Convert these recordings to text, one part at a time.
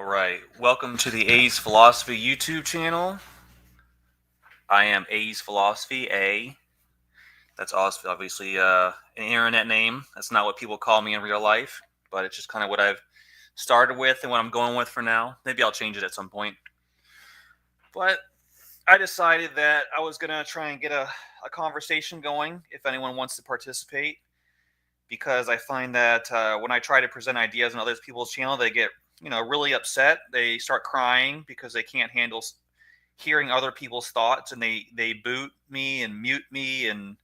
right. Welcome to the A's Philosophy YouTube channel. I am A's Philosophy, A. That's obviously an internet name. That's not what people call me in real life, but it's just kind of what I've started with and what I'm going with for now. Maybe I'll change it at some point. But I decided that I was going to try and get a conversation going if anyone wants to participate, because I find that when I try to present ideas on other people's channel, they get really upset. They start crying because they can't handle hearing other people's thoughts, and they boot me and mute me and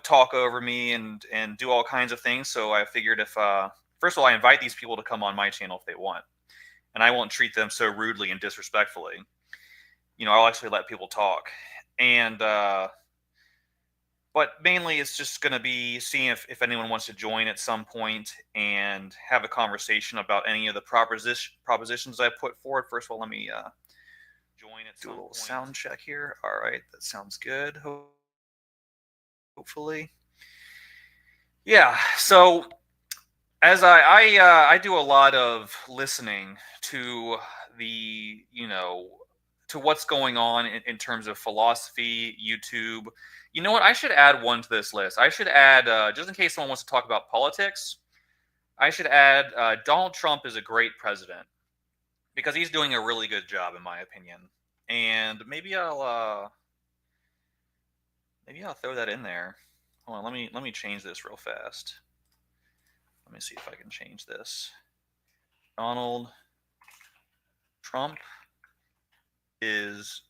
talk over me and do all kinds of things. So I figured if first of all, I invite these people to come on my channel if they want, and I won't treat them so rudely and disrespectfully. I'll actually let people talk. And but mainly it's just going to be seeing if anyone wants to join at some point and have a conversation about any of the propositions I put forward. First of all, let me join at some point. Do a little sound check here. All right, that sounds good. Hopefully. Yeah, so as I do a lot of listening to the, to what's going on in terms of philosophy, YouTube. You know what? I should add one to this list. I should add, just in case someone wants to talk about politics, I should add Donald Trump is a great president because he's doing a really good job, in my opinion. And maybe I'll throw that in there. Hold on, let me change this real fast. Let me see if I can change this. Donald Trump is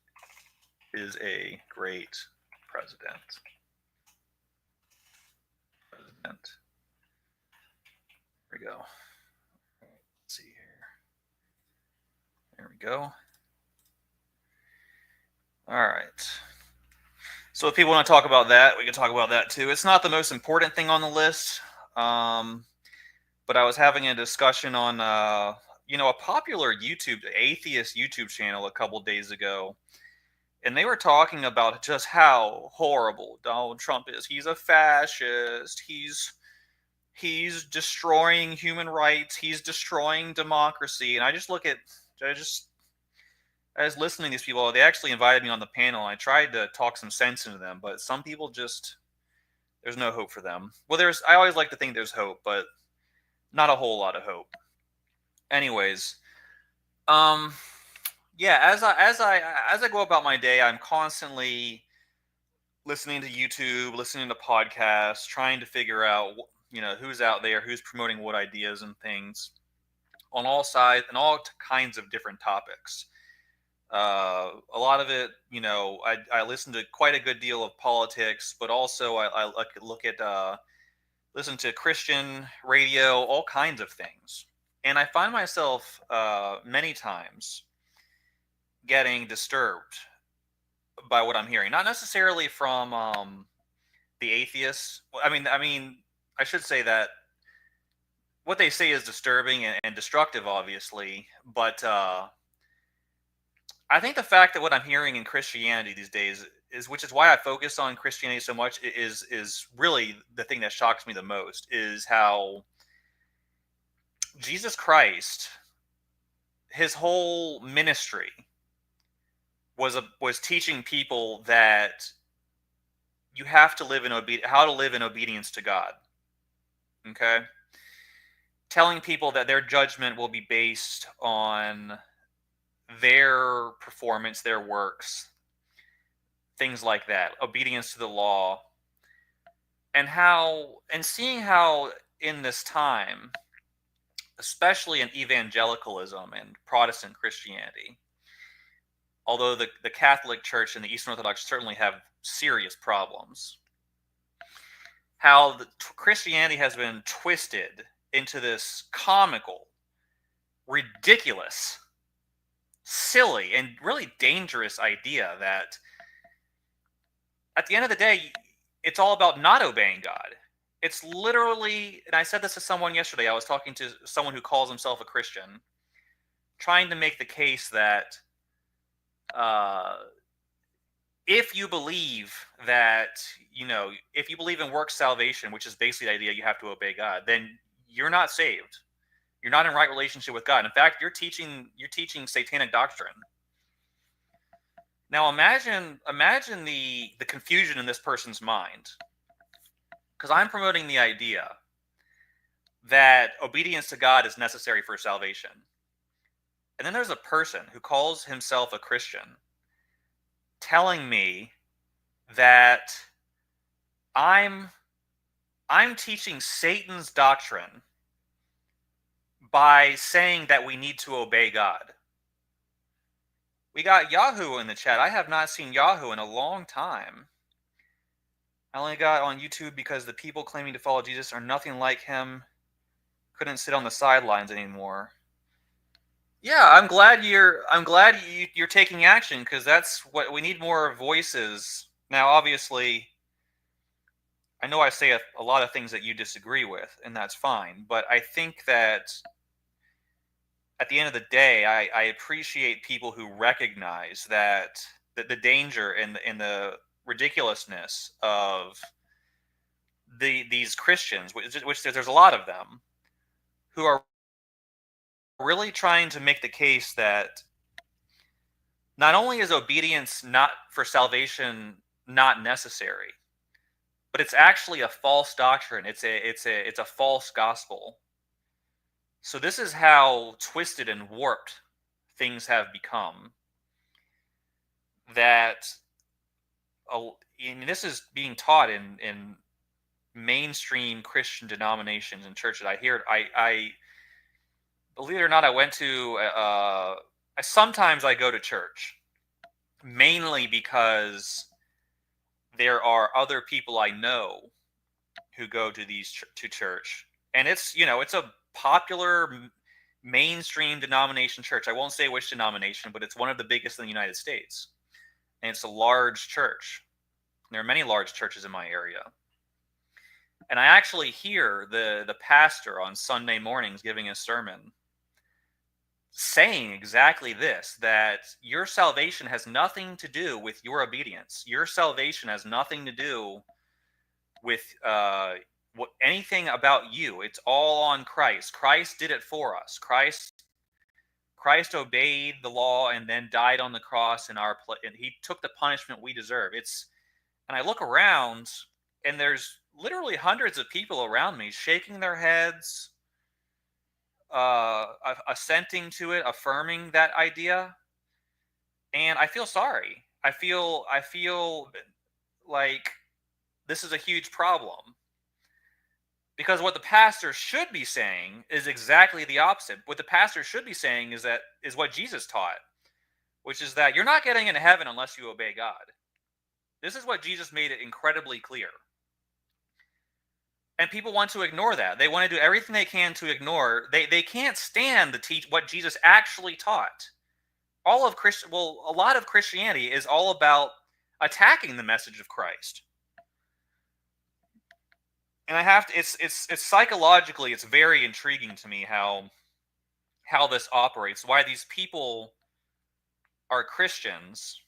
a great president. There we go. Let's see here. There we go. All right. So if people want to talk about that, we can talk about that too. It's not the most important thing on the list, but I was having a discussion on, a popular atheist YouTube channel a couple days ago, and they were talking about just how horrible Donald Trump is. He's a fascist. He's destroying human rights. He's destroying democracy. And I was listening to these people. They actually invited me on the panel, and I tried to talk some sense into them, but some people there's no hope for them. Well, I always like to think there's hope, but not a whole lot of hope. Anyways, yeah, as I go about my day, I'm constantly listening to YouTube, listening to podcasts, trying to figure out who's out there, who's promoting what ideas and things on all sides and all kinds of different topics. A lot of it, I listen to quite a good deal of politics, but also I listen to Christian radio, all kinds of things. And I find myself many times getting disturbed by what I'm hearing. Not necessarily from the atheists. I mean, I should say that what they say is disturbing and destructive, obviously. But I think the fact that what I'm hearing in Christianity these days which is why I focus on Christianity so much, is really the thing that shocks me the most, is how Jesus Christ, his whole ministry was teaching people that you have to live how to live in obedience to God. Okay? Telling people that their judgment will be based on their performance, their works, things like that, obedience to the law, and seeing how in this time, especially in evangelicalism and Protestant Christianity, although the Catholic Church and the Eastern Orthodox certainly have serious problems, how Christianity has been twisted into this comical, ridiculous, silly, and really dangerous idea that at the end of the day, it's all about not obeying God. It's literally, and I said this to someone yesterday, I was talking to someone who calls himself a Christian, trying to make the case that if you believe that, if you believe in works salvation, which is basically the idea you have to obey God, then you're not saved. You're not in right relationship with God. In fact, you're teaching satanic doctrine. Now imagine the confusion in this person's mind, because I'm promoting the idea that obedience to God is necessary for salvation. And then there's a person who calls himself a Christian telling me that I'm teaching Satan's doctrine by saying that we need to obey God. We got Yahoo in the chat. I have not seen Yahoo in a long time. I only got on YouTube because the people claiming to follow Jesus are nothing like him. Couldn't sit on the sidelines anymore. Yeah, I'm glad you're taking action, because that's what we need, more voices. Now, obviously, I know I say a lot of things that you disagree with, and that's fine. But I think that at the end of the day, I appreciate people who recognize that the danger and the ridiculousness of these Christians, which there's a lot of them, who are really trying to make the case that not only is obedience not for salvation not necessary, but it's actually a false doctrine. It's a false gospel. So this is how twisted and warped things have become. That this is being taught in mainstream Christian denominations and churches. I hear it. I believe it or not, I went to. Sometimes I go to church, mainly because there are other people I know who go to to church, and it's a popular mainstream denomination church. I won't say which denomination, but it's one of the biggest in the United States, and it's a large church. There are many large churches in my area, and I actually hear the pastor on Sunday mornings giving a sermon saying exactly this, that your salvation has nothing to do with your obedience. Your salvation has nothing to do with anything about you. It's all on Christ. Christ did it for us. Christ obeyed the law and then died on the cross in our place, and he took the punishment we deserve. And I look around, and there's literally hundreds of people around me shaking their heads, assenting to it, affirming that idea, and I feel sorry. I feel like this is a huge problem, because what the pastor should be saying is exactly the opposite. What the pastor should be saying is what Jesus taught, which is that you're not getting into heaven unless you obey God. This is what Jesus made it incredibly clear. And people want to ignore that. They want to do everything they can to ignore. They can't stand what Jesus actually taught. A lot of Christianity is all about attacking the message of Christ. And it's psychologically, it's very intriguing to me how this operates. Why these people are Christians,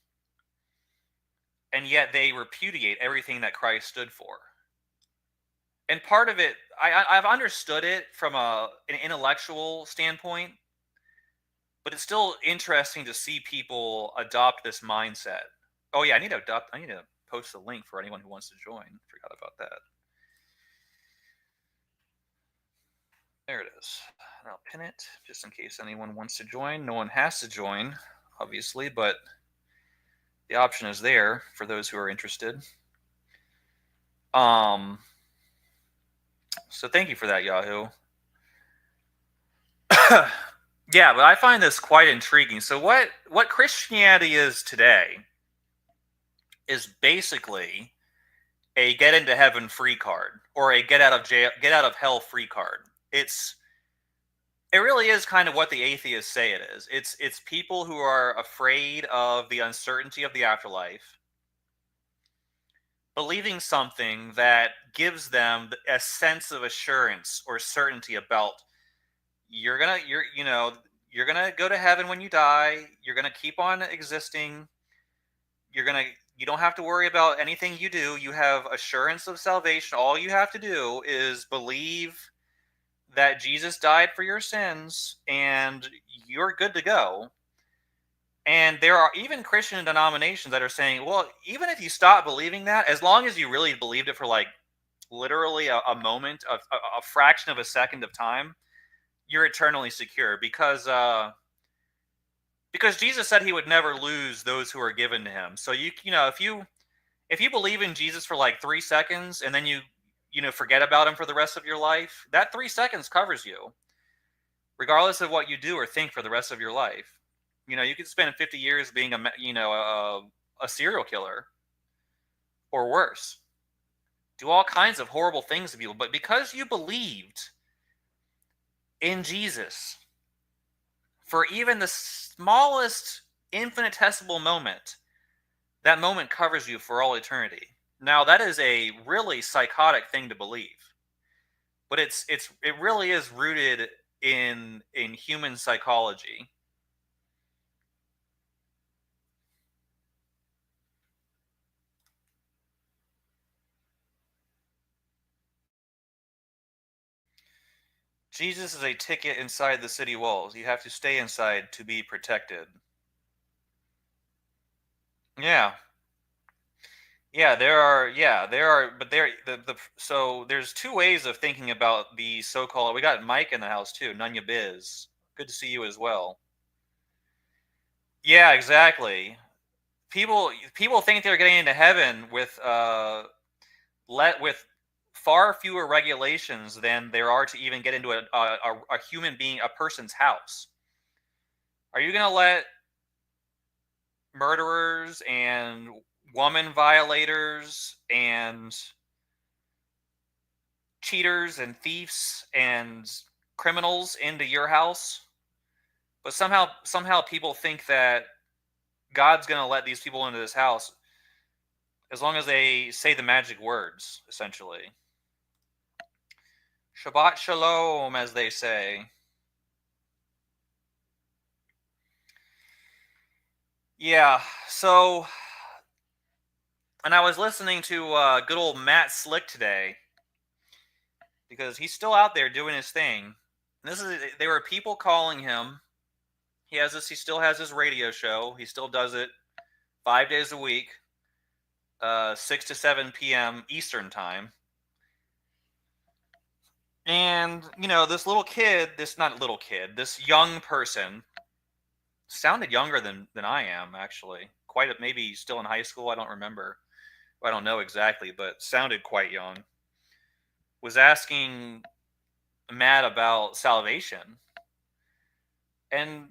and yet they repudiate everything that Christ stood for. And part of it, I've understood it from an intellectual standpoint, but it's still interesting to see people adopt this mindset. Oh yeah, I need to post the link for anyone who wants to join. Forgot about that. There it is. And I'll pin it just in case anyone wants to join. No one has to join, obviously, but the option is there for those who are interested. So thank you for that, Yahoo. Yeah, but I find this quite intriguing. So what Christianity is today is basically a get into heaven free card, or a get out of hell free card. It really is kind of what the atheists say it is. It's people who are afraid of the uncertainty of the afterlife, believing something that gives them a sense of assurance or certainty about you're gonna go to heaven when you die. You're gonna keep on existing. You don't have to worry about anything you do. You have assurance of salvation. All you have to do is believe that Jesus died for your sins and you're good to go. And there are even Christian denominations that are saying, well, even if you stop believing that, as long as you really believed it for like literally a moment, a fraction of a second of time, you're eternally secure because Jesus said he would never lose those who are given to him. So you know if you believe in Jesus for like 3 seconds and then you forget about him for the rest of your life, that 3 seconds covers you, regardless of what you do or think for the rest of your life. You could spend 50 years being a serial killer or worse, do all kinds of horrible things to people, but because you believed in Jesus for even the smallest infinitesimal moment, that moment covers you for all eternity. Now, that is a really psychotic thing to believe, but it really is rooted in human psychology. Jesus is a ticket inside the city walls. You have to stay inside to be protected. Yeah. Yeah, but so there's two ways of thinking about the so-called. We got Mike in the house too, Nunya Biz. Good to see you as well. Yeah, exactly. People think they're getting into heaven with far fewer regulations than there are to even get into a human being, a person's house. Are you going to let murderers and woman violators and cheaters and thieves and criminals into your house? But somehow people think that God's going to let these people into this house as long as they say the magic words, essentially. Shabbat shalom, as they say. Yeah, so, and I was listening to good old Matt Slick today, because he's still out there doing his thing. And there were people calling him. He still has his radio show. He still does it 5 days a week, 6 to 7 p.m. Eastern time. And, this little kid, this young person, sounded younger than I am, actually. Maybe still in high school, I don't remember. I don't know exactly, but sounded quite young. Was asking Matt about salvation. And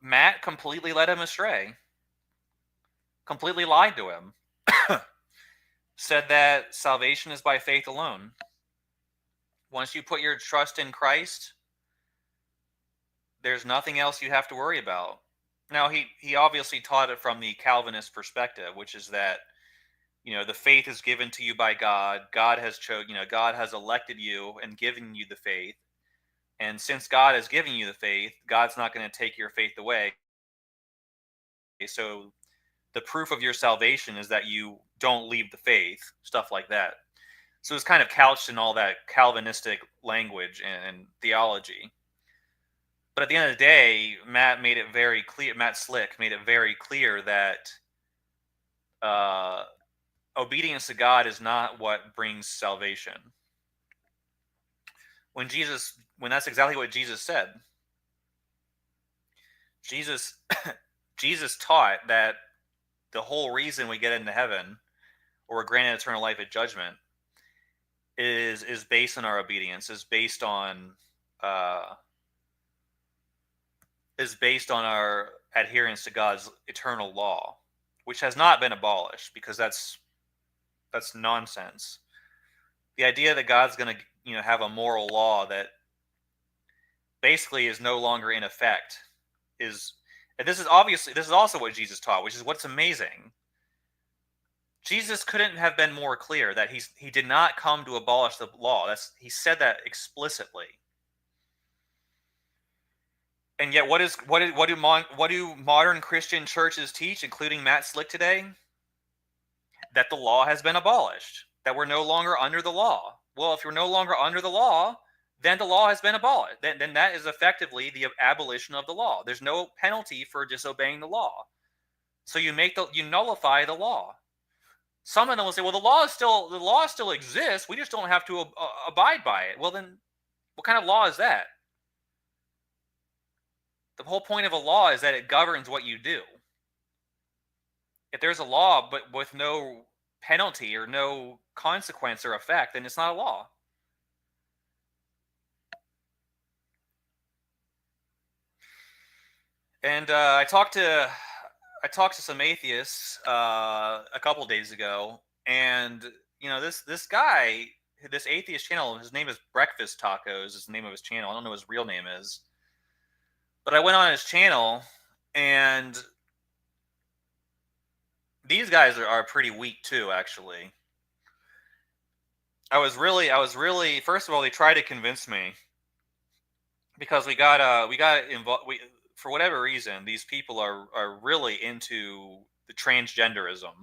Matt completely led him astray. Completely lied to him. Said that salvation is by faith alone. Once you put your trust in Christ, there's nothing else you have to worry about. Now, he obviously taught it from the Calvinist perspective, which is that, the faith is given to you by God. God has elected you and given you the faith. And since God has given you the faith, God's not going to take your faith away. So the proof of your salvation is that you don't leave the faith, stuff like that. So it's kind of couched in all that Calvinistic language and theology. But at the end of the day, Matt Slick made it very clear that obedience to God is not what brings salvation. When that's exactly what Jesus said. Jesus taught that the whole reason we get into heaven or we're granted eternal life at judgment is based on our obedience, is based on our adherence to God's eternal law, which has not been abolished, because that's nonsense. The idea that God's going to have a moral law that basically is no longer in effect this is also what Jesus taught, which is what's amazing. Jesus couldn't have been more clear that he did not come to abolish the law. He said that explicitly. And yet, what do modern Christian churches teach, including Matt Slick today? That the law has been abolished. That we're no longer under the law. Well, if you're no longer under the law, then the law has been abolished. Then that is effectively the abolition of the law. There's no penalty for disobeying the law. So you nullify the law. Some of them will say, well, the law still exists. We just don't have to abide by it. Well, then what kind of law is that? The whole point of a law is that it governs what you do. If there's a law but with no penalty or no consequence or effect, then it's not a law. And I talked to some atheists a couple days ago, and this guy, this atheist channel, his name is Breakfast Tacos, is the name of his channel. I don't know what his real name is, but I went on his channel, and these guys are pretty weak too, actually. I was really first of all, they tried to convince me, because we got involved. For whatever reason, these people are really into the transgenderism.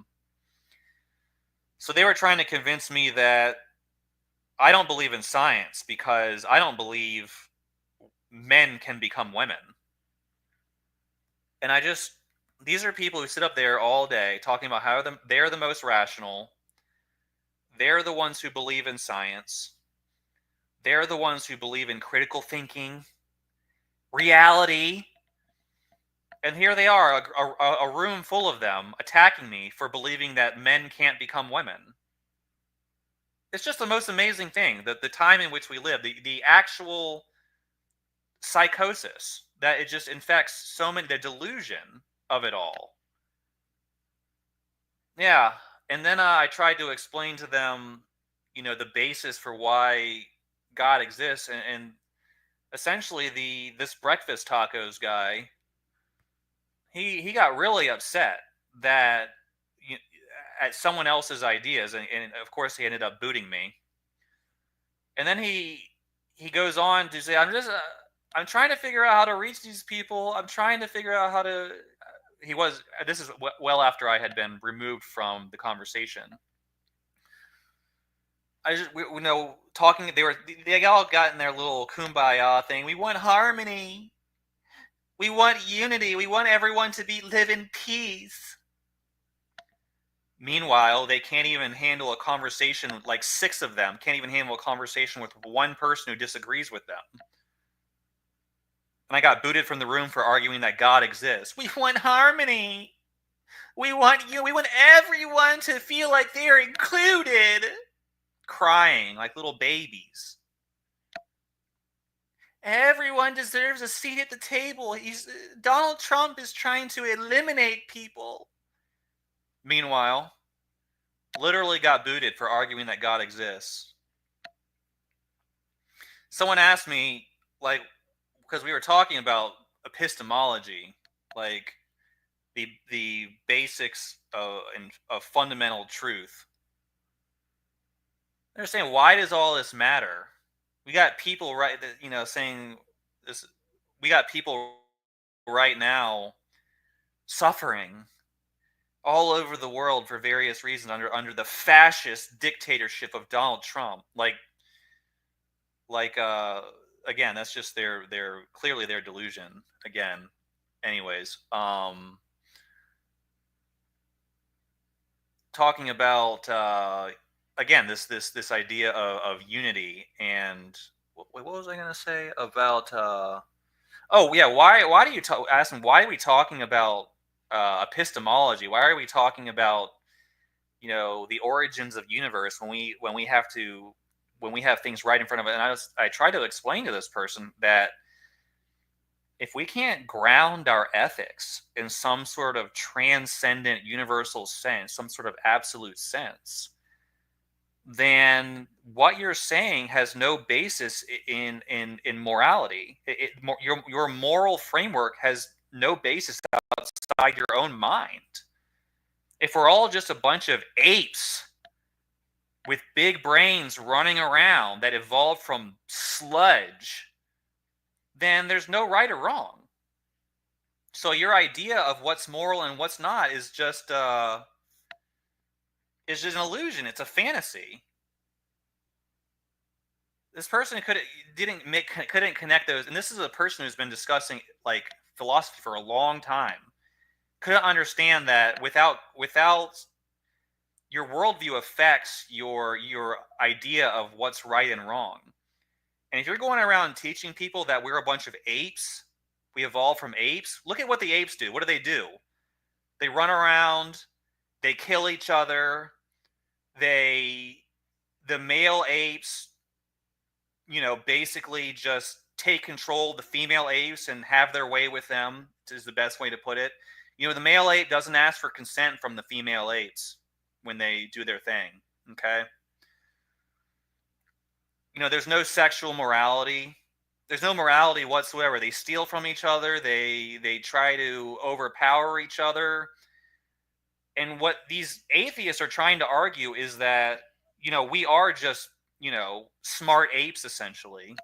So they were trying to convince me that I don't believe in science because I don't believe men can become women. And these are people who sit up there all day talking about how they're the most rational. They're the ones who believe in science. They're the ones who believe in critical thinking, reality. And here they are, a room full of them, attacking me for believing that men can't become women. It's just the most amazing thing, that the time in which we live, the actual psychosis, that it just infects so many, the delusion of it all. Yeah, and then I tried to explain to them, the basis for why God exists, and essentially this Breakfast Tacos guy, he got really upset that at someone else's ideas, and of course he ended up booting me. And then he goes on to say, I'm trying to figure out how to reach these people. I'm trying to figure out how to. This is well after I had been removed from the conversation. Talking. They all got in their little kumbaya thing. We want harmony. We want unity. We want everyone to live in peace. Meanwhile, they can't even handle a conversation. Like 6 of them can't even handle a conversation with one person who disagrees with them. And I got booted from the room for arguing that God exists. We want harmony. We want everyone to feel like they're included. Crying like little babies. Everyone deserves a seat at the table. Donald Trump is trying to eliminate people. Meanwhile, literally got booted for arguing that God exists. Someone asked me, because we were talking about epistemology, like the basics of fundamental truth. They're saying, why does all this matter? We got people saying this. We got people right now suffering all over the world for various reasons under the fascist dictatorship of Donald Trump. Again, that's just their clearly their delusion again. Anyways, talking about again this idea of unity, and what was I going to say about oh yeah, why do you ask them, why are we talking about epistemology? Why are we talking about the origins of universe when we have things right in front of it? And I tried to explain to this person that if we can't ground our ethics in some sort of transcendent universal sense, some sort of absolute sense, then what you're saying has no basis in morality. Your moral framework has no basis outside your own mind. If we're all just a bunch of apes with big brains running around that evolved from sludge, then there's no right or wrong. So your idea of what's moral and what's not is just an illusion. It's a fantasy. This person couldn't connect those, and this is a person who's been discussing like philosophy for a long time. Couldn't understand that without your worldview affects your idea of what's right and wrong. And if you're going around teaching people that we're a bunch of apes, we evolved from apes, look at what the apes do. What do? They run around, they kill each other, they the male apes, basically just take control of the female apes and have their way with them, is the best way to put it. The male ape doesn't ask for consent from the female apes when they do their thing. Okay. There's no sexual morality. There's no morality whatsoever. They steal from each other. They try to overpower each other. And what these atheists are trying to argue is that, we are just, smart apes essentially.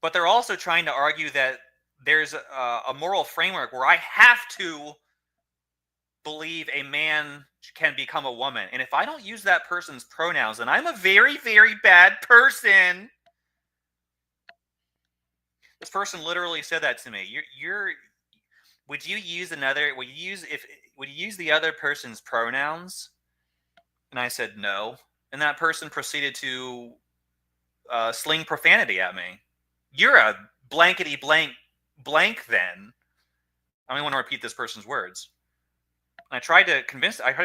But they're also trying to argue that there's a moral framework where I have to believe a man can become a woman. And if I don't use that person's pronouns, then I'm a very, very bad person. This person literally said that to me. Would you use the other person's pronouns? And I said no. And that person proceeded to sling profanity at me. You're a blankety blank then. I don't even want to repeat this person's words. And I tried to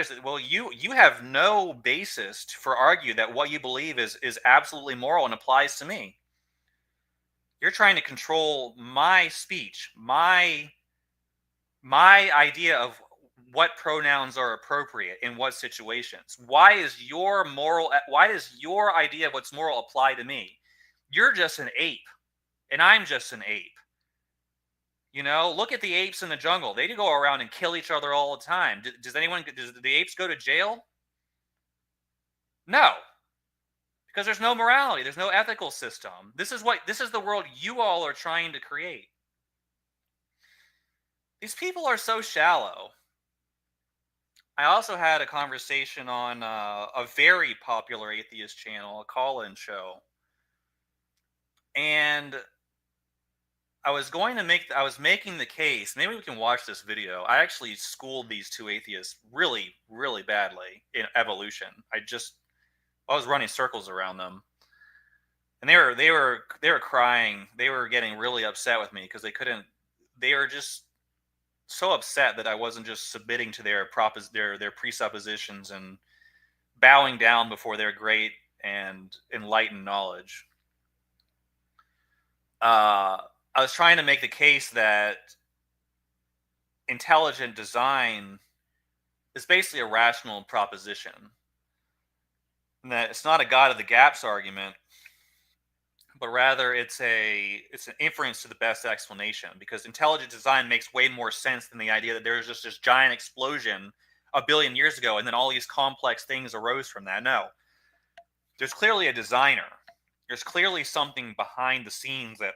say, well, you have no basis for argue that what you believe is absolutely moral and applies to me. You're trying to control my speech, my idea of what pronouns are appropriate in what situations. Why does your idea of what's moral apply to me? You're just an ape, and I'm just an ape. Look at the apes in the jungle. They go around and kill each other all the time. Does the apes go to jail? No. Because there's no morality. There's no ethical system. This is the world you all are trying to create. These people are so shallow. I also had a conversation on a very popular atheist channel, a call-in show. And I was making the case, maybe we can watch this video. I actually schooled these two atheists really, really badly in evolution. I was running circles around them. And they were crying. They were getting really upset with me because they were just so upset that I wasn't just submitting to their presuppositions and bowing down before their great and enlightened knowledge. I was trying to make the case that intelligent design is basically a rational proposition. And that it's not a God of the gaps argument, but rather it's an inference to the best explanation, because intelligent design makes way more sense than the idea that there was just this giant explosion a billion years ago and then all these complex things arose from that. No. There's clearly a designer. There's clearly something behind the scenes that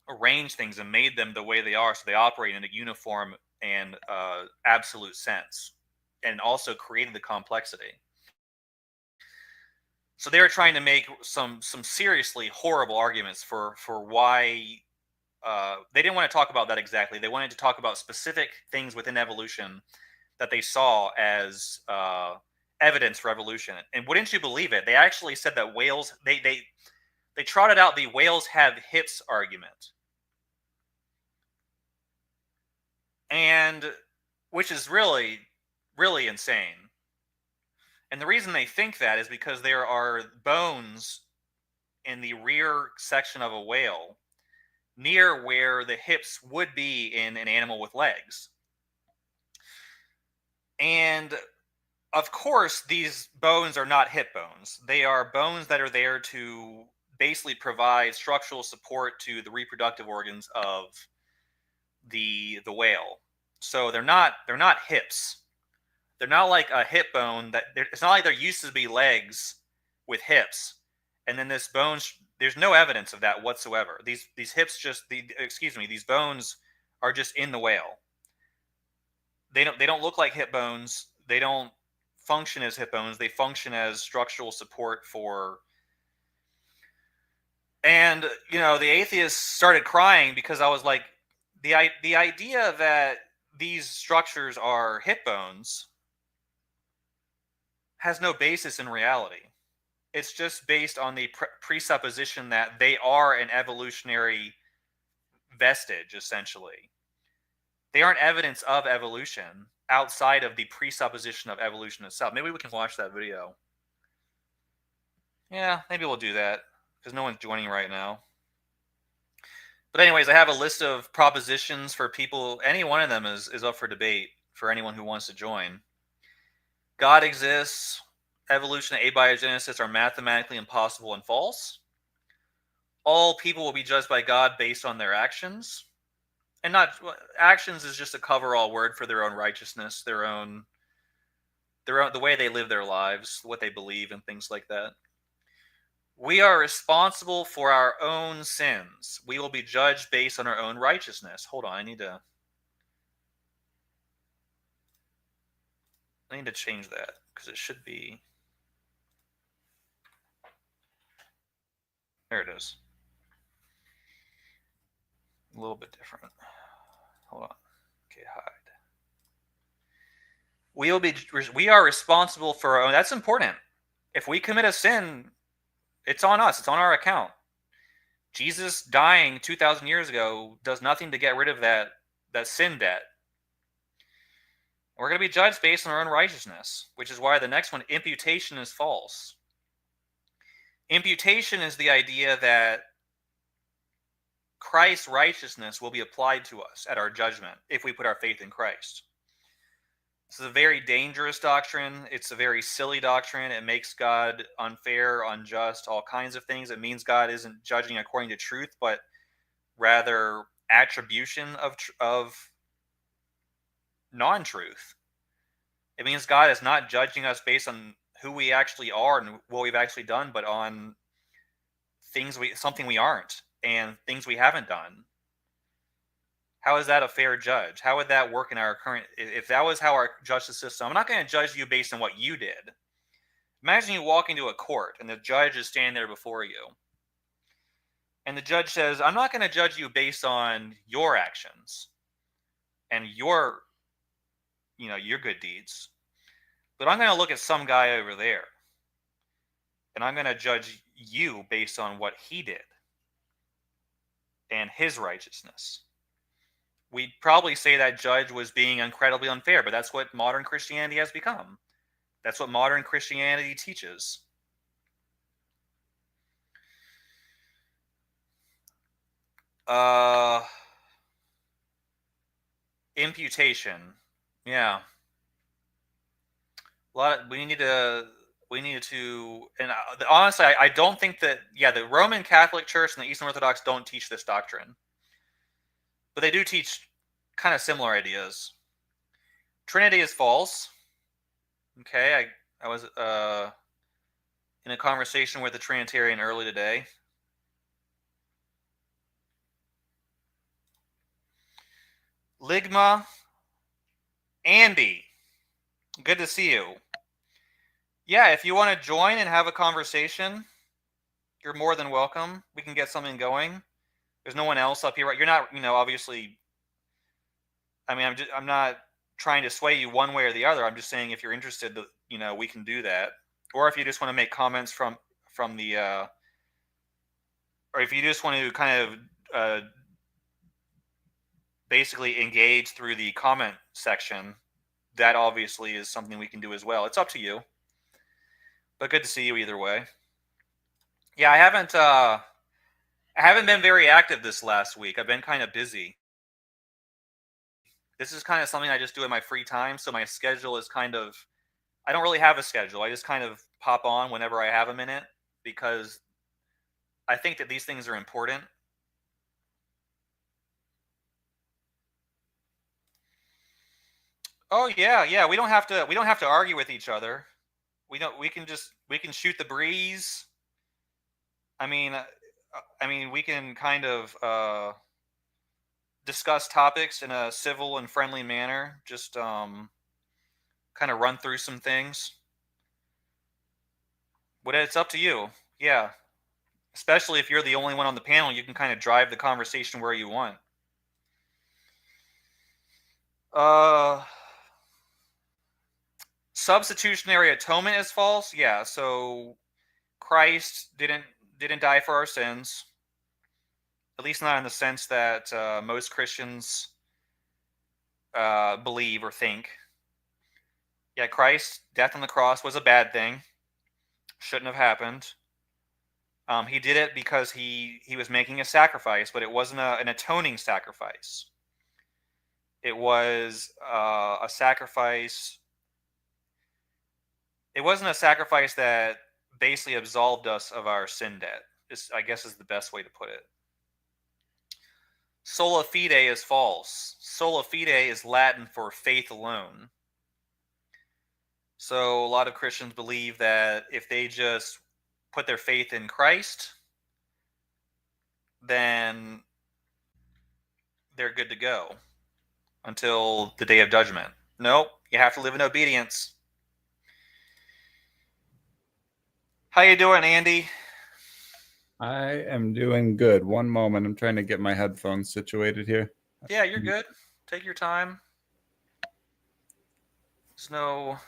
arranged things and made them the way they are so they operate in a uniform and absolute sense, and also created the complexity. So they were trying to make some seriously horrible arguments for why they didn't want to talk about that exactly. They wanted to talk about specific things within evolution that they saw as evidence for evolution. And wouldn't you believe it? They actually said that whales, they trotted out the whales have hips argument. And which is really, really insane. And the reason they think that is because there are bones in the rear section of a whale near where the hips would be in an animal with legs. And of course, these bones are not hip bones. They are bones that are there to basically provide structural support to the reproductive organs of the whale. So they're not hips. They're not like a hip bone. It's not like there used to be legs with hips, and then this bone. There's no evidence of that whatsoever. These bones are just in the whale. They don't look like hip bones. They don't function as hip bones. They function as structural support for And the atheists started crying because I was like, the idea that these structures are hip bones has no basis in reality. It's just based on the presupposition that they are an evolutionary vestige, essentially. They aren't evidence of evolution outside of the presupposition of evolution itself. Maybe we can watch that video. Yeah, maybe we'll do that because no one's joining right now. But anyways, I have a list of propositions for people. Any one of them is up for debate for anyone who wants to join. God exists. Evolution and abiogenesis are mathematically impossible and false. All people will be judged by God based on their actions. And not actions is just a cover-all word for their own righteousness, their own the way they live their lives, what they believe, and things like that. We are responsible for our own sins. We will be judged based on our own righteousness. Hold on, I need to change that because it should be. There it is. A little bit different. Hold on. Okay, hide. We are responsible for our own. That's important. If we commit a sin, it's on us. It's on our account. Jesus dying 2,000 years ago does nothing to get rid of that sin debt. We're going to be judged based on our own righteousness, which is why the next one, imputation, is false. Imputation is the idea that Christ's righteousness will be applied to us at our judgment if we put our faith in Christ. This is a very dangerous doctrine. It's a very silly doctrine. It makes God unfair, unjust, all kinds of things. It means God isn't judging according to truth, but rather attribution of non-truth. It means God is not judging us based on who we actually are and what we've actually done, but on something we aren't and things we haven't done. How is that a fair judge? How would that work in our current? If that was how our justice system, I'm not going to judge you based on what you did. Imagine you walk into a court and the judge is standing there before you. And the judge says, I'm not going to judge you based on your actions and your good deeds. But I'm going to look at some guy over there. And I'm going to judge you based on what he did and his righteousness. We'd probably say that judge was being incredibly unfair, but that's what modern Christianity has become. That's what modern Christianity teaches. Imputation. Yeah. We need to, and honestly, I don't think that, the Roman Catholic Church and the Eastern Orthodox don't teach this doctrine. But they do teach kind of similar ideas. Trinity is false. Okay, I was in a conversation with a Trinitarian early today. Ligma, Andy, good to see you. Yeah, if you want to join and have a conversation, you're more than welcome. We can get something going. There's no one else up here. You're not, obviously. I mean, I'm not trying to sway you one way or the other. I'm just saying if you're interested, we can do that. Or if you just want to make comments from the, or if you just want to kind of basically engage through the comment section, that obviously is something we can do as well. It's up to you. But good to see you either way. Yeah, I haven't been very active this last week. I've been kind of busy. This is kind of something I just do in my free time, so my schedule is kind of, I don't really have a schedule. I just kind of pop on whenever I have a minute because I think that these things are important. Oh yeah, we don't have to argue with each other. We can shoot the breeze. I mean, we can kind of discuss topics in a civil and friendly manner. Just kind of run through some things. But it's up to you. Yeah. Especially if you're the only one on the panel, you can kind of drive the conversation where you want. Substitutionary atonement is false. Yeah, so Christ didn't die for our sins. At least not in the sense that most Christians believe or think. Yeah, Christ's death on the cross was a bad thing. Shouldn't have happened. He did it because he was making a sacrifice, but it wasn't an atoning sacrifice. It was a sacrifice. It wasn't a sacrifice that basically absolved us of our sin debt. This, I guess, is the best way to put it. Sola fide is false. Sola fide is Latin for faith alone. So a lot of Christians believe that if they just put their faith in Christ, then they're good to go until the day of judgment. Nope, you have to live in obedience. How you doing, Andy? I am doing good. One moment. I'm trying to get my headphones situated here. Yeah, you're good. Take your time. There's no...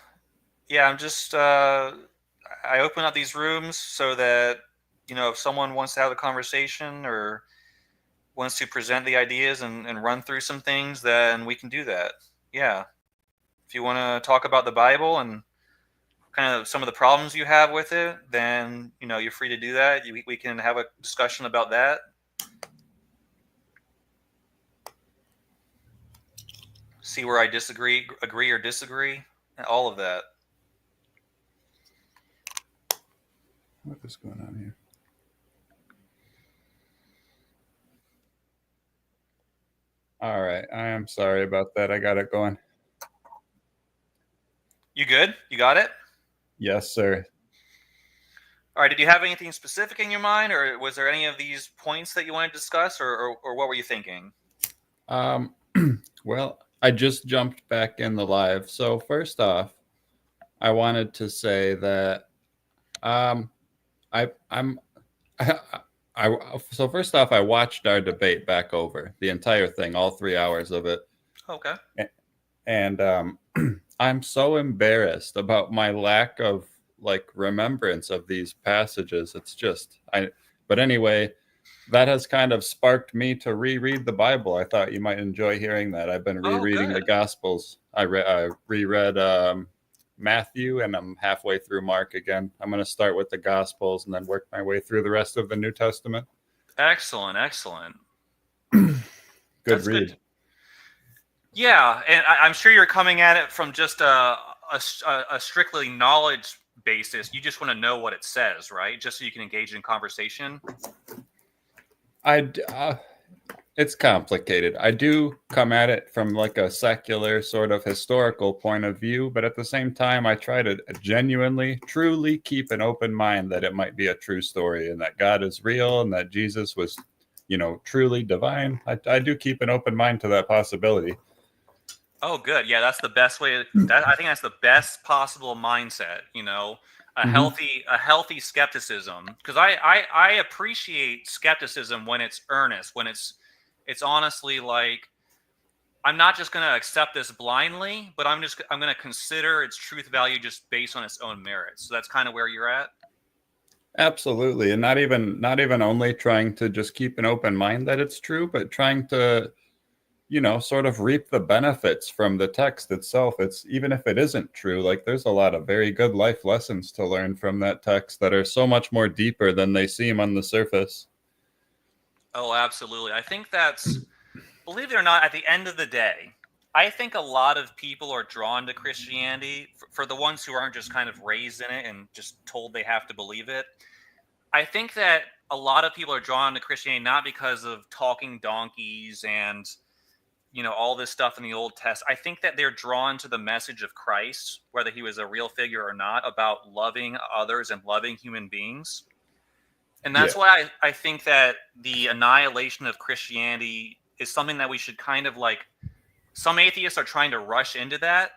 Yeah, I'm just... I open up these rooms so that, if someone wants to have a conversation or wants to present the ideas and run through some things, then we can do that. Yeah. If you want to talk about the Bible and kind of some of the problems you have with it, then, you're free to do that. We can have a discussion about that. See where I agree or disagree, all of that. What is going on here? All right. I am sorry about that. I got it going. You good? You got it? Yes, sir. All right. Did you have anything specific in your mind, or was there any of these points that you wanted to discuss, or what were you thinking? Well, I just jumped back in the live. So first off, I wanted to say that so first off, I watched our debate back over the entire thing, all 3 hours of it. Okay. And I'm so embarrassed about my lack of remembrance of these passages. It's just but anyway, that has kind of sparked me to reread the Bible. I thought you might enjoy hearing that. I've been rereading the Gospels. I reread Matthew, and I'm halfway through Mark again. I'm going to start with the Gospels and then work my way through the rest of the New Testament. Excellent. Good That's read. Good. Yeah, and I'm sure you're coming at it from just a strictly knowledge basis. You just want to know what it says, right? Just so you can engage in conversation. It's complicated. I do come at it from a secular sort of historical point of view, but at the same time, I try to genuinely, truly keep an open mind that it might be a true story and that God is real and that Jesus was, truly divine. I do keep an open mind to that possibility. Oh, good. Yeah, that's the best way. I think that's the best possible mindset. A healthy skepticism. Because I appreciate skepticism when it's earnest, when it's honestly like, I'm not just going to accept this blindly, but I'm going to consider its truth value just based on its own merits. So that's kind of where you're at. Absolutely, and not even only trying to just keep an open mind that it's true, but trying to sort of reap the benefits from the text itself. It's even if it isn't true, there's a lot of very good life lessons to learn from that text that are so much more deeper than they seem on the surface. Oh, absolutely. I think that's, believe it or not, at the end of the day, I think a lot of people are drawn to Christianity for the ones who aren't just kind of raised in it and just told they have to believe it. I think that a lot of people are drawn to Christianity not because of talking donkeys and all this stuff in the Old Testament. I think that they're drawn to the message of Christ, whether he was a real figure or not, about loving others and loving human beings. And that's why I think that the annihilation of Christianity is something that we should kind of some atheists are trying to rush into that.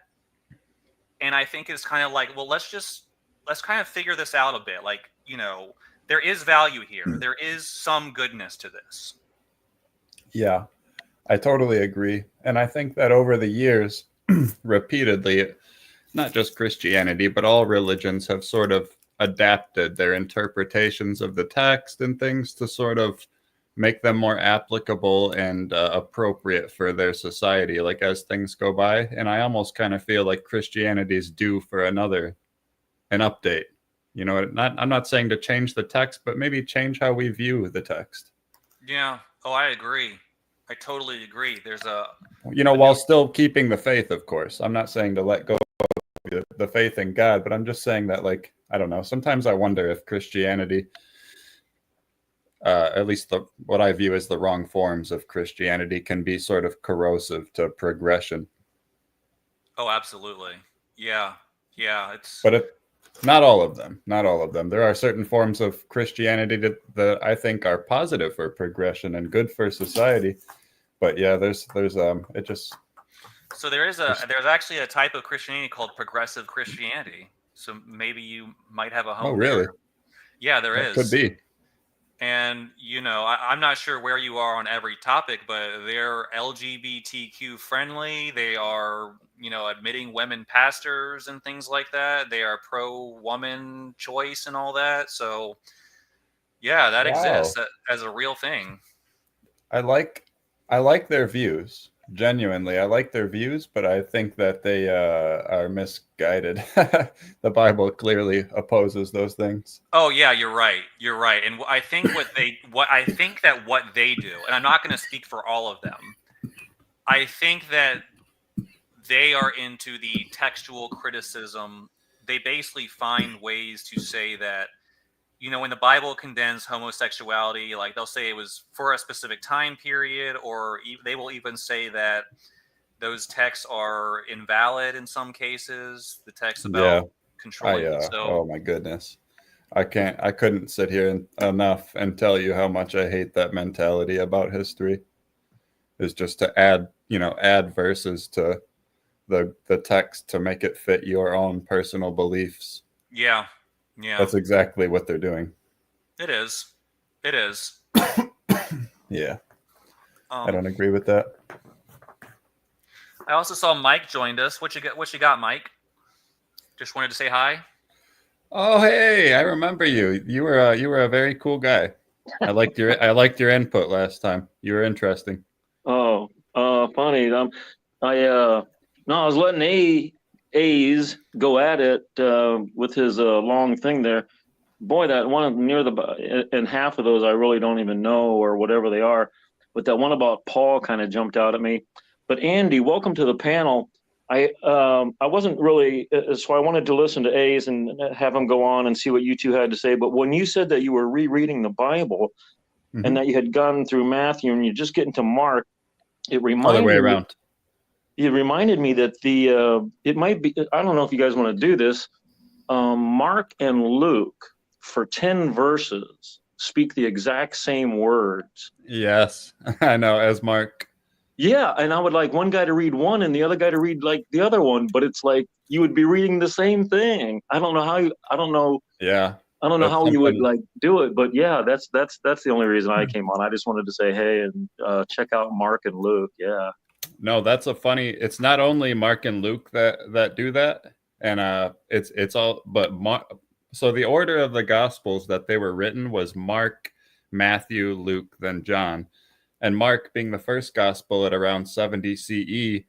And I think it's kind of well, let's kind of figure this out a bit. there is value here. There is some goodness to this. Yeah, I totally agree. And I think that over the years, repeatedly, not just Christianity, but all religions have sort of adapted their interpretations of the text and things to sort of make them more applicable and appropriate for their society, like as things go by. And I almost kind of feel like Christianity is due for an update. You know, I'm not saying to change the text, but maybe change how we view the text. Yeah. Oh, I agree. I totally agree. There's While still keeping the faith, of course. I'm not saying to let go of the faith in God, but I'm just saying that, like, I don't know. Sometimes I wonder if Christianity, at least what I view as the wrong forms of Christianity, can be sort of corrosive to progression. Oh, absolutely. Yeah. Yeah. But not all of them. Not all of them. There are certain forms of Christianity that I think are positive for progression and good for society. But yeah, there's it just. So there's actually a type of Christianity called progressive Christianity. So maybe you might have a home. Oh, really? There. Yeah, there is. Could be. And I'm not sure where you are on every topic, but they're LGBTQ friendly. They are, admitting women pastors and things like that. They are pro woman choice and all that. So yeah, that exists as a real thing. I like their views. Genuinely, I like their views, but I think that they are misguided. The Bible clearly opposes those things. Oh yeah, you're right. You're right. And I think what they do, and I'm not going to speak for all of them. I think that they are into the textual criticism. They basically find ways to say that, when the Bible condemns homosexuality, like they'll say it was for a specific time period, or they will even say that those texts are invalid in some cases. The text about controlling. Oh my goodness. I couldn't sit here enough and tell you how much I hate that mentality about history. Is just to add verses to the text to make it fit your own personal beliefs. Yeah. That's exactly what they're doing. It is. Yeah. I don't agree with that. I also saw Mike joined us. What you got, Mike? Just wanted to say hi. Oh, hey, I remember you. You were a very cool guy. I liked your input last time. You were interesting. Oh, funny. I was letting A's go at it with his long thing there. Boy, that one near and half of those I really don't even know or whatever they are. But that one about Paul kind of jumped out at me. But Andy, welcome to the panel. I wasn't really, so I wanted to listen to A's and have him go on and see what you two had to say. But when you said that you were rereading the Bible and that you had gone through Matthew and you're just getting to Mark, it reminded other way around. It reminded me that it might be, I don't know if you guys want to do this. Mark and Luke for 10 verses speak the exact same words. Yes, I know, as Mark. Yeah, and I would like one guy to read one and the other guy to read like the other one, but it's like you would be reading the same thing. I don't know how you would like do it, but yeah, that's the only reason I came on. I just wanted to say hey and check out Mark and Luke. Yeah. No, that's it's not only Mark and Luke that do that, and it's all, but so the order of the Gospels that they were written was Mark, Matthew, Luke, then John. And Mark, being the first gospel at around 70 CE,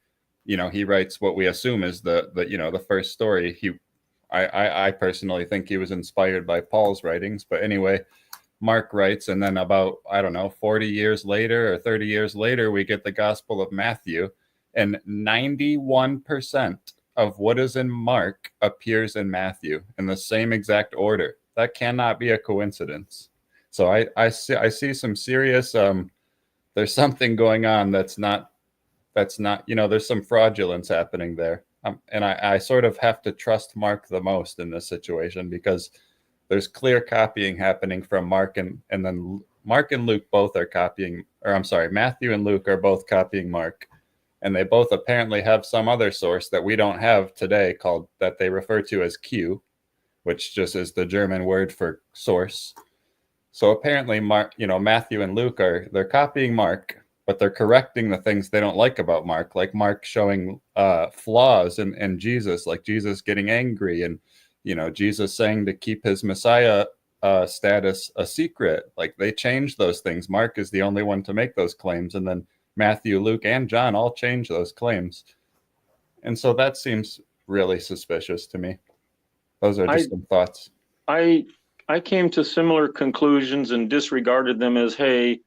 he writes what we assume is the first story. I personally think he was inspired by Paul's writings, but anyway, Mark writes, and then about, 40 years later or 30 years later, we get the Gospel of Matthew, and 91% of what is in Mark appears in Matthew in the same exact order. That cannot be a coincidence. So I see some serious there's something going on that's not, there's some fraudulence happening there. And I sort of have to trust Mark the most in this situation because there's clear copying happening from Mark and then Mark and Luke both are copying, or I'm sorry, Matthew and Luke are both copying Mark. And they both apparently have some other source that we don't have today that they refer to as Q, which just is the German word for source. So apparently Mark, Matthew and Luke they're copying Mark, but they're correcting the things they don't like about Mark, like Mark showing flaws in Jesus, like Jesus getting angry, and Jesus saying to keep his Messiah status a secret. Like they changed those things. Mark is the only one to make those claims, and then Matthew, Luke, and John all change those claims. And so that seems really suspicious to me. Those are just some thoughts. I came to similar conclusions and disregarded them as, hey,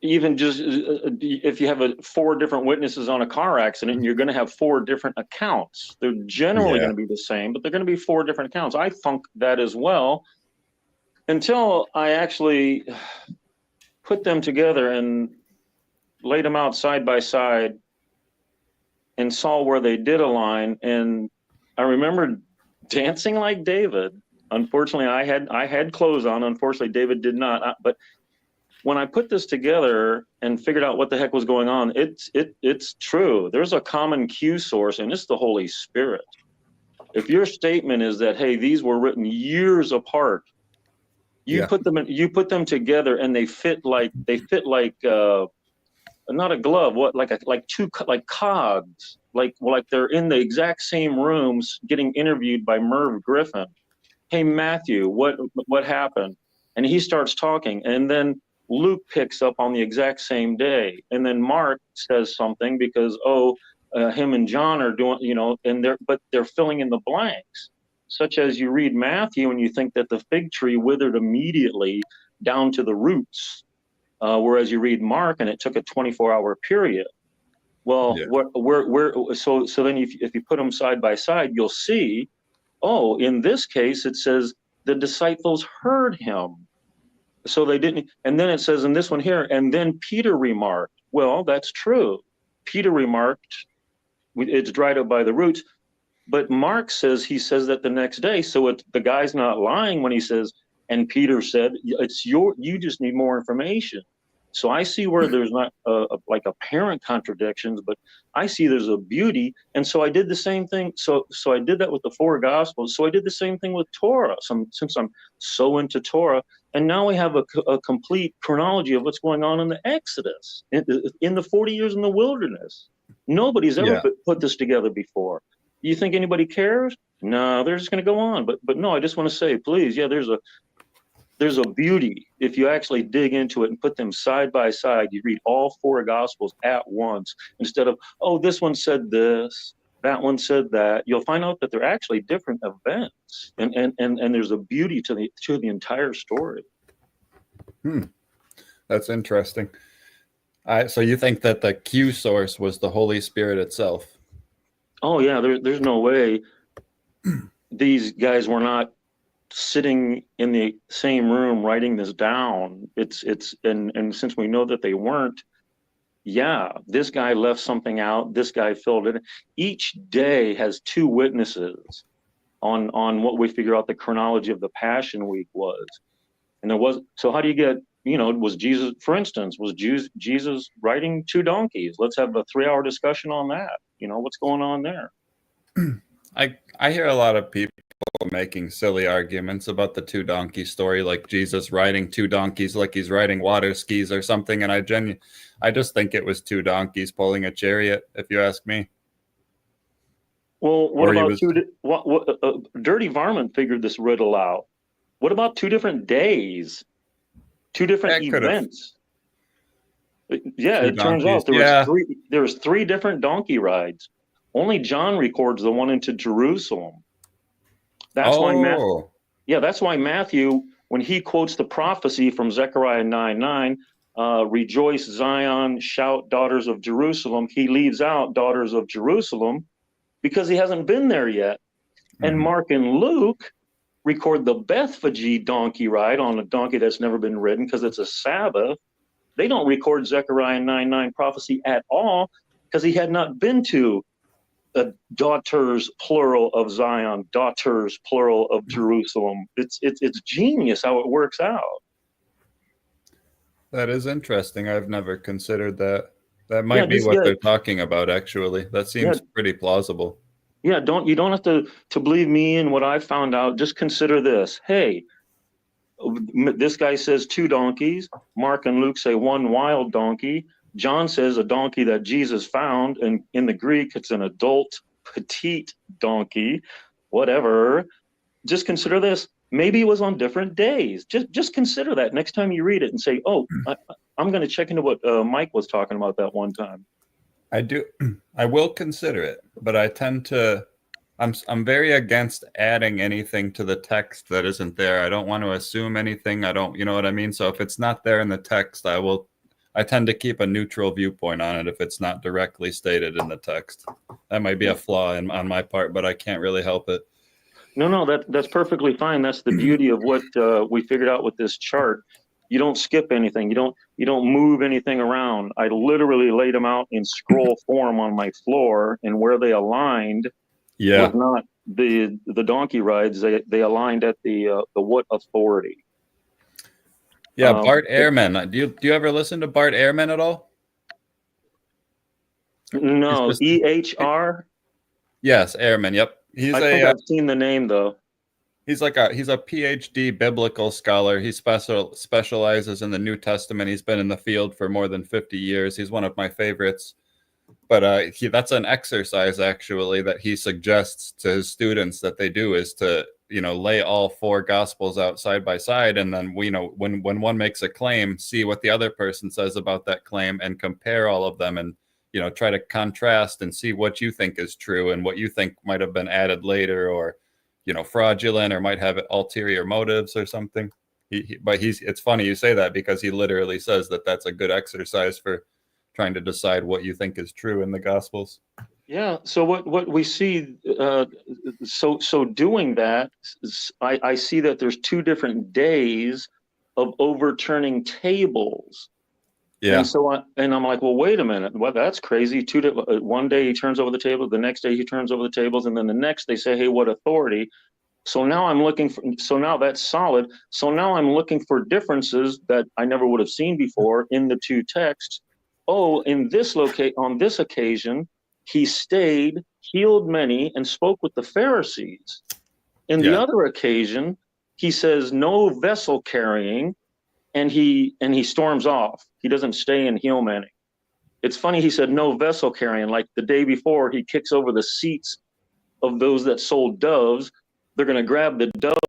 even just if you have 4 different witnesses on a car accident, you're going to have 4 different accounts. They're generally going to be the same, but they're going to be 4 different accounts. I thunk that as well, until I actually put them together and laid them out side by side and saw where they did align. And I remember dancing like David. Unfortunately, I had clothes on. Unfortunately, David did not. But when I put this together and figured out what the heck was going on, it's true. There's a common cue source, and it's the Holy Spirit. If your statement is that, hey, these were written years apart, you put them together, and they fit like not a glove, like cogs, like they're in the exact same rooms getting interviewed by Merv Griffin. Hey, Matthew, what happened? And he starts talking, and then Luke picks up on the exact same day, and then Mark says something because him and John are doing, and they're filling in the blanks, such as you read Matthew and you think that the fig tree withered immediately down to the roots, whereas you read Mark and it took a 24-hour period. Well, so then if you put them side by side, you'll see, in this case it says the disciples heard him. So they didn't, and then it says in this one here, and then Peter remarked. Well, that's true. Peter remarked, it's dried up by the roots. But Mark says he says that the next day. So the guy's not lying when he says, and Peter said, you just need more information. So I see where there's not like apparent contradictions, but I see there's a beauty. And so I did the same thing. So I did that with the 4 Gospels. So I did the same thing with Torah, since I'm so into Torah. And now we have a complete chronology of what's going on in the Exodus, in the 40 years in the wilderness. Nobody's ever put this together before. You think anybody cares? No, they're just going to go on. But no, I just want to say, please, there's a beauty if you actually dig into it and put them side by side. You read all 4 Gospels at once instead of, this one said this, that one said that. You'll find out that they're actually different events, and there's a beauty to the entire story. That's interesting. So you think that the cue source was the Holy Spirit itself? Oh yeah, there's no way these guys were not sitting in the same room writing this down. And since we know that they weren't, this guy left something out, this guy filled it. Each day has 2 witnesses on what we figure out the chronology of the Passion Week was. And there was, so how do you get, was Jesus, for instance, was Jesus riding 2 donkeys? Let's have a 3-hour discussion on that. What's going on there? I hear a lot of people making silly arguments about the 2 donkey story, like Jesus riding 2 donkeys like he's riding water skis or something. And I just think it was 2 donkeys pulling a chariot, if you ask me. Well, what about Dirty Varmint figured this riddle out? What about 2 different days, 2 different events? It turns out there was 3 different donkey rides. Only John records the one into Jerusalem. That's why Matthew, when he quotes the prophecy from Zechariah 9:9, rejoice Zion, shout daughters of Jerusalem, he leaves out daughters of Jerusalem because he hasn't been there yet. And Mark and Luke record the Bethphage donkey ride on a donkey that's never been ridden because it's a Sabbath. They don't record Zechariah 9:9 prophecy at all because he had not been to daughters plural of Zion, daughters plural of Jerusalem. It's genius how it works out. That is interesting. I've never considered that. That might be what they're talking about, actually. That seems pretty plausible. Yeah, you don't have to believe me and what I found out. Just consider this. Hey, This guy says 2 donkeys. Mark and Luke say 1 wild donkey. John says a donkey that Jesus found, and in the Greek, it's an adult petite donkey. Whatever. Just consider this. Maybe it was on different days. Just consider that next time you read it and say, "Oh, I'm going to check into what Mike was talking about that one time." I do. I will consider it, but I tend to. I'm very against adding anything to the text that isn't there. I don't want to assume anything. I don't, you know what I mean? So if it's not there in the text, I tend to keep a neutral viewpoint on it if it's not directly stated in the text. That might be a flaw on my part, but I can't really help it. No, that's perfectly fine. That's the beauty of what we figured out with this chart. You don't skip anything. You don't move anything around. I literally laid them out in scroll form on my floor, and where they aligned was not the donkey rides. They aligned at the what authority. Yeah, Bart Ehrman. Do you ever listen to Bart Ehrman at all? No, EHR. Yes, Ehrman. Yep, I think I've seen the name though. He's a PhD biblical scholar. He specializes in the New Testament. He's been in the field for more than 50 years. He's one of my favorites. But that's an exercise actually that he suggests to his students that they do, is to, lay all 4 gospels out side by side, and then when one makes a claim, see what the other person says about that claim and compare all of them, and try to contrast and see what you think is true and what you think might have been added later, or fraudulent, or might have ulterior motives or something. It's funny you say that, because he literally says that that's a good exercise for trying to decide what you think is true in the Gospels. Yeah. So what we see, so doing that, I see that there's 2 different days of overturning tables. Yeah. And so I'm like, well, wait a minute. Well, that's crazy. One day he turns over the table, the next day he turns over the tables, and then the next they say, hey, what authority? So now now that's solid. So now I'm looking for differences that I never would have seen before in the 2 texts. Oh, on this occasion, he stayed, healed many, and spoke with the Pharisees. In the other occasion, he says no vessel carrying, and he storms off. He doesn't stay and heal many. It's funny he said no vessel carrying. Like the day before, he kicks over the seats of those that sold doves. They're going to grab the doves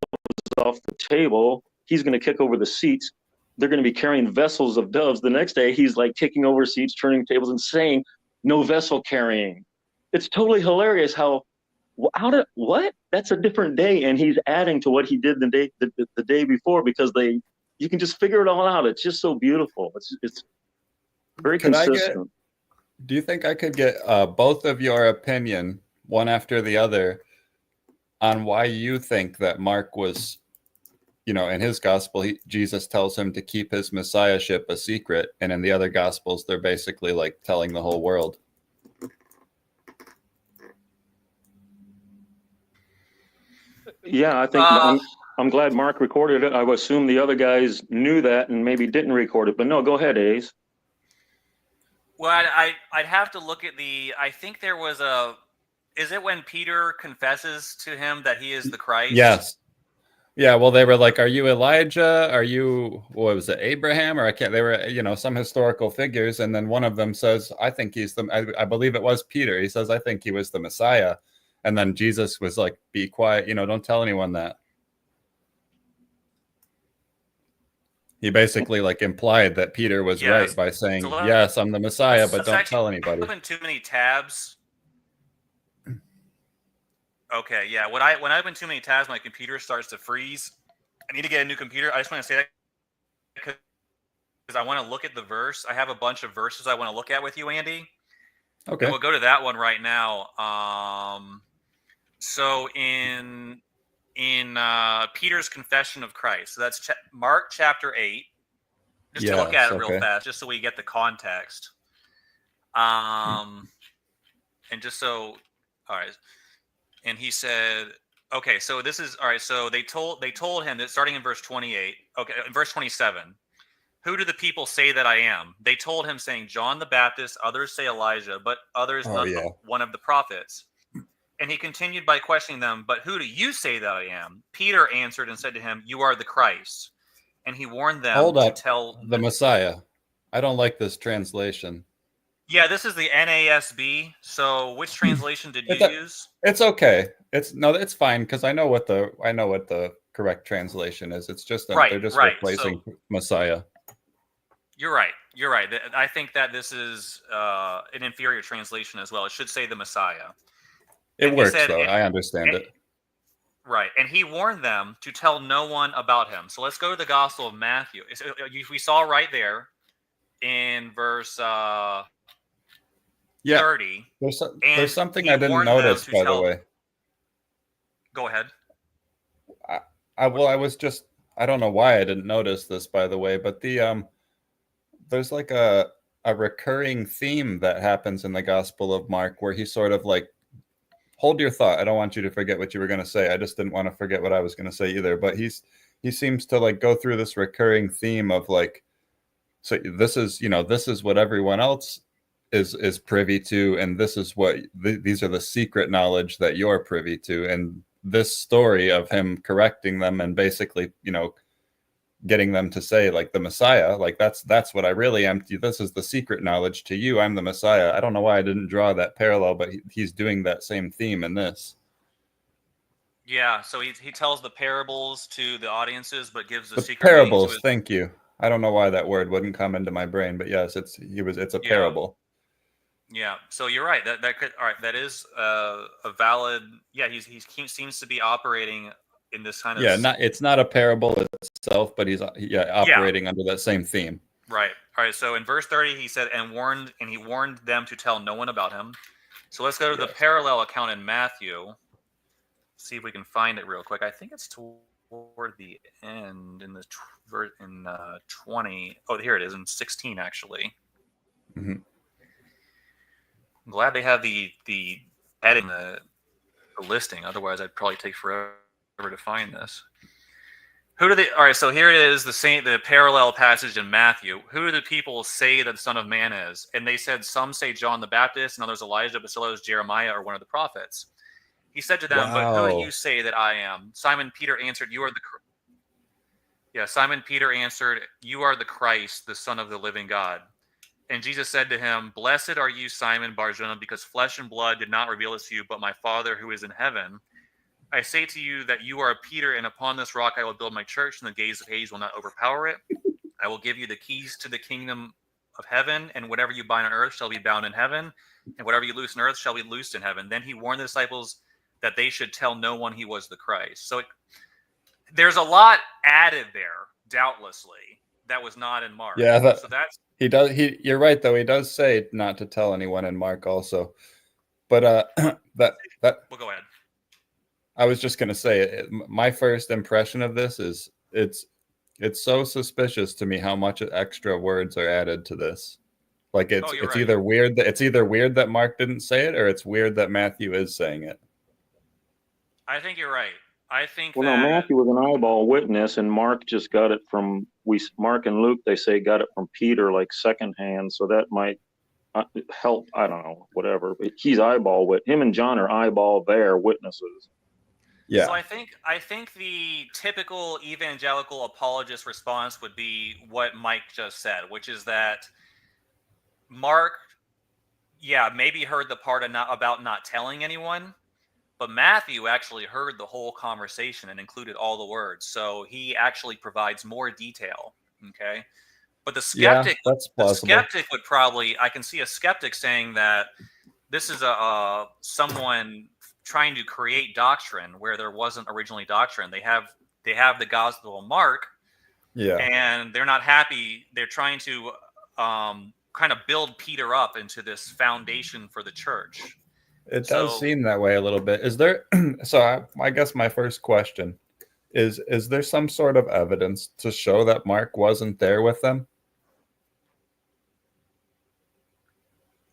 off the table. He's going to kick over the seats. They're going to be carrying vessels of doves. The next day, he's like kicking over seats, turning tables, and saying no vessel carrying. It's totally hilarious what? That's a different day, and he's adding to what he did the day before, because you can just figure it all out. It's just so beautiful. It's very consistent. Do you think I could get both of your opinion, one after the other, on why you think that Mark was, in his gospel, Jesus tells him to keep his messiahship a secret, and in the other gospels, they're basically like telling the whole world? Yeah, I think I'm glad Mark recorded it. I would assume the other guys knew that and maybe didn't record it. But no, go ahead, Ace. Well, I'd have to look at I think there was is it when Peter confesses to him that he is the Christ? Yes. Yeah, well, they were like, are you Elijah? Are you, what was it, Abraham? Or they were, some historical figures. And then one of them says, I think I believe it was Peter. He says, I think he was the Messiah. And then Jesus was like, be quiet, don't tell anyone that. He basically like implied that Peter was right by saying, yes, I'm the Messiah, but don't tell anybody. Open too many tabs. Okay, yeah. When I open too many tabs, my computer starts to freeze. I need to get a new computer. I just want to say that because I want to look at the verse. I have a bunch of verses I want to look at with you, Andy. Okay. And we'll go to that one right now. So in Peter's confession of Christ, so that's Mark chapter 8. Just to look at it real fast, just so we get the context. And just so, all right. And he said, okay, so this is, all right, so they told him that starting in verse 28, okay, in verse 27, who do the people say that I am? They told him, saying, John the Baptist, others say Elijah, but others one of the prophets. And he continued by questioning them, but who do you say that I am? Peter answered and said to him, you are the Christ. and he warned them Hold to up. tell The Messiah. I don't like this translation. Yeah, this is the NASB. So, which translation did you It's, use? it's okay. It's fine because I know what the correct translation is. It's just Right, they're just right. replacing So, Messiah. you're right. You're right. I think that this is an inferior translation as well. It should say the Messiah. It And he works said, though. I understand it. right. And he warned them to tell no one about him. So let's go to the Gospel of Matthew. We saw right there in verse Yeah. 30. There's And something he I didn't warned them notice, to by the tell. way. Go ahead. I don't know why I didn't notice this, by the way, but there's like a recurring theme that happens in the Gospel of Mark where he sort of like, hold your thought. I don't want you to forget what you were going to say. I just didn't want to forget what I was going to say either. But he seems to like go through this recurring theme of like, so this is what everyone else is privy to, and this is what these are the secret knowledge that you're privy to, and this story of him correcting them and basically getting them to say like the Messiah, like that's what I really am. This is the secret knowledge to you. I'm the Messiah. I don't know why I didn't draw that parallel, but he's doing that same theme in this. Yeah, so he tells the parables to the audiences, but gives the The secret meaning to parables, his. thank you. I don't know why that word wouldn't come into my brain, but yes, it's a Yeah, parable. yeah. So you're right. That could all right. That is a valid. Yeah, he seems to be operating in this kind of. Yeah, it's not a parable itself, but he's Yeah, operating under that same theme. right. All right. So in verse 30, he said, and he warned them to tell no one about him. So let's go to the Yes. parallel account in Matthew. See if we can find it real quick. I think it's toward the end in the 20. Oh, here it is in 16 actually. Mm-hmm. I'm glad they have the adding the listing. Otherwise, I'd probably take forever to find this. Who do they? All right, so here it is, the parallel passage in Matthew. Who do the people say that the Son of Man is? And they said, some say John the Baptist, and others Elijah, but still others Jeremiah or one of the prophets. He said to them, "But who do you say that I am?" Simon Peter answered, Simon Peter answered, "You are the Christ, the Son of the living God." And Jesus said to him, "Blessed are you, Simon Bar-Jonah, because flesh and blood did not reveal this to you, but my Father who is in heaven. I say to you that you are Peter, and upon this rock I will build my church, and the gates of Hades will not overpower it. I will give you the keys to the kingdom of heaven, and whatever you bind on earth shall be bound in heaven, and whatever you loose on earth shall be loosed in heaven." Then he warned the disciples that they should tell no one he was the Christ. So there's a lot added there, doubtlessly, that was not in Mark. Yeah, so that's he does. You're right, though. He does say not to tell anyone in Mark also. But that Well, go ahead. I was just gonna say, my first impression of this is it's so suspicious to me how much extra words are added to this. Like it's right. either weird that Mark didn't say it, or it's weird that Matthew is saying it. I think you're right. I think Well, no, Matthew was an eyeball witness, and Mark just got it from Mark and Luke. They say got it from Peter, like secondhand. So that might help. I don't know, whatever. But he's eyeball with him and John are eyeball there witnesses. Yeah. So I think the typical evangelical apologist response would be what Mike just said, which is that Mark, maybe heard the part about not telling anyone, but Matthew actually heard the whole conversation and included all the words. So he actually provides more detail. Okay. But the skeptic, that's plausible. I can see a skeptic saying that this is someone trying to create doctrine where there wasn't originally doctrine. They have the Gospel of Mark, and they're not happy. They're trying to kind of build Peter up into this foundation for the church. It does seem that way a little bit. Is there? So I guess my first question is there some sort of evidence to show that Mark wasn't there with them?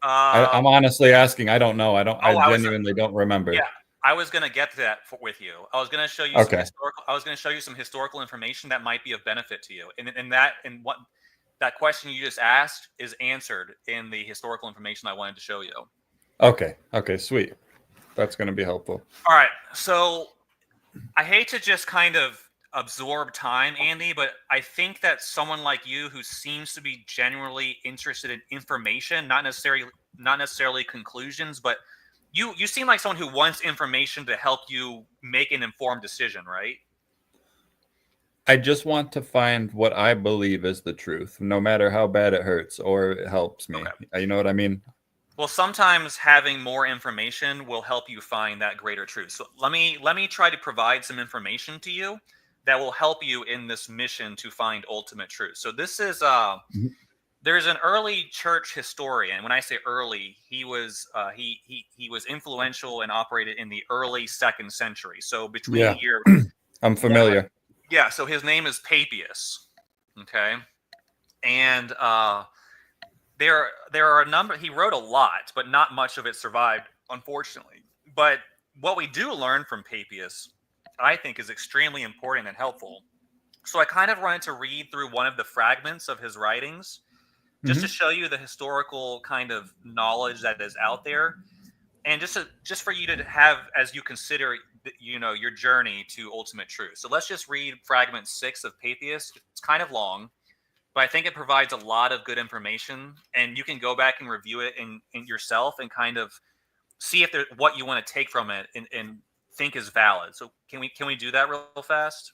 I'm honestly asking. I don't know. I genuinely don't remember. Yeah, I was going to get to that with you. I was going to show you some historical information that might be of benefit to you. And what that question you just asked is answered in the historical information I wanted to show you. Okay, sweet. That's going to be helpful. All right. So I hate to just kind of absorb time, Andy, but I think that someone like you who seems to be genuinely interested in information, not necessarily conclusions, but you seem like someone who wants information to help you make an informed decision, right? I just want to find what I believe is the truth, no matter how bad it hurts or it helps me. Okay. You know what I mean? Well, sometimes having more information will help you find that greater truth. So let me try to provide some information to you that will help you in this mission to find ultimate truth. So this is Mhm. there's an early church historian. When I say early, he was he was influential and operated in the early second century. So between Yeah, the year I'm one, familiar. yeah. So his name is Papias. Okay, and there are a number. He wrote a lot, but not much of it survived, unfortunately. But what we do learn from Papias, I think, is extremely important and helpful. So I kind of wanted to read through one of the fragments of his writings just to Hmm. show you the historical kind of knowledge that is out there, and just for you to have as you consider your journey to ultimate truth. So let's just read fragment 6 of Papias. It's kind of long, but I think it provides a lot of good information, and you can go back and review it in yourself and kind of see if there what you want to take from it and think is valid. So can we do that real fast?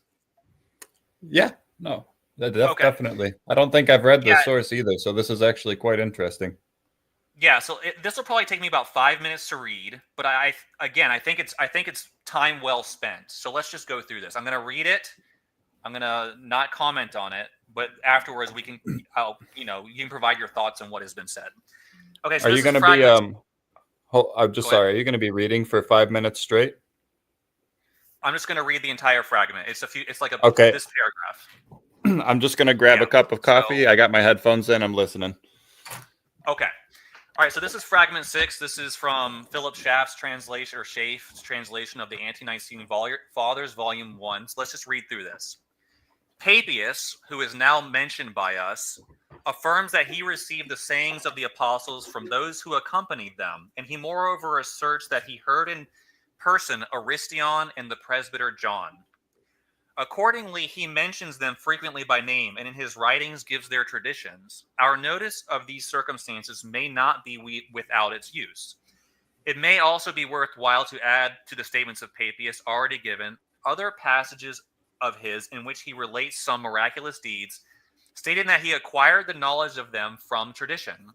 Yeah, no, Okay. definitely. I don't think I've read the Yeah, source either, so this is actually quite interesting. yeah. So this will probably take me about 5 minutes to read, but again, I think it's time well spent. So let's just go through this. I'm going to read it. I'm going to not comment on it, but afterwards you can provide your thoughts on what has been said. Okay, so Are you this is going to be fragment. I'm just Go ahead. sorry. Are you going to be reading for 5 minutes straight? I'm just going to read the entire fragment. It's like Okay. this paragraph. I'm just going to grab Yeah. a cup of So, coffee. I got my headphones in. I'm listening. okay. All right. So this is fragment 6. This is from Philip Schaff's translation or Schaff's translation of the Ante-Nicene Fathers, Volume 1. So let's just read through this. Papias, who is now mentioned by us, affirms that he received the sayings of the apostles from those who accompanied them, and he moreover asserts that he heard in person Aristion and the presbyter John. Accordingly, he mentions them frequently by name, and in his writings gives their traditions. Our notice of these circumstances may not be without its use. It may also be worthwhile to add to the statements of Papias already given other passages of his in which he relates some miraculous deeds, stating that he acquired the knowledge of them from tradition.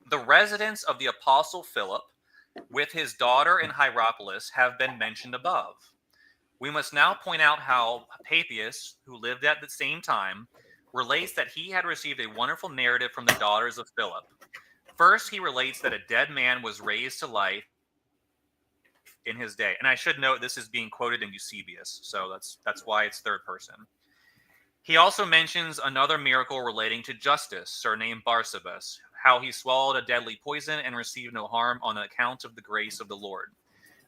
The residence of the apostle Philip, with his daughter in Hierapolis, have been mentioned above. We must now point out how Papias, who lived at the same time, relates that he had received a wonderful narrative from the daughters of Philip. First, he relates that a dead man was raised to life in his day. And I should note this is being quoted in Eusebius, so that's why it's third person. He also mentions another miracle relating to Justus, surnamed Barsabas, how he swallowed a deadly poison and received no harm on account of the grace of the Lord.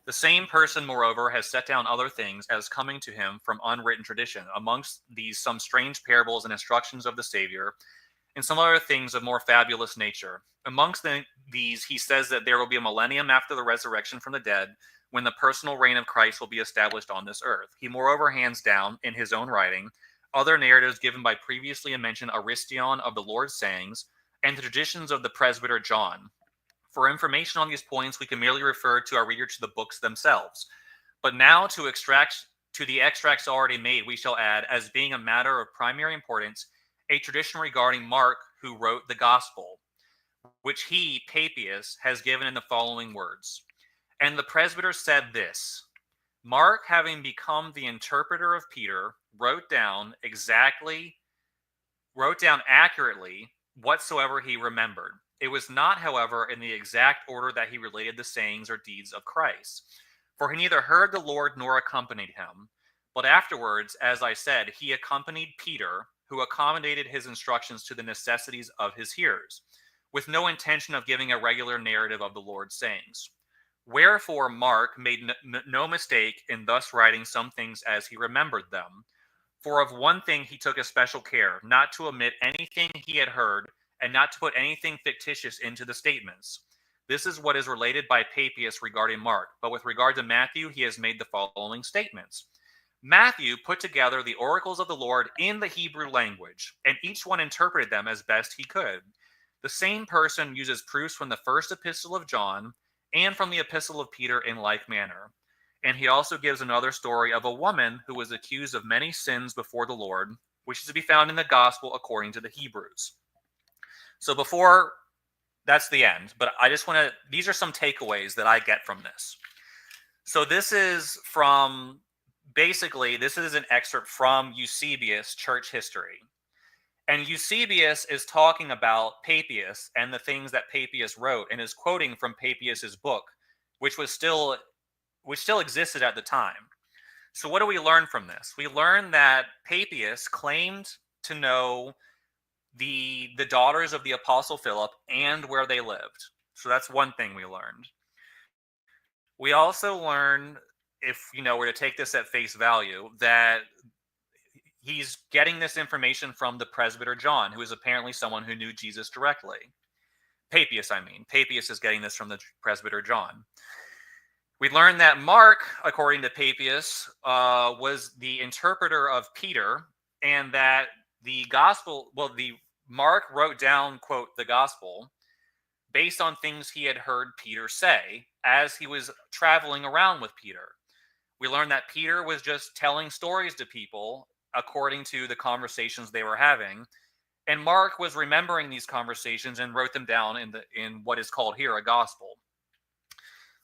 The same person, moreover, has set down other things as coming to him from unwritten tradition, amongst these some strange parables and instructions of the Savior, and some other things of more fabulous nature. Amongst these, he says that there will be a millennium after the resurrection from the dead, when the personal reign of Christ will be established on this earth. He moreover hands down, in his own writing, other narratives given by previously mentioned Aristion of the Lord's sayings, and the traditions of the presbyter John. For information on these points, we can merely refer to our reader to the books themselves. But now to the extracts already made, we shall add, as being a matter of primary importance, a tradition regarding Mark, who wrote the gospel, which he, Papias, has given in the following words. And the presbyter said this: Mark, having become the interpreter of Peter, wrote down accurately whatsoever he remembered. It was not, however, in the exact order that he related the sayings or deeds of Christ. For he neither heard the Lord nor accompanied him. But afterwards, as I said, he accompanied Peter, who accommodated his instructions to the necessities of his hearers, with no intention of giving a regular narrative of the Lord's sayings. Wherefore Mark made no mistake in thus writing some things as he remembered them. For of one thing he took especial care, not to omit anything he had heard, and not to put anything fictitious into the statements. This is what is related by Papias regarding Mark, but with regard to Matthew, he has made the following statements. Matthew put together the oracles of the Lord in the Hebrew language, and each one interpreted them as best he could. The same person uses proofs from the first epistle of John and from the epistle of Peter in like manner. And he also gives another story of a woman who was accused of many sins before the Lord, which is to be found in the gospel according to the Hebrews. So before, that's the end, but I just want to, these are some takeaways that I get from this. So this is from, basically, this is an excerpt from Eusebius' church history. And Eusebius is talking about Papias and the things that Papias wrote, and is quoting from Papias's book, which still existed at the time. So what do we learn from this? We learn that Papias claimed to know the daughters of the Apostle Philip and where they lived. So that's one thing we learned. We also learn, if we're to take this at face value, that he's getting this information from the presbyter John, who is apparently someone who knew Jesus directly. Papias is getting this from the presbyter John. We learn that Mark, according to Papias, was the interpreter of Peter, and that the gospel, Mark wrote down, quote, the gospel based on things he had heard Peter say as he was traveling around with Peter. We learn that Peter was just telling stories to people according to the conversations they were having, and Mark was remembering these conversations and wrote them down in what is called here a gospel.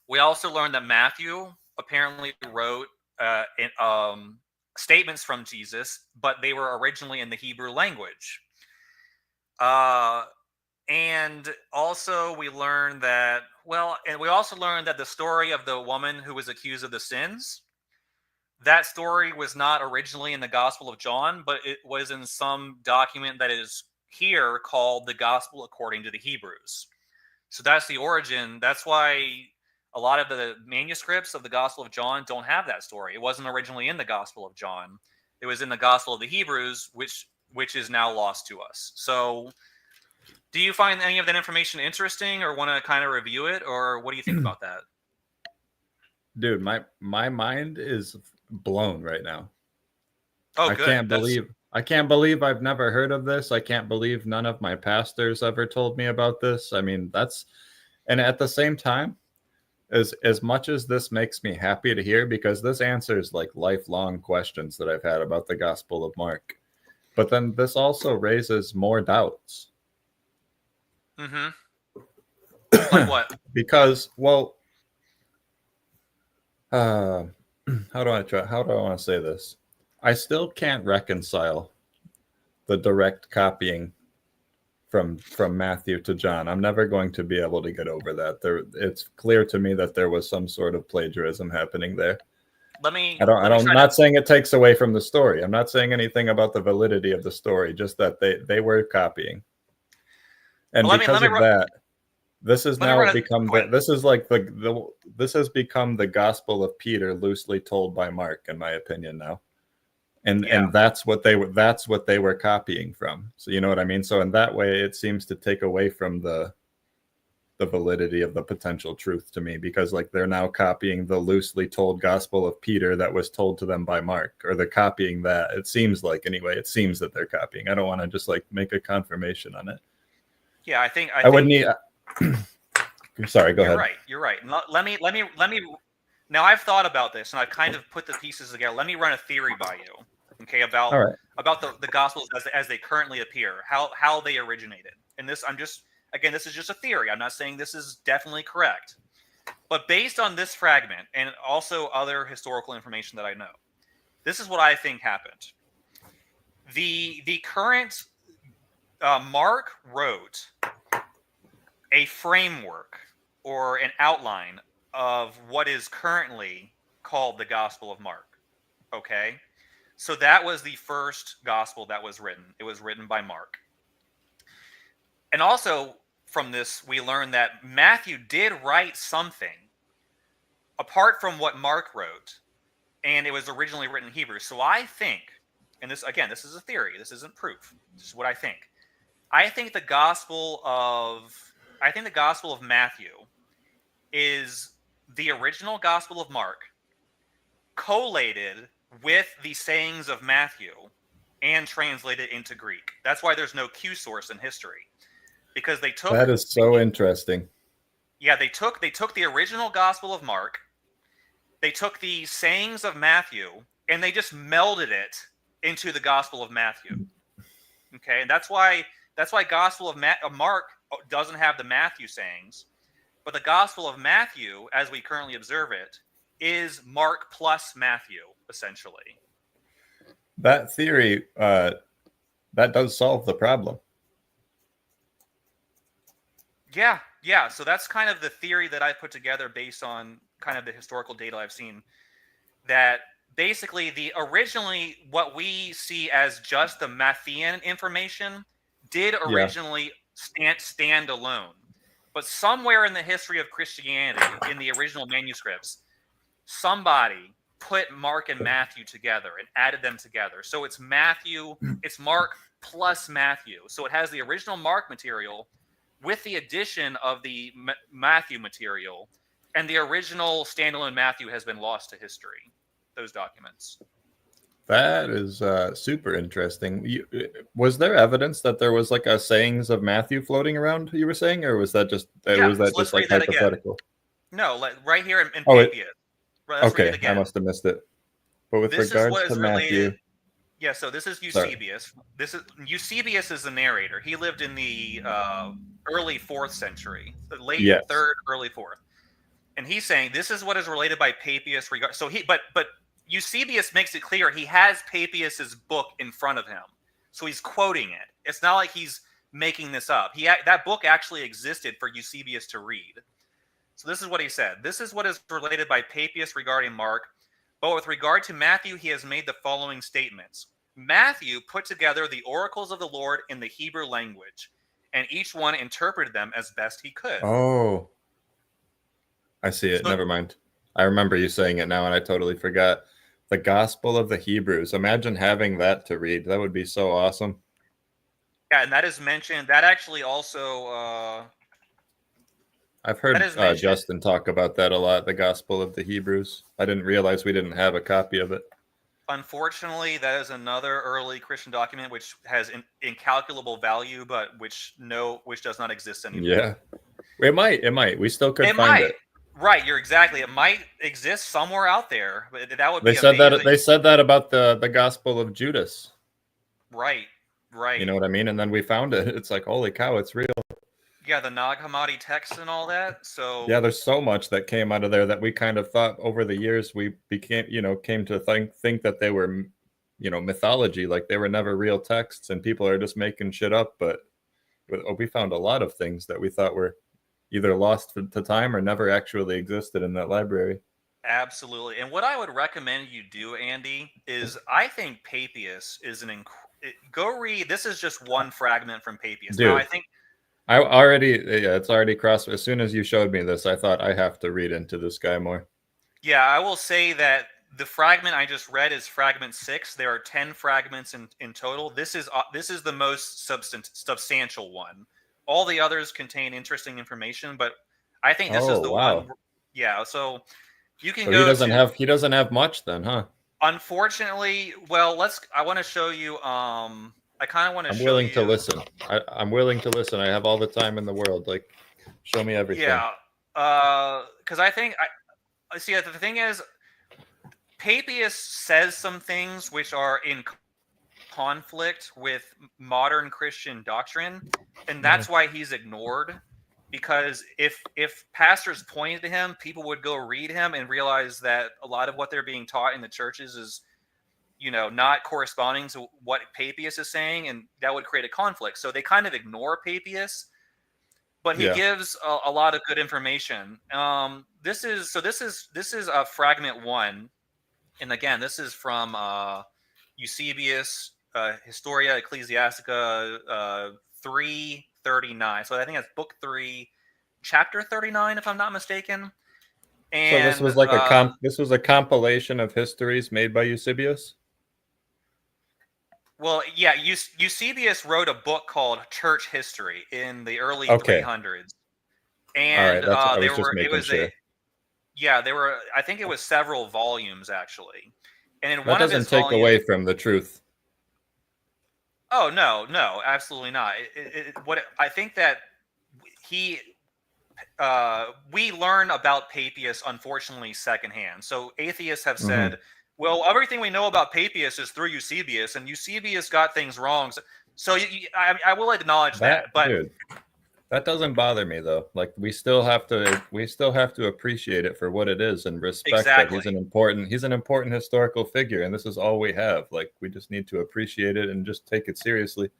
We also learned that Matthew apparently wrote statements from Jesus, but they were originally in the Hebrew language. And also we learned that, the story of the woman who was accused of the sins, that story was not originally in the Gospel of John, but it was in some document that is here called the Gospel according to the Hebrews. So that's the origin. That's why a lot of the manuscripts of the Gospel of John don't have that story. It wasn't originally in the Gospel of John. It was in the Gospel of the Hebrews, which is now lost to us. So do you find any of that information interesting, or want to kind of review it, or what do you think about that? Dude, my mind is blown right now. Oh, I good. I can't believe I've never heard of this. I can't believe none of my pastors ever told me about this. I mean, and at the same time, as much as this makes me happy to hear, because this answers like lifelong questions that I've had about the Gospel of Mark, but then this also raises more doubts. Mm-hmm. Like what? Because, how do I want to say this? I still can't reconcile the direct copying from Matthew to John. I'm never going to be able to get over that. It's clear to me that there was some sort of plagiarism happening there. I'm not saying it takes away from the story. I'm not saying anything about the validity of the story, just that they were copying. And because of that, this has now become this has become the Gospel of Peter loosely told by Mark, in my opinion now. And that's what they were copying from. So you know what I mean? So in that way, it seems to take away from the validity of the potential truth to me, because like they're now copying the loosely told Gospel of Peter that was told to them by Mark, or they're copying that. It seems like, anyway, it seems that they're copying. I don't want to just like make a confirmation on it. Yeah, I think I would need. Sorry, go ahead. You're right. Let me. Now I've thought about this, and I've kind of put the pieces together. Let me run a theory by you, okay? About the Gospels as they currently appear, how they originated. And this, this is just a theory. I'm not saying this is definitely correct, but based on this fragment and also other historical information that I know, this is what I think happened. The current Mark wrote a framework or an outline of what is currently called the Gospel of Mark. Okay? So that was the first gospel that was written. It was written by Mark. And also from this, we learn that Matthew did write something apart from what Mark wrote, and it was originally written in Hebrew. So I think, and this is a theory, this isn't proof, this is what I think. I think the Gospel of Matthew is the original Gospel of Mark collated with the sayings of Matthew and translate it into Greek. That's why there's no Q source in history, because they took That is so interesting. they took the original Gospel of Mark, they took the sayings of Matthew, and they just melded it into the Gospel of Matthew. Okay, and that's why Gospel of Mark doesn't have the Matthew sayings, but the Gospel of Matthew, as we currently observe it, is Mark plus Matthew, essentially. That theory, that does solve the problem. Yeah. So that's kind of the theory that I put together based on kind of the historical data I've seen. That basically originally what we see as just the Matthean information did originally stand alone. But somewhere in the history of Christianity, in the original manuscripts, somebody put Mark and Matthew together and added them together. So it's Mark plus Matthew. So it has the original Mark material with the addition of the Matthew material, and the original standalone Matthew has been lost to history, those documents. That is super interesting. Was there evidence that there was like a sayings of Matthew floating around, you were saying, or was that just like hypothetical? No, right here in Oh, Papias. Okay, I must have missed it. But with regards to Matthew, yeah. So this is Eusebius. Eusebius is the narrator. He lived in the early 4th century, the late 3rd, early 4th, and he's saying this is what is related by Papias. But Eusebius makes it clear he has Papias's book in front of him, so he's quoting it. It's not like he's making this up. That book actually existed for Eusebius to read. So this is what he said. This is what is related by Papias regarding Mark, but with regard to Matthew, he has made the following statements. Matthew put together the oracles of the Lord in the Hebrew language, and each one interpreted them as best he could. Oh, I see it. Never mind. I remember you saying it now, and I totally forgot. The Gospel of the Hebrews. Imagine having that to read. That would be so awesome. Yeah, and that is mentioned. That actually also... I've heard Justin talk about that a lot, the Gospel of the Hebrews. I didn't realize we didn't have a copy of it. Unfortunately, that is another early Christian document which has incalculable value, but which does not exist anymore. Yeah, it might. We still could find it. Right, you're exactly. It might exist somewhere out there, but that would be. They said that about the Gospel of Judas. Right. You know what I mean? And then we found it. It's like, holy cow, it's real. Yeah, the Nag Hammadi texts and all that. So yeah, there's so much that came out of there that we kind of thought over the years we came to think that they were, mythology, like they were never real texts and people are just making shit up. But we found a lot of things that we thought were either lost to time or never actually existed in that library. Absolutely. And what I would recommend you do, Andy, is I think Papias is go read. This is just one fragment from Papias. Dude. Now, I think it's already crossed. As soon as you showed me this, I thought I have to read into this guy more. Yeah, I will say that the fragment I just read is fragment 6. There are 10 fragments in total. This is the most substantial one. All the others contain interesting information, but I think this is the one. Yeah, so you can go. He doesn't have much then, huh? Unfortunately, well, I want to show you. I kind of want to show you. I'm willing to listen. I'm willing to listen. I have all the time in the world. Like, show me everything. Yeah, because I think see. The thing is, Papias says some things which are in conflict with modern Christian doctrine, and that's why he's ignored. Because if pastors pointed to him, people would go read him and realize that a lot of what they're being taught in the churches is, not corresponding to what Papias is saying, and that would create a conflict. So they kind of ignore Papias, but he gives a lot of good information. This is fragment 1, and again, this is from Eusebius, Historia Ecclesiastica 339. So I think that's book 3, chapter 39, if I'm not mistaken. And so this was like this was a compilation of histories made by Eusebius. Well, yeah, Eusebius wrote a book called Church History in the early 300s, and I think it was several volumes actually. And in That one of his doesn't take volumes, away from the truth. oh no, absolutely not. I think that he we learn about Papias, unfortunately, secondhand. So atheists have Mhm. said, well, everything we know about Papias is through Eusebius, and Eusebius got things wrong. So I will acknowledge that. That But dude, that doesn't bother me though. Like we still have to appreciate it for what it is and respect that exactly. he's an important historical figure, and this is all we have. Like we just need to appreciate it and just take it seriously.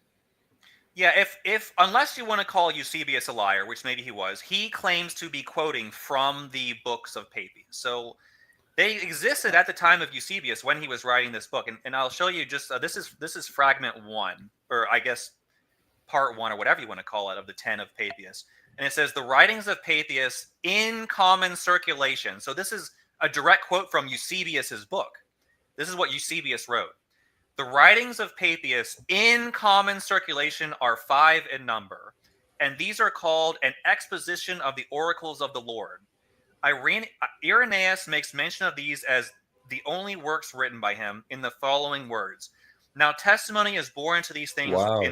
Yeah, if unless you want to call Eusebius a liar, which maybe he was, he claims to be quoting from the books of Papias. So they existed at the time of Eusebius when he was writing this book, and I'll show you just this is fragment one, or I guess part one, or whatever you want to call it, of the 10 of Papias. And it says, the writings of Papias in common circulation. So this is a direct quote from Eusebius's book. This is what Eusebius wrote. The writings of Papias in common circulation are 5 in number, and these are called an exposition of the oracles of the Lord. Irenaeus makes mention of these as the only works written by him in the following words. Now testimony is borne to these things Wow.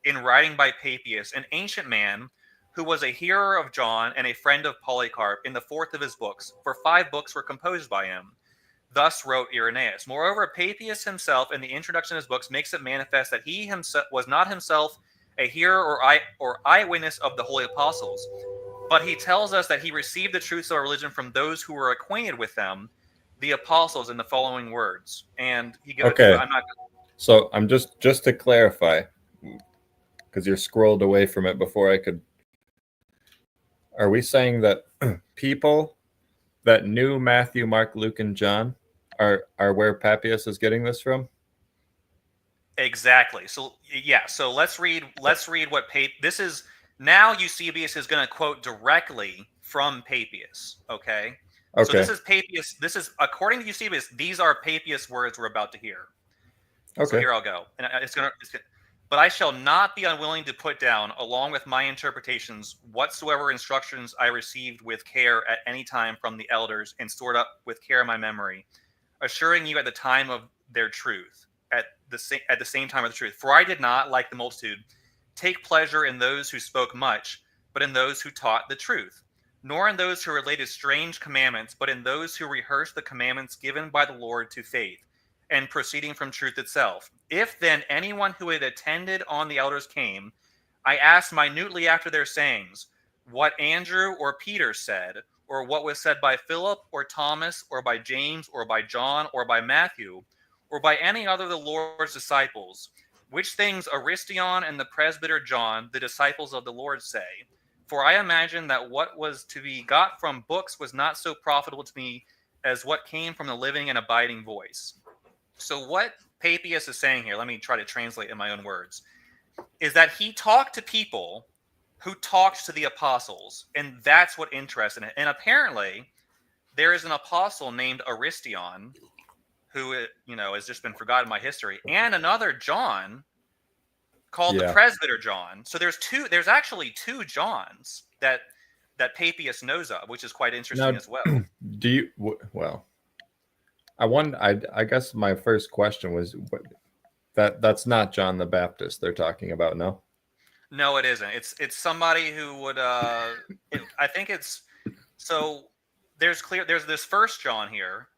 in writing by Papias, an ancient man who was a hearer of John and a friend of Polycarp in the 4th of his books, for 5 books were composed by him. Thus wrote Irenaeus. Moreover, Papias himself, in the introduction of his books, makes it manifest that he himself was not himself a hearer or eyewitness of the holy apostles, but he tells us that he received the truths of our religion from those who were acquainted with them, the apostles, in the following words. And he goes, Okay. I'm not. So I'm just to clarify, because you're scrolled away from it before I could. Are we saying that people that knew Matthew, Mark, Luke, and John are where Papias is getting this from? Exactly. So yeah. So let's read what this is. Now Eusebius is going to quote directly from Papias. Okay. So Okay. this is Papias. This is, according to Eusebius, these are Papias words we're about to hear. So Okay. here I'll go, and it's gonna. But I shall not be unwilling to put down, along with my interpretations, whatsoever instructions I received with care at any time from the elders, and stored up with care in my memory, assuring you at the time of their truth, at the same time of the truth. For I did not, like the multitude, take pleasure in those who spoke much, but in those who taught the truth, nor in those who related strange commandments, but in those who rehearsed the commandments given by the Lord to faith, and proceeding from truth itself. If then anyone who had attended on the elders came, I asked minutely after their sayings, what Andrew or Peter said, or what was said by Philip or Thomas, or by James, or by John, or by Matthew, or by any other of the Lord's disciples, which things Aristion and the presbyter John, the disciples of the Lord, say. For I imagine that what was to be got from books was not so profitable to me as what came from the living and abiding voice. So what Papias is saying here, let me try to translate in my own words, is that he talked to people who talked to the apostles, and that's what interested him. And apparently, there is an apostle named Aristion, who has just been forgotten by history, and another John called the presbyter John. So there's actually 2 Johns that Papias knows of, which is quite interesting as well. Do you? Well, I guess my first question was that's not John the Baptist they're talking about, no? No, it isn't. It's somebody who would. I think it's. So there's this first John here,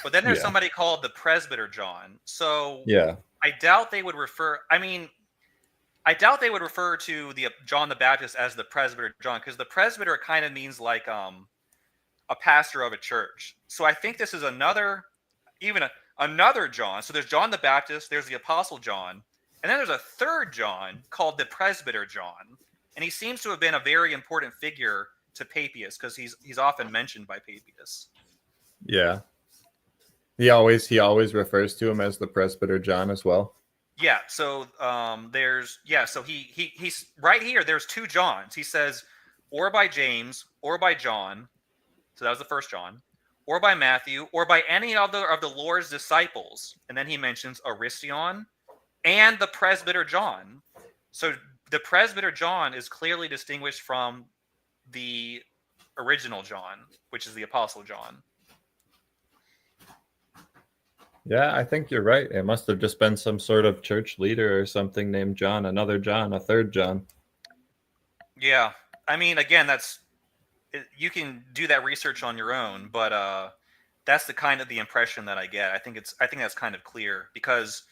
but then there's somebody called the presbyter John. So yeah, I doubt they would refer. I doubt they would refer to the John the Baptist as the presbyter John, because the presbyter kind of means like a pastor of a church. So I think this is another John. So there's John the Baptist, there's the Apostle John, and then there's a third John called the presbyter John. And he seems to have been a very important figure to Papias, because he's often mentioned by Papias. Yeah. He always refers to him as the presbyter John as well. Yeah, so so he's right here. There's 2 Johns. He says, or by James, or by John. So that was the first John, or by Matthew, or by any other of the Lord's disciples. And then he mentions Aristion and the presbyter John. So the presbyter John is clearly distinguished from the original John, which is the Apostle John. Yeah, I think you're right. It must have just been some sort of church leader or something named John, another John, a third John. Yeah, I mean, again, you can do that research on your own, but that's the kind of the impression that I get. I think that's kind of clear because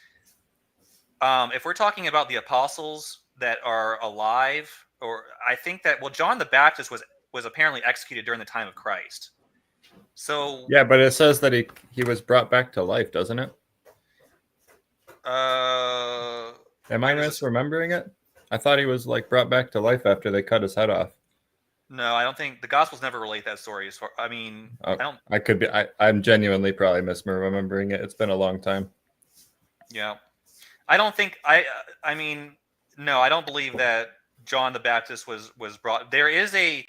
if we're talking about the apostles that are alive, or I think that John the Baptist was apparently executed during the time of Christ. So Yeah, but it says that he was brought back to life, doesn't it? Am I where does this? misremembering it? I thought he was like brought back to life after they cut his head off. No, I don't think the Gospels never relate that story. As far, I mean, Oh, I don't. I could be. I'm genuinely probably misremembering it. It's been a long time. Yeah, I don't think I mean, no, I don't believe that John the Baptist was brought. There is a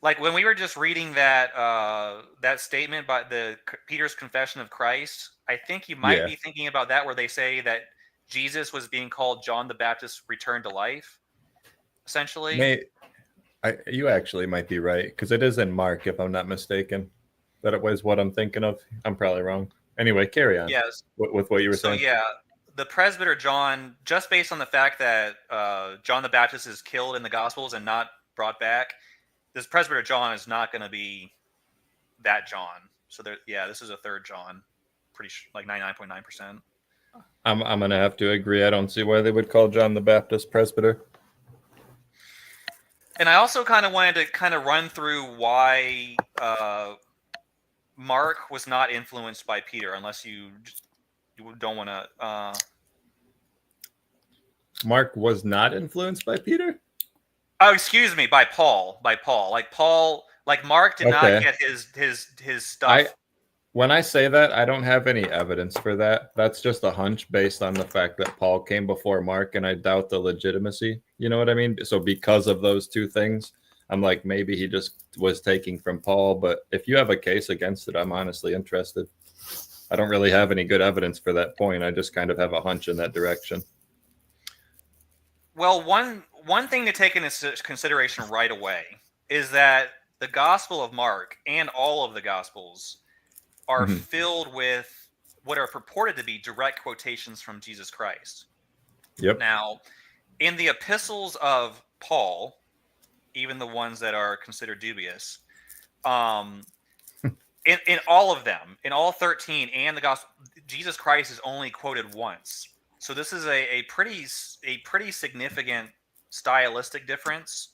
like when we were just reading that statement by the Peter's confession of Christ. I think you might Yeah. be thinking about that where they say that Jesus was being called John the Baptist returned to life, essentially. You actually might be right because it is in Mark, if I'm not mistaken. That it was what I'm thinking of. I'm probably wrong. Anyway, carry on Yes. with what you were So saying. yeah, the presbyter John, just based on the fact that John the Baptist is killed in the Gospels and not brought back, this presbyter John is not going to be that John. So this is a third John, like 99.9%. I'm gonna have to agree. I don't see why they would call John the Baptist presbyter. And I also kind of wanted to kind of run through why Mark was not influenced by Peter, unless you don't want to. Mark was not influenced by Peter. Oh, excuse me, by Paul. Like Mark did not Okay. get his stuff. When I say that, I don't have any evidence for that. That's just a hunch based on the fact that Paul came before Mark, and I doubt the legitimacy. You know what I mean? So because of those two things, I'm like, maybe he just was taking from Paul. But if you have a case against it, I'm honestly interested. I don't really have any good evidence for that point. I just kind of have a hunch in that direction. Well, one thing to take into consideration right away is that the Gospel of Mark and all of the Gospels are Mhm. filled with what are purported to be direct quotations from Jesus Christ. Yep. Now, in the epistles of Paul, even the ones that are considered dubious, in all of them, in all 13 and the gospel, Jesus Christ is only quoted once. So this is a pretty significant stylistic difference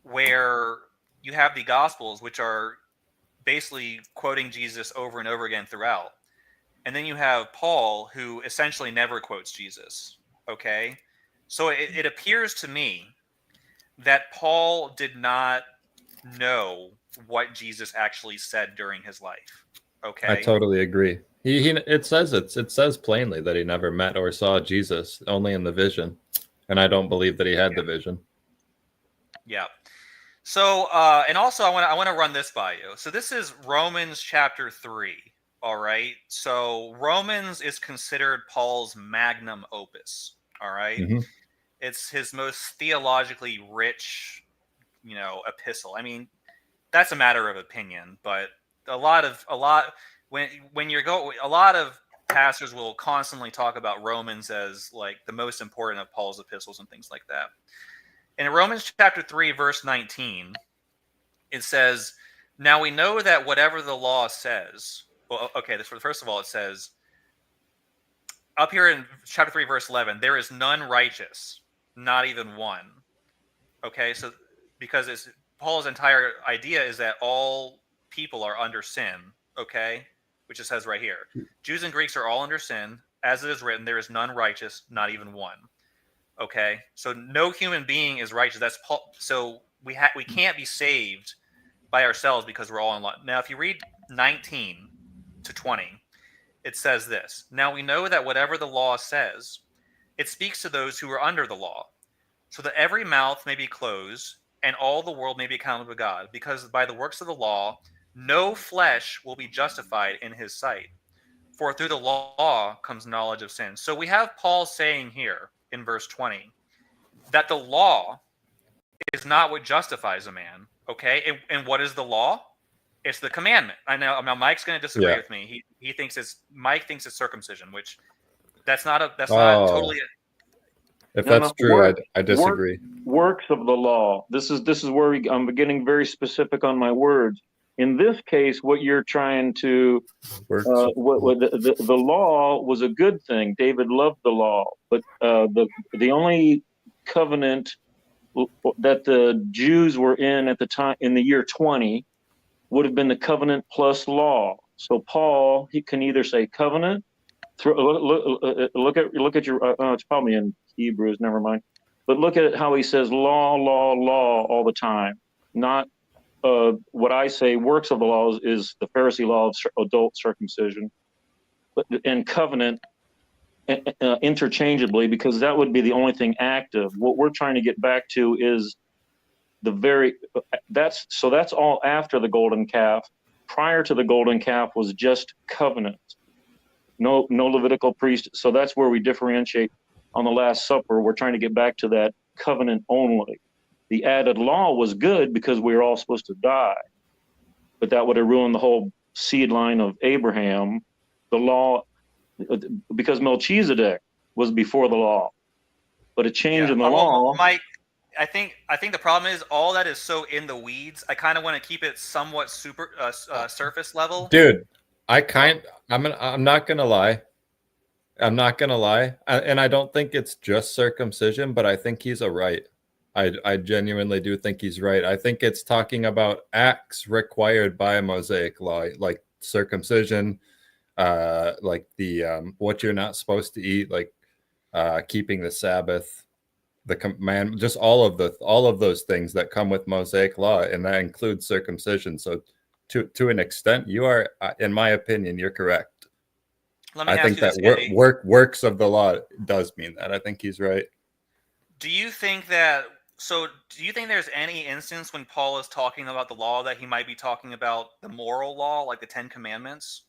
where you have the gospels, which are basically quoting Jesus over and over again throughout. And then you have Paul, who essentially never quotes Jesus. Okay? So it appears to me that Paul did not know what Jesus actually said during his life. I Okay? totally agree. It says plainly that he never met or saw Jesus, only in the vision, and I don't believe that he had the vision. Yeah. So, and also I want to run this by you. So this is Romans chapter 3. All right. So Romans is considered Paul's magnum opus. All right. Mm-hmm. It's his most theologically rich, epistle. I mean, that's a matter of opinion, but a lot when a lot of pastors will constantly talk about Romans as like the most important of Paul's epistles and things like that. In Romans chapter 3 verse 19, it says, "Now we know that whatever the law says." Well, okay, first of all, it says up here in chapter 3 verse 11, "There is none righteous, not even one." Okay, so because Paul's entire idea is that all people are under sin, okay, which it says right here. Jews and Greeks are all under sin, as it is written, there is none righteous, not even one. Okay, so no human being is righteous. That's Paul. So we can't be saved by ourselves because we're all in law. Now, if you read 19 to 20, it says this: "Now we know that whatever the law says, it speaks to those who are under the law, so that every mouth may be closed and all the world may be accountable to God, because by the works of the law, no flesh will be justified in his sight. For through the law comes knowledge of sin." So we have Paul saying here in verse 20 that the law is not what justifies a man. Okay. And what is the law? It's the commandment. I know. Now Mike's going to disagree with me. He thinks Mike thinks it's circumcision, which that's not totally. If that's true, I disagree. Works of the law. This is where I'm getting very specific on my words. In this case, what you're trying to the law was a good thing. David loved the law, but the only covenant that the Jews were in at the time in the year 20 would have been the covenant plus law. So Paul, he can either say covenant. Look at your. It's probably in Hebrews. Never mind. But look at how he says law, law, law all the time. Not what I say. Works of the law is the Pharisee law of adult circumcision, and covenant interchangeably, because that would be the only thing active. What we're trying to get back to is that's all after the golden calf. Prior to the golden calf was just covenant. No Levitical priest. So that's where we differentiate on the Last Supper. We're trying to get back to that covenant only. The added law was good because we were all supposed to die, but that would have ruined the whole seed line of Abraham. The law, because Melchizedek was before the law, but a change in the law. Mike, I think the problem is all that is so in the weeds. I kind of want to keep it somewhat super surface level. Dude, I'm not gonna lie. And I don't think it's just circumcision, but I think he's right. I genuinely do think he's right. I think it's talking about acts required by Mosaic law, like circumcision, like the what you're not supposed to eat, like keeping the Sabbath, the command, just all of those things that come with Mosaic law, and that includes circumcision. So to an extent, you are, in my opinion, you're correct. I think that works of the law does mean that. I think he's right. Do you think there's any instance when Paul is talking about the law that he might be talking about the moral law, like the 10 Commandments?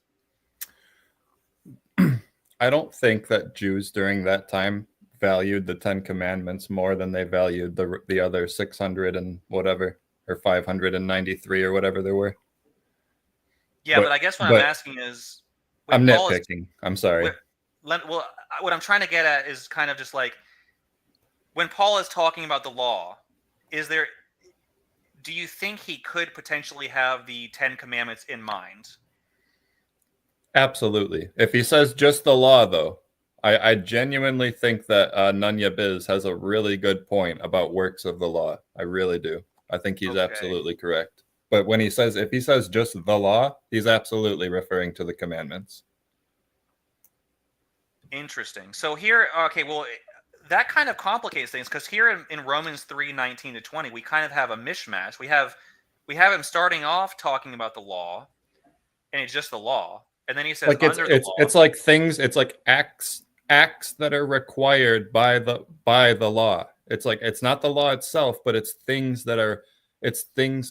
I don't think that Jews during that time valued the 10 Commandments more than they valued the other 600 and whatever, or 593 or whatever there were. Yeah, but I guess what I'm asking is, I'm nitpicking. I'm sorry. Well, what I'm trying to get at is kind of just like, when Paul is talking about the law, do you think he could potentially have the 10 Commandments in mind? Absolutely. If he says just the law, though, I genuinely think that Nunya Biz has a really good point about works of the law. I really do. I think he's absolutely correct. But when if he says just the law, he's absolutely referring to the commandments. Interesting. So here, that kind of complicates things, because here in Romans 3:19-20, we kind of have a mishmash. We have him starting off talking about the law, and it's just the law, and then he says like it's like things. It's like acts that are required by the law. It's like it's not the law itself, but it's things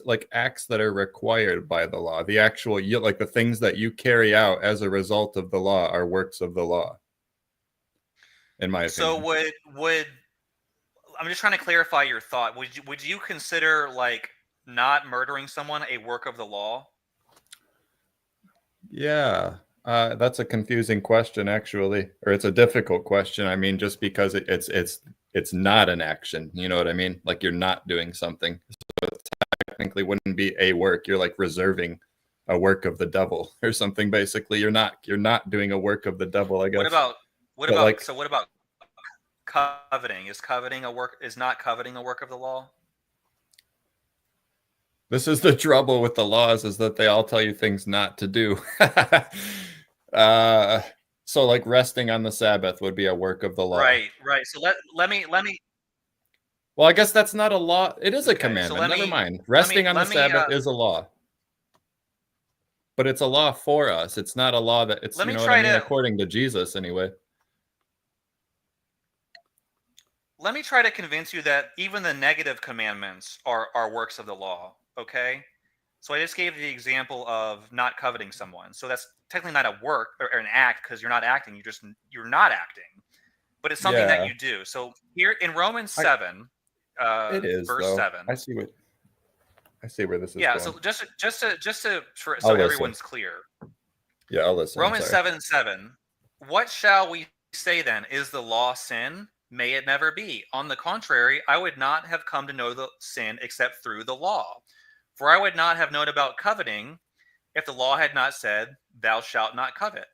like acts that are required by the law. The actual, like the things that you carry out as a result of the law are works of the law, in my opinion. So would I'm just trying to clarify your thought. Would you consider like not murdering someone a work of the law? Yeah, that's a confusing question, actually, or it's a difficult question. I mean, just because it's not an action, you know what I mean? Like you're not doing something, so it technically wouldn't be a work. You're like reserving a work of the devil or something. Basically, you're not doing a work of the devil, I guess. What about coveting? Is not coveting a work of the law? This is the trouble with the laws, is that they all tell you things not to do. So like resting on the Sabbath would be a work of the law. Right. So let me. Well, I guess that's not a law. It is a commandment. So never mind. Resting on the Sabbath is a law. But it's a law for us. It's not a law that it's, according to Jesus anyway. Let me try to convince you that even the negative commandments are works of the law, okay? So I just gave the example of not coveting someone. So that's technically not a work or an act, because you're not acting. You're not acting. But it's something that you do. So here in Romans 7, it is, verse though. 7. I see what... I see where this is Yeah. going. So so I'll listen. everyone's clear. Yeah, I'll listen. I'm Romans sorry. 7:7. What shall we say then? Is the law sin? May it never be. On the contrary, I would not have come to know the sin except through the law. For I would not have known about coveting if the law had not said, "Thou shalt not covet."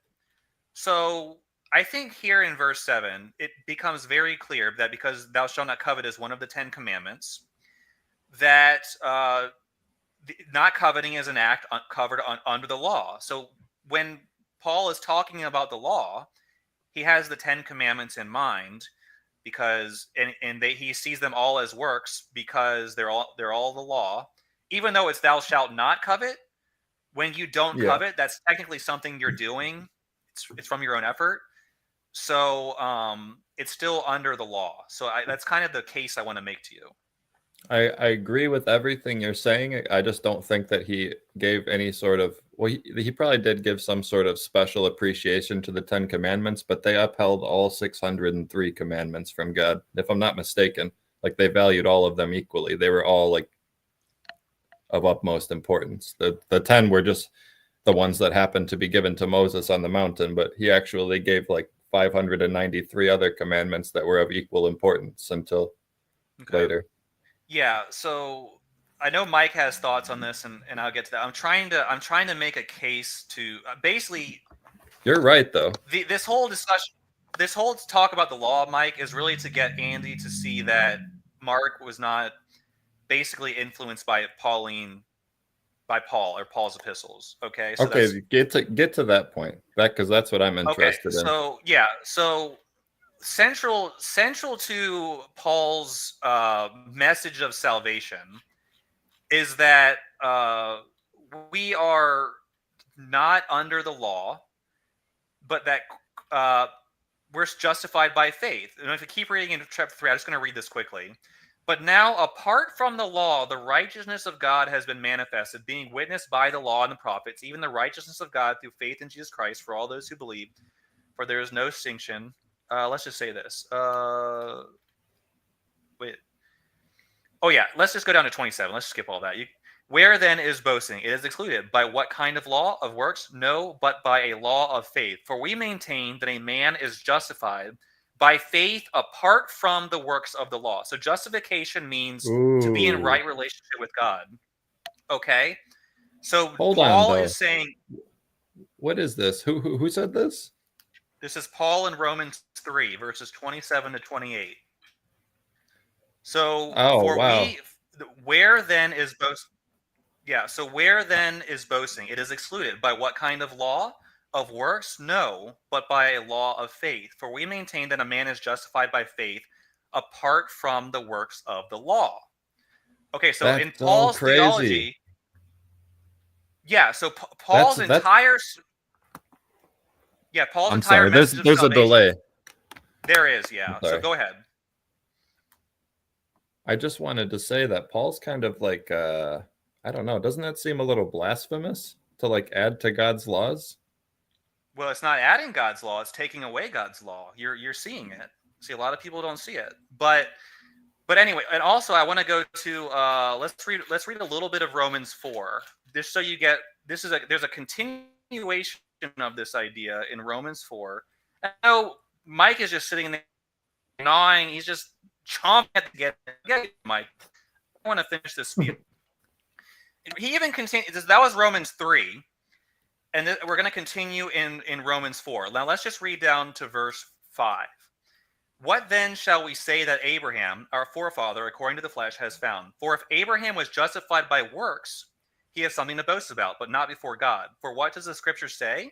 So I think here in verse 7, it becomes very clear that because thou shalt not covet is one of the 10 commandments, that not coveting is an act covered under the law. So when Paul is talking about the law, he has the 10 commandments in mind because he sees them all as works because they're all the law. Even though it's thou shalt not covet, when you don't Yeah. covet, that's technically something you're doing. It's from your own effort. So it's still under the law. So that's kind of the case I want to make to you. I agree with everything you're saying. I just don't think that he gave any sort of, well, he probably did give some sort of special appreciation to the 10 commandments, but they upheld all 603 commandments from God, if I'm not mistaken. Like they valued all of them equally. They were all like of utmost importance. The 10 were just the ones that happened to be given to Moses on the mountain, but he actually gave like 593 other commandments that were of equal importance until later. Yeah, so I know Mike has thoughts on this, and I'll get to that. I'm trying to make a case to basically. You're right, though. This whole discussion, this whole talk about the law, Mike, is really to get Andy to see that Mark was not basically influenced by Paul or Paul's epistles. Okay. So okay, get to that point. Because that's what I'm interested in. So yeah, so central to Paul's message of salvation is that we are not under the law, but that we're justified by faith. And if you keep reading into chapter 3, I'm just going to read this quickly. But now, apart from the law, the righteousness of God has been manifested, being witnessed by the law and the prophets, even the righteousness of God through faith in Jesus Christ for all those who believe. For there is no distinction. Let's just say this. Wait. Oh, yeah. Let's just go down to 27. Let's skip all that. Where then is boasting? It is excluded. By what kind of law? Of works? No, but by a law of faith. For we maintain that a man is justified by faith apart from the works of the law. So justification means to be in right relationship with God. Okay? So Paul is saying... What is this? Who said this? This is Paul in Romans 3, verses 27 to 28. So, where then is boasting? Yeah, so where then is boasting? It is excluded. By what kind of law? Of works? No, but by a law of faith. For we maintain that a man is justified by faith apart from the works of the law. Okay, so in Paul's theology... Yeah, so Paul's entire... Yeah, Paul's entire message of salvation... There's a delay. There is, yeah. So go ahead. I just wanted to say that Paul's kind of like, I don't know, doesn't that seem a little blasphemous to like add to God's laws? Well, it's not adding God's law, it's taking away God's law. You're seeing it. See, a lot of people don't see it. But anyway, and also I want to go to let's read a little bit of Romans 4. Just so you get there's a continuation of this idea in Romans 4. I know Mike is just sitting there gnawing, he's just chomping at the get Mike. I want to finish this speech. He even continues. That was Romans 3, and we're going to continue in Romans 4. Now let's just read down to verse 5. What then shall we say that Abraham, our forefather, according to the flesh, has found? For if Abraham was justified by works, he has something to boast about, but not before God. For what does the scripture say?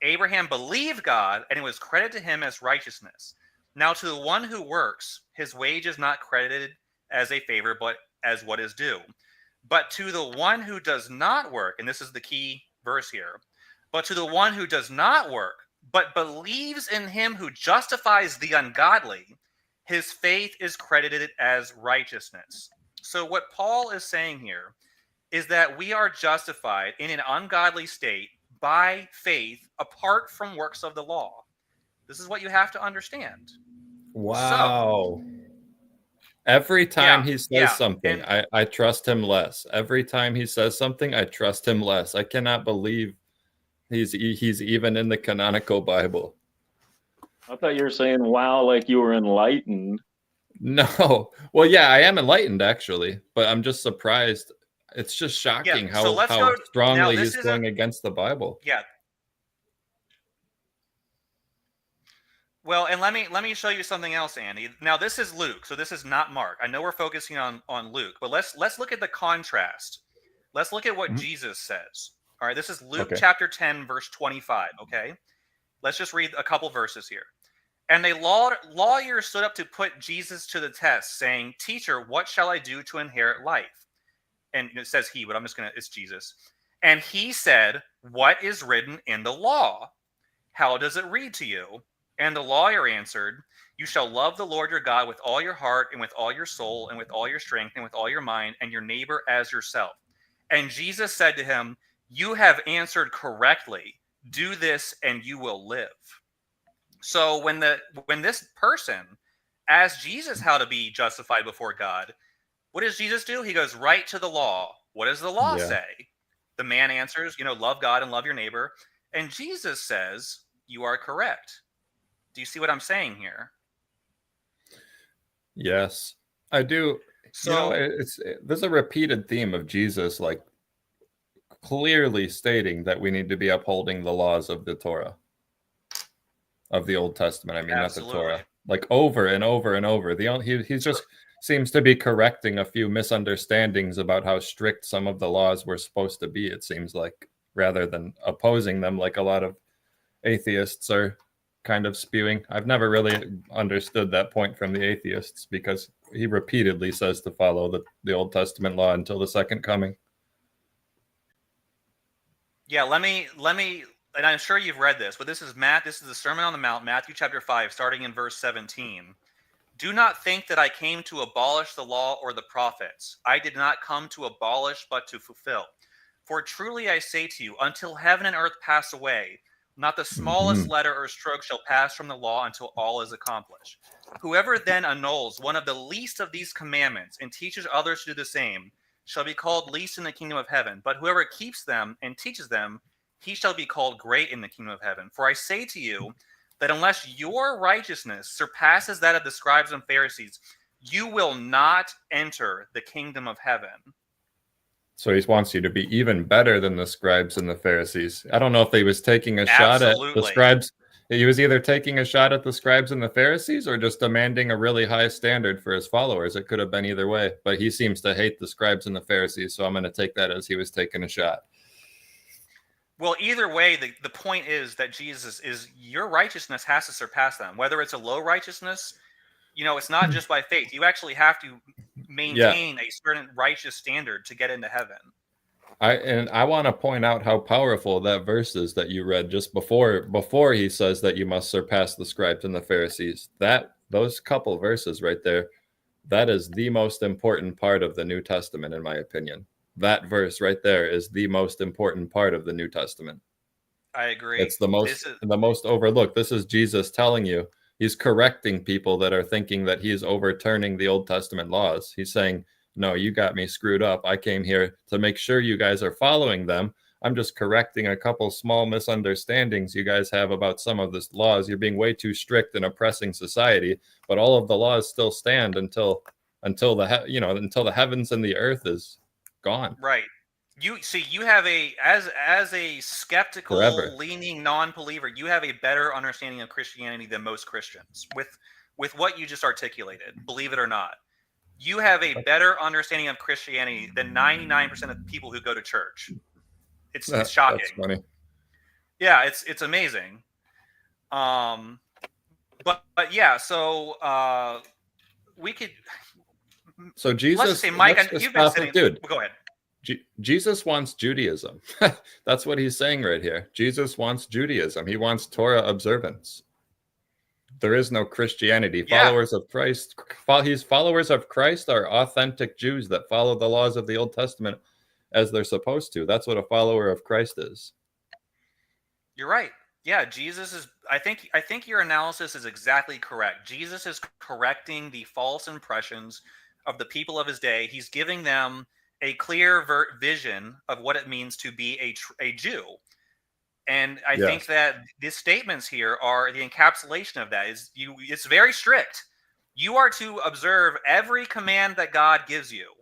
Abraham believed God, and it was credited to him as righteousness. Now to the one who works, his wage is not credited as a favor, but as what is due. But to the one who does not work, and this is the key verse here, but to the one who does not work, but believes in him who justifies the ungodly, his faith is credited as righteousness. So what Paul is saying here is that we are justified in an ungodly state by faith apart from works of the law. This is what you have to understand. Wow. Every time Yeah, he says yeah, something, and I trust him less. Every time he says something, I trust him less. I cannot believe he's even in the canonical Bible. I thought you were saying, wow, like you were enlightened. No. Well, yeah, I am enlightened actually, but I'm just surprised. It's just yeah. shocking So let's how go now. strongly This he's isn't. going against the Bible. Yeah. Well, and let me show you something else, Andy. Now this is Luke, so this is not Mark. I know we're focusing on Luke, but let's look at the contrast. Let's look at what Mhm. Jesus says. All right, this is Luke Okay. chapter 10, verse 25. Okay, let's just read a couple verses here. And a lawyer stood up to put Jesus to the test, saying, "Teacher, what shall I do to inherit life?" And it says he, but it's Jesus. And he said, "What is written in the law? How does it read to you?" And the lawyer answered, "You shall love the Lord your God with all your heart and with all your soul and with all your strength and with all your mind, and your neighbor as yourself." And Jesus said to him, "You have answered correctly. Do this and you will live." So when this person asked Jesus how to be justified before God, what does Jesus do? He goes right to the law. What does the law Yeah. say? The man answers, love God and love your neighbor. And Jesus says, "You are correct." Do you see what I'm saying here? Yes. I do. So, There's a repeated theme of Jesus like clearly stating that we need to be upholding the laws of the Torah, of the Old Testament. I mean, not the absolutely. Torah. Like over and over and over. He So, just seems to be correcting a few misunderstandings about how strict some of the laws were supposed to be, it seems like, rather than opposing them like a lot of atheists are kind of spewing. I've never really understood that point from the atheists because he repeatedly says to follow the Old Testament law until the second coming. yeah, let me and I'm sure you've read this, but this is the Sermon on the Mount, Matthew chapter 5, starting in verse 17. "Do not think that I came to abolish the law or the prophets. I did not come to abolish, but to fulfill. For truly I say to you, until heaven and earth pass away, not the smallest Mm-hmm. letter or stroke shall pass from the law until all is accomplished. Whoever then annuls one of the least of these commandments and teaches others to do the same shall be called least in the kingdom of heaven. But whoever keeps them and teaches them, he shall be called great in the kingdom of heaven. For I say to you, that unless your righteousness surpasses that of the scribes and Pharisees, you will not enter the kingdom of heaven." So he wants you to be even better than the scribes and the Pharisees. I don't know if he was taking a shot at the Absolutely. scribes. He was either taking a shot at the scribes and the Pharisees or just demanding a really high standard for his followers. It could have been either way, but he seems to hate the scribes and the Pharisees. So I'm going to take that as he was taking a shot. Well, either way, the point is that Jesus is your righteousness has to surpass them. Whether it's a low righteousness, it's not just by faith. You actually have to Yeah. maintain a certain righteous standard to get into heaven. I want to point out how powerful that verse is that you read just before he says that you must surpass the scribes and the Pharisees. Those couple verses right there, that is the most important part of the New Testament, in my opinion. That verse right there is the most important part of the New Testament. I agree. It's the most overlooked. This is Jesus telling you, he's correcting people that are thinking that he is overturning the Old Testament laws. He's saying, no, you got me screwed up. I came here to make sure you guys are following them. I'm just correcting a couple small misunderstandings you guys have about some of this laws. You're being way too strict and oppressing society, but all of the laws still stand until the heavens and the earth is gone Right. You have as a skeptical forever. leaning non-believer, you have a better understanding of Christianity than most Christians with what you just articulated, believe it or not. You have a better understanding of Christianity than 99% of people who go to church. It's That's shocking. funny. Yeah, it's amazing. But yeah, so we could So let's just Jesus, say, Mike, let's and just you've been stop it, sitting. dude. Go ahead. Jesus wants Judaism. That's what he's saying right here. Jesus wants Judaism. He wants Torah observance. There is no Christianity. Yeah, Followers of Christ are authentic Jews that follow the laws of the Old Testament as they're supposed to. That's what a follower of Christ is. you're right. Yeah, Jesus is I think your analysis is exactly correct. Jesus is correcting the false impressions of the people of his day. He's giving them a clear vision of what it means to be a Jew. And I think Yes. that these statements here are the encapsulation of that. It's very strict. You are to observe every command that God gives you.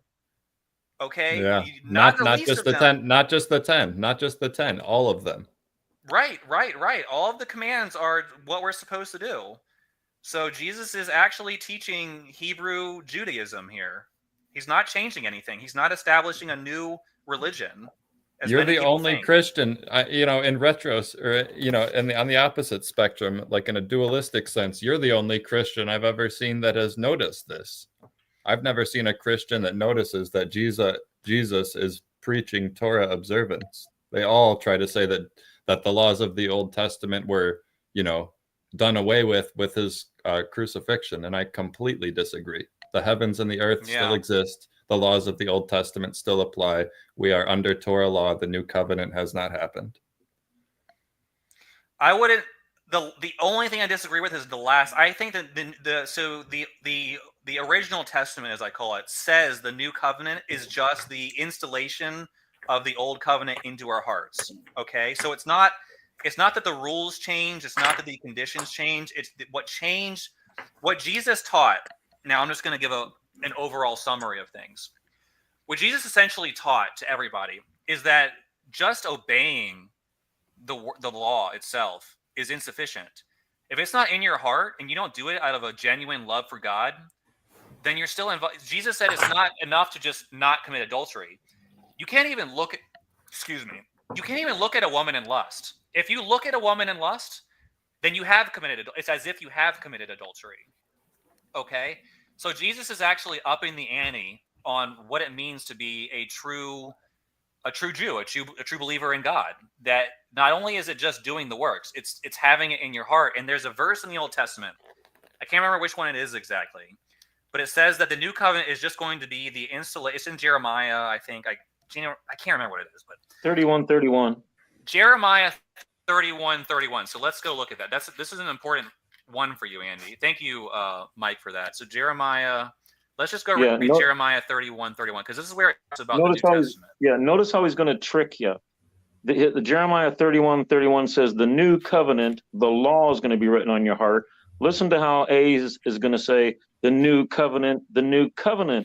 Okay? Yeah. Not the Not least just of the them. 10, not just the 10, not just the 10, all of them. Right. All of the commands are what we're supposed to do. So Jesus is actually teaching Hebrew Judaism here. He's not changing anything. He's not establishing a new religion, as You're many the people only think. Christian, in retros, or on the opposite spectrum, like in a dualistic sense, you're the only Christian I've ever seen that has noticed this. I've never seen a Christian that notices that Jesus is preaching Torah observance. They all try to say that the laws of the Old Testament were, done away with his crucifixion, and I completely disagree. The heavens and the earth still exist. The laws of the Old Testament still apply. We are under Torah law. The new covenant has not happened. I wouldn't. The only thing I disagree with is the last. I think that the original testament, as I call it, says the new covenant is just the installation of the old covenant into our hearts. Okay, so it's not that the rules change. It's not that the conditions change. It's what changed. What Jesus taught. Now I'm just going to give an overall summary of things. What Jesus essentially taught to everybody is that just obeying the law itself is insufficient. If it's not in your heart and you don't do it out of a genuine love for God, then you're still involved. Jesus said it's not enough to just not commit adultery. You can't even look at, you can't even look at a woman in lust. If you look at a woman in lust, then you have committed, it's as if you have committed adultery. Okay? So Jesus is actually upping the ante on what it means to be a true Jew, a true believer in God. That not only is it just doing the works, it's having it in your heart. And there's a verse in the Old Testament, I can't remember which one it is exactly, but it says that the new covenant is just going to be the installation. It's in Jeremiah, I think. I can't remember what it is, but 31:31. Jeremiah 31:31. So let's go look at that. This is an important one for you, Andy. Thank you, Mike, for that. So Jeremiah. Let's just go read Jeremiah 31:31, because this is where it's about the New Testament. Notice how he's going to trick you. The Jeremiah 31:31 says the new covenant, the law is going to be written on your heart. Listen to how A's is going to say the new covenant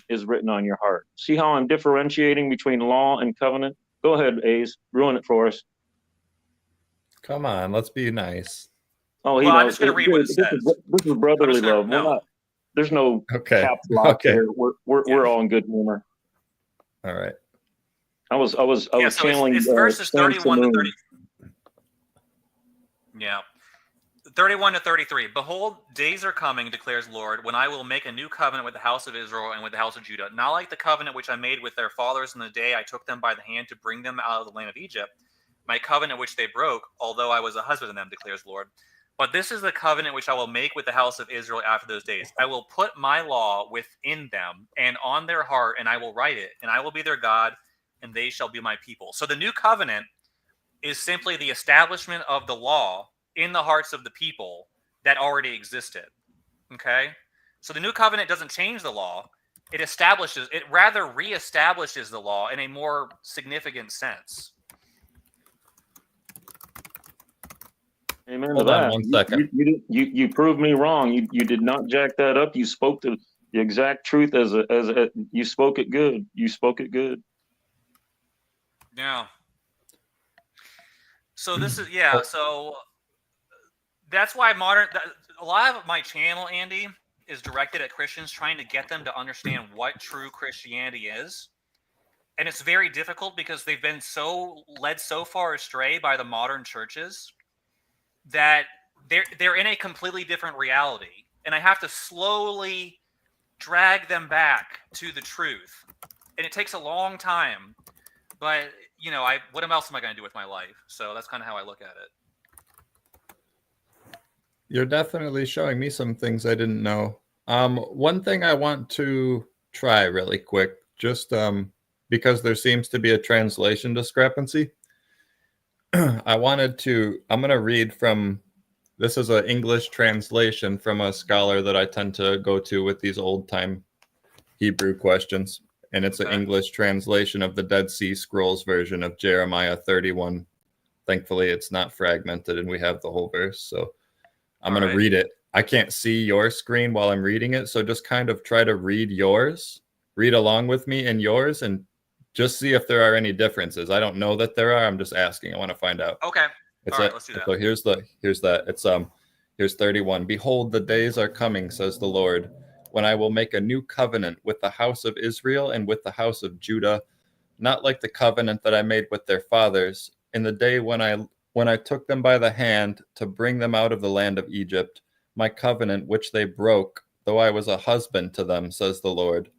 is written on your heart. See how I'm differentiating between law and covenant? Go ahead, A's. Ruin it for us. Come on, let's be nice. Oh, I'm just going to read what it says. This is brotherly love. There's no caps lock here. We're all in good humor. All right. I was channeling. It's verses 31 to 30. Yeah. 31 to 33. Behold, days are coming, declares Lord, when I will make a new covenant with the house of Israel and with the house of Judah, not like the covenant which I made with their fathers in the day I took them by the hand to bring them out of the land of Egypt, my covenant which they broke, although I was a husband to them, declares Lord. But this is the covenant which I will make with the house of Israel after those days. I will put my law within them and on their heart, and I will write it, and I will be their God, and they shall be my people. So the new covenant is simply the establishment of the law in the hearts of the people that already existed. Okay? So the new covenant doesn't change the law. It rather reestablishes the law in a more significant sense. Amen. Hold on 1 second. You proved me wrong. You did not jack that up. You spoke the exact truth as you spoke it good. You spoke it good. Yeah. So this is so that's why a lot of my channel, Andy, is directed at Christians, trying to get them to understand what true Christianity is. And it's very difficult because they've been led so far astray by the modern churches that they're in a completely different reality. And I have to slowly drag them back to the truth. And it takes a long time. But, what else am I going to do with my life? So that's kind of how I look at it. You're definitely showing me some things I didn't know. One thing I want to try really quick, just because there seems to be a translation discrepancy. I'm going to read from This is an English translation from a scholar that I tend to go to with these old time Hebrew questions. And it's an Okay. English translation of the Dead Sea Scrolls version of Jeremiah 31. Thankfully, it's not fragmented and we have the whole verse. So I'm going to read it. I can't see your screen while I'm reading it. So just kind of try to read yours, read along with me in yours, and just see if there are any differences. I don't know that there are. I'm just asking. I want to find out. Okay. It's All right, let's do that. So here's that. Here's 31. Behold, the days are coming, says the Lord, when I will make a new covenant with the house of Israel and with the house of Judah, not like the covenant that I made with their fathers in the day when I took them by the hand to bring them out of the land of Egypt, my covenant which they broke, though I was a husband to them, says the Lord.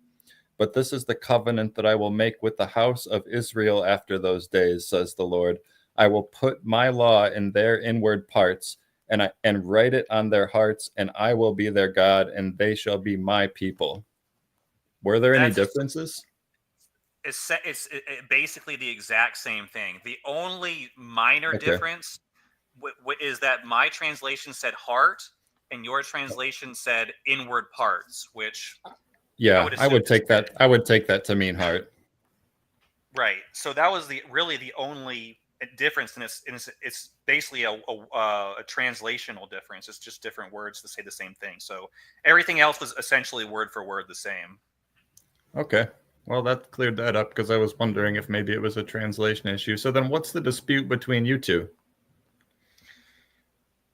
But this is the covenant that I will make with the house of Israel after those days, says the Lord. I will put my law in their inward parts, and write it on their hearts, and I will be their God, and they shall be my people. Were there any differences? It's basically the exact same thing. The only minor difference is that my translation said heart, and your translation said inward parts, which I would take that. I would take that to mean heart. Right. So that was really the only difference, and it's basically a translational difference. It's just different words to say the same thing. So everything else was essentially word for word the same. Okay. Well, that cleared that up because I was wondering if maybe it was a translation issue. So then what's the dispute between you two?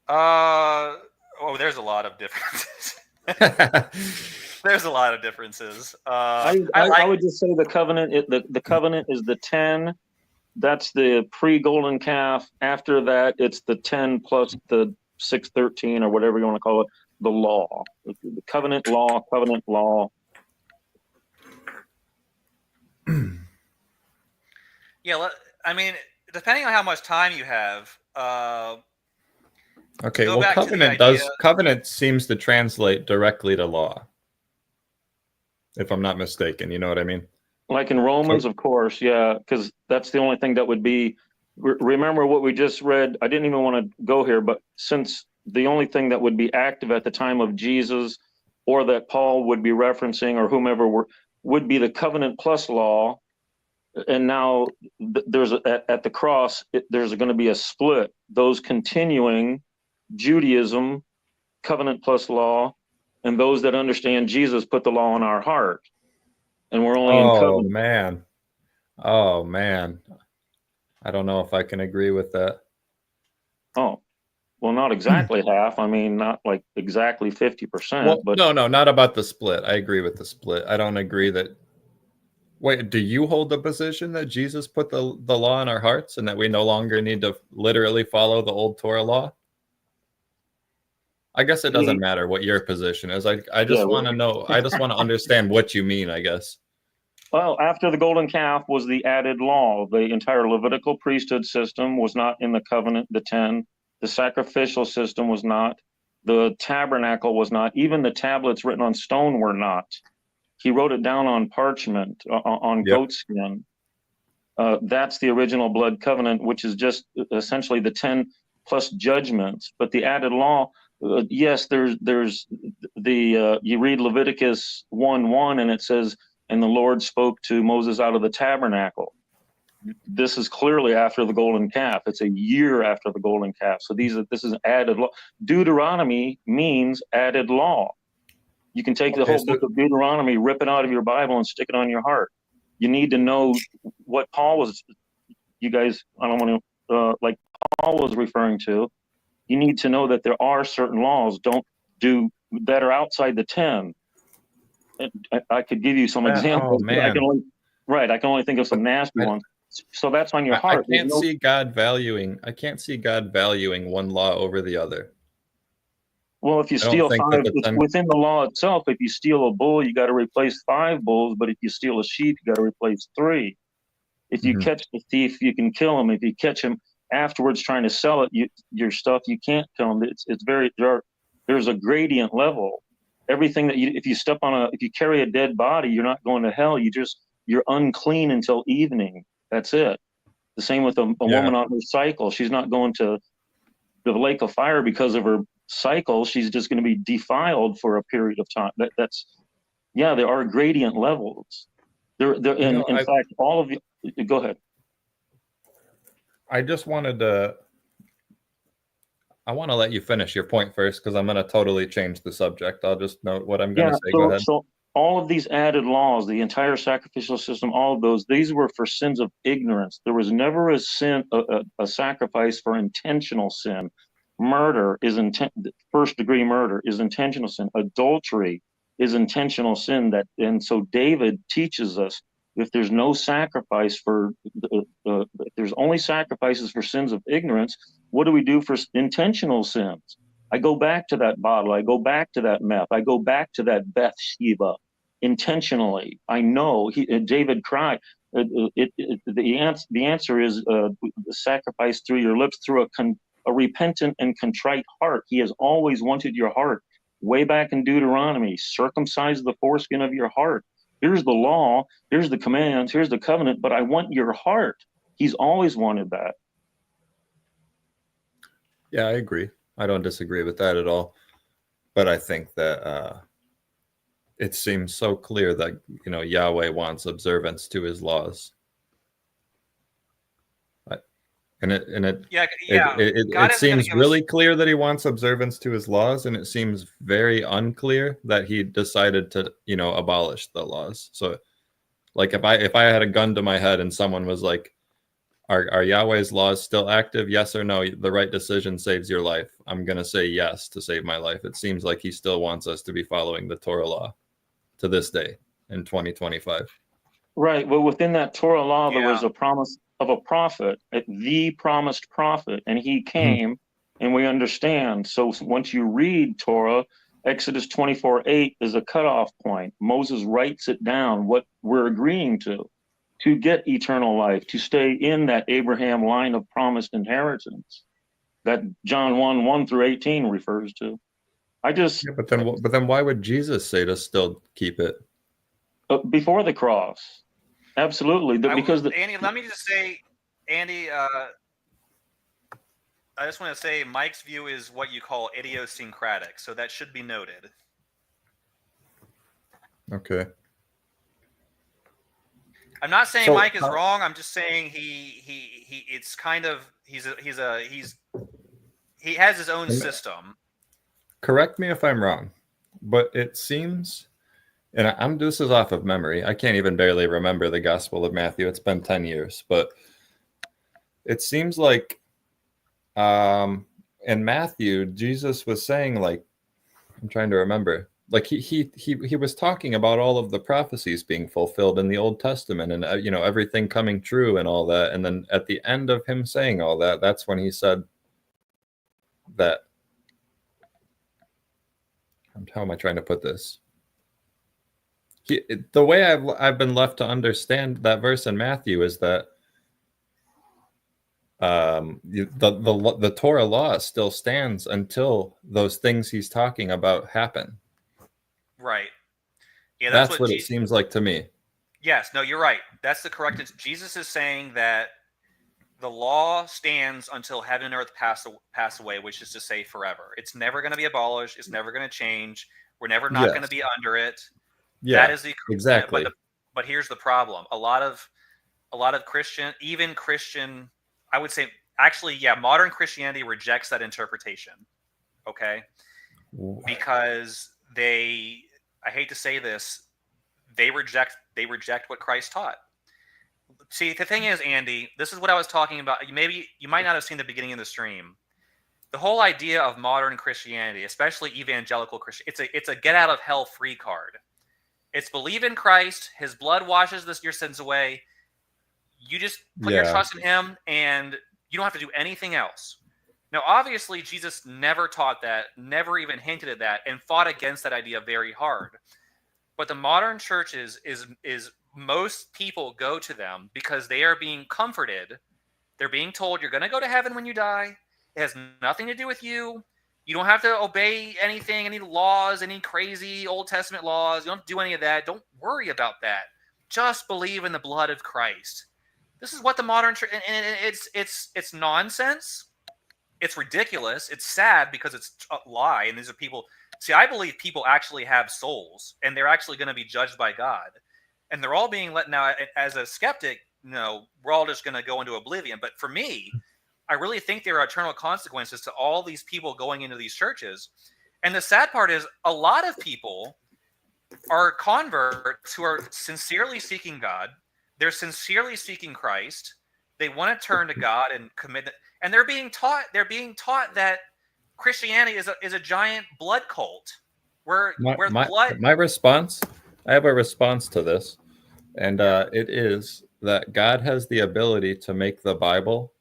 There's a lot of differences. There's a lot of differences. I would just say the covenant. The covenant is the 10. That's the pre-golden calf. After that, it's the 10 plus the 613 or whatever you want to call it. The law, the covenant law. Yeah, I mean, depending on how much time you have. Okay, well, covenant seems to translate directly to law, if I'm not mistaken. You know what I mean? Like in Romans, of course, yeah, because that's the only thing that would be. Remember what we just read? I didn't even want to go here, but since the only thing that would be active at the time of Jesus, or that Paul would be referencing, or whomever would be the covenant plus law, and now there's at the cross, there's going to be a split. Those continuing Judaism, covenant plus law, and those that understand Jesus put the law in our heart. And we're only in covenant. Oh man. I don't know if I can agree with that. Oh, well, not exactly half. I mean, not like exactly 50%. Well, but no, not about the split. I agree with the split. I don't agree that. Wait, do you hold the position that Jesus put the law in our hearts and that we no longer need to literally follow the old Torah law? I guess it doesn't matter what your position is. I just want to know. I just want to understand what you mean, I guess. Well, after the golden calf was the added law. The entire Levitical priesthood system was not in the covenant, the 10. The sacrificial system was not. The tabernacle was not. Even the tablets written on stone were not. He wrote it down on parchment, on goat skin. That's the original blood covenant, which is just essentially the 10 plus judgments. But the added law, yes, there's the you read Leviticus 1:1, and it says, "And the Lord spoke to Moses out of the tabernacle." This is clearly after the golden calf. It's a year after the golden calf. So this is added law. Deuteronomy means added law. You can take the whole book of Deuteronomy, rip it out of your Bible, and stick it on your heart. You need to know what Paul was. You guys, I don't want to like Paul was referring to. You need to know that there are certain laws that are outside the 10. I could give you some examples. Oh man! I can only think of some nasty ones. So that's on your heart. I can't see God valuing one law over the other. Well, if you steal 5, it's within the law itself. If you steal a bull, you got to replace 5 bulls. But if you steal a sheep, you got to replace 3. If you catch the thief, you can kill him. If you catch him afterwards trying to sell it, your stuff, you can't kill him. There's a gradient level. Everything that if you carry a dead body, you're not going to hell. You're unclean until evening. That's it. The same with a woman on her cycle. She's not going to the lake of fire because of her cycle. She's just going to be defiled for a period of time. There are gradient levels. In fact, all of you. Go ahead. I just wanted to. I want to let you finish your point first because I'm going to totally change the subject. I'll just note what I'm going to say. Go ahead. So all of these added laws, the entire sacrificial system, all of those, these were for sins of ignorance. There was never a sacrifice for intentional sin. Murder is first degree murder is intentional sin. Adultery is intentional sin. And so David teaches us if there's no sacrifice if there's only sacrifices for sins of ignorance, what do we do for intentional sins? I go back to that bottle. I go back to that meth. I go back to that Bathsheba intentionally. I know David cried. The answer is the sacrifice through your lips, through a repentant and contrite heart. He has always wanted your heart. Way back in Deuteronomy, circumcise the foreskin of your heart. Here's the law. Here's the commands. Here's the covenant. But I want your heart. He's always wanted that. Yeah, I agree. I don't disagree with that at all. But I think that it seems so clear that, Yahweh wants observance to his laws. It seems really clear that he wants observance to his laws, and it seems very unclear that he decided to, abolish the laws. So, like, if I had a gun to my head and someone was like, Are Yahweh's laws still active? Yes or no? The right decision saves your life. I'm going to say yes to save my life. It seems like he still wants us to be following the Torah law to this day in 2025. Right. Well, within that Torah law, there was a promise of a prophet, the promised prophet, and he came, and we understand. So once you read Torah, Exodus 24:8 is a cutoff point. Moses writes it down, what we're agreeing to get eternal life, to stay in that Abraham line of promised inheritance that John 1 through 18 refers to. But then why would Jesus say to still keep it? Before the cross. Absolutely. Andy, let me just say, Andy, I just want to say Mike's view is what you call idiosyncratic, so that should be noted. Okay. I'm not saying Mike is wrong. I'm just saying he it's kind of he has his own system. Correct me if I'm wrong, but it seems, and this is off of memory. I can't even barely remember the Gospel of Matthew. It's been 10 years, but it seems like in Matthew, Jesus was saying, like, I'm trying to remember. Like he was talking about all of the prophecies being fulfilled in the Old Testament and everything coming true and all that. And then at the end of him saying all that, that's when he said that. How am I trying to put this? The way I've been left to understand that verse in Matthew is that the Torah law still stands until those things he's talking about happen. Right. Yeah, that's what it seems like to me. Yes, no, you're right. That's the correct. Jesus is saying that the law stands until heaven and earth pass away, which is to say forever. It's never going to be abolished. It's never going to change. We're never not going to be under it. Yeah, that is exactly. But here's the problem. A lot of Christian, I would say, actually, modern Christianity rejects that interpretation. Okay, because I hate to say this, they reject what Christ taught. See, the thing is, Andy, this is what I was talking about. Maybe you might not have seen the beginning of the stream. The whole idea of modern Christianity, especially evangelical Christian, it's a get out of hell free card. It's believe in Christ, his blood washes your sins away. You just put your trust in him, and you don't have to do anything else. Now, obviously, Jesus never taught that, never even hinted at that, and fought against that idea very hard. But the modern churches is most people go to them because they are being comforted. They're being told you're going to go to heaven when you die. It has nothing to do with you. You don't have to obey anything, any laws, any crazy Old Testament laws. You don't have to do any of that. Don't worry about that. Just believe in the blood of Christ. This is what the modern church, and it's nonsense. It's ridiculous. It's sad because it's a lie. And these are people. See, I believe people actually have souls, and they're actually going to be judged by God. And they're all being let now. As a skeptic, we're all just going to go into oblivion. But for me, I really think there are eternal consequences to all these people going into these churches. And the sad part is, a lot of people are converts who are sincerely seeking God. They're sincerely seeking Christ. They want to turn to God and commit. And they're being taught that Christianity is a giant blood cult, where blood. My response, I have a response to this, and it is that God has the ability to make the Bible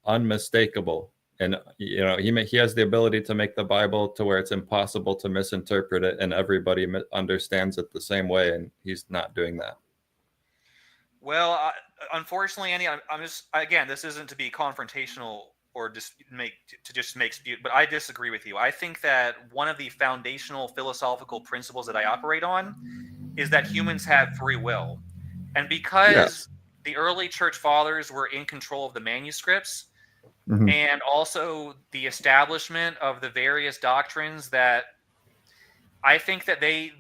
unmistakable, and he has the ability to make the Bible to where it's impossible to misinterpret it, and everybody understands it the same way, and he's not doing that. Well, unfortunately, Andy, I'm just, again, this isn't to be confrontational or just make dispute, but I disagree with you. I think that one of the foundational philosophical principles that I operate on is that humans have free will. And because the early church fathers were in control of the manuscripts, and also the establishment of the various doctrines, that I think that they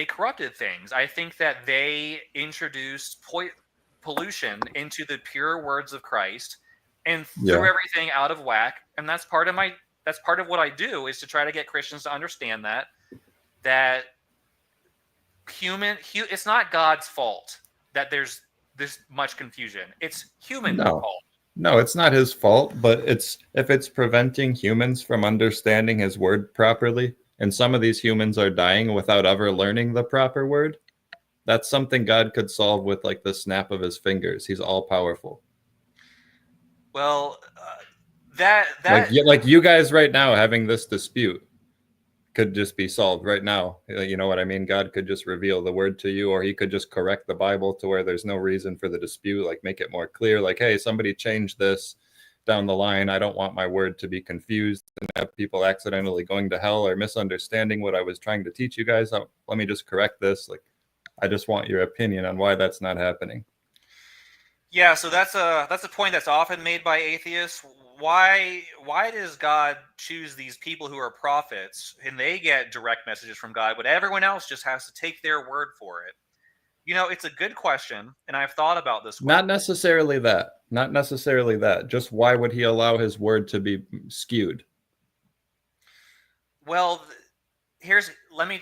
corrupted things. I think that they introduced pollution into the pure words of Christ and threw everything out of whack. And that's part of what I do, is to try to get Christians to understand that it's not God's fault that there's this much confusion. It's human fault. No, it's not his fault, but if it's preventing humans from understanding his word properly, and some of these humans are dying without ever learning the proper word, that's something God could solve with like the snap of his fingers. He's all powerful. Well, like you guys right now having this dispute could just be solved right now. You know what I mean? God could just reveal the word to you, or he could just correct the Bible to where there's no reason for the dispute, like make it more clear, like, hey, somebody changed this down the line. I don't want my word to be confused and have people accidentally going to hell or misunderstanding what I was trying to teach you guys. Let me just correct this. Like, I just want your opinion on why that's not happening. Yeah, so that's a point that's often made by atheists. Why does God choose these people who are prophets and they get direct messages from God, but everyone else just has to take their word for it? It's a good question, and I've thought about this. Not necessarily that. Just why would he allow his word to be skewed? Well, let me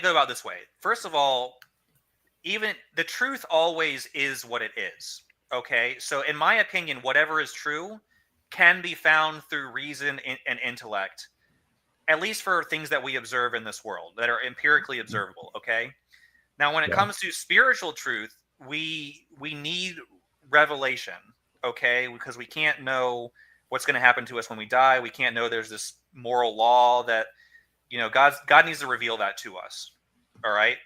go about this way. First of all, even the truth always is what it is. Okay, so in my opinion, whatever is true can be found through reason and intellect, at least for things that we observe in this world that are empirically observable. Okay, now when it comes to spiritual truth, we need revelation. Okay, because we can't know what's going to happen to us when we die. We can't know there's this moral law that God needs to reveal that to us. All right,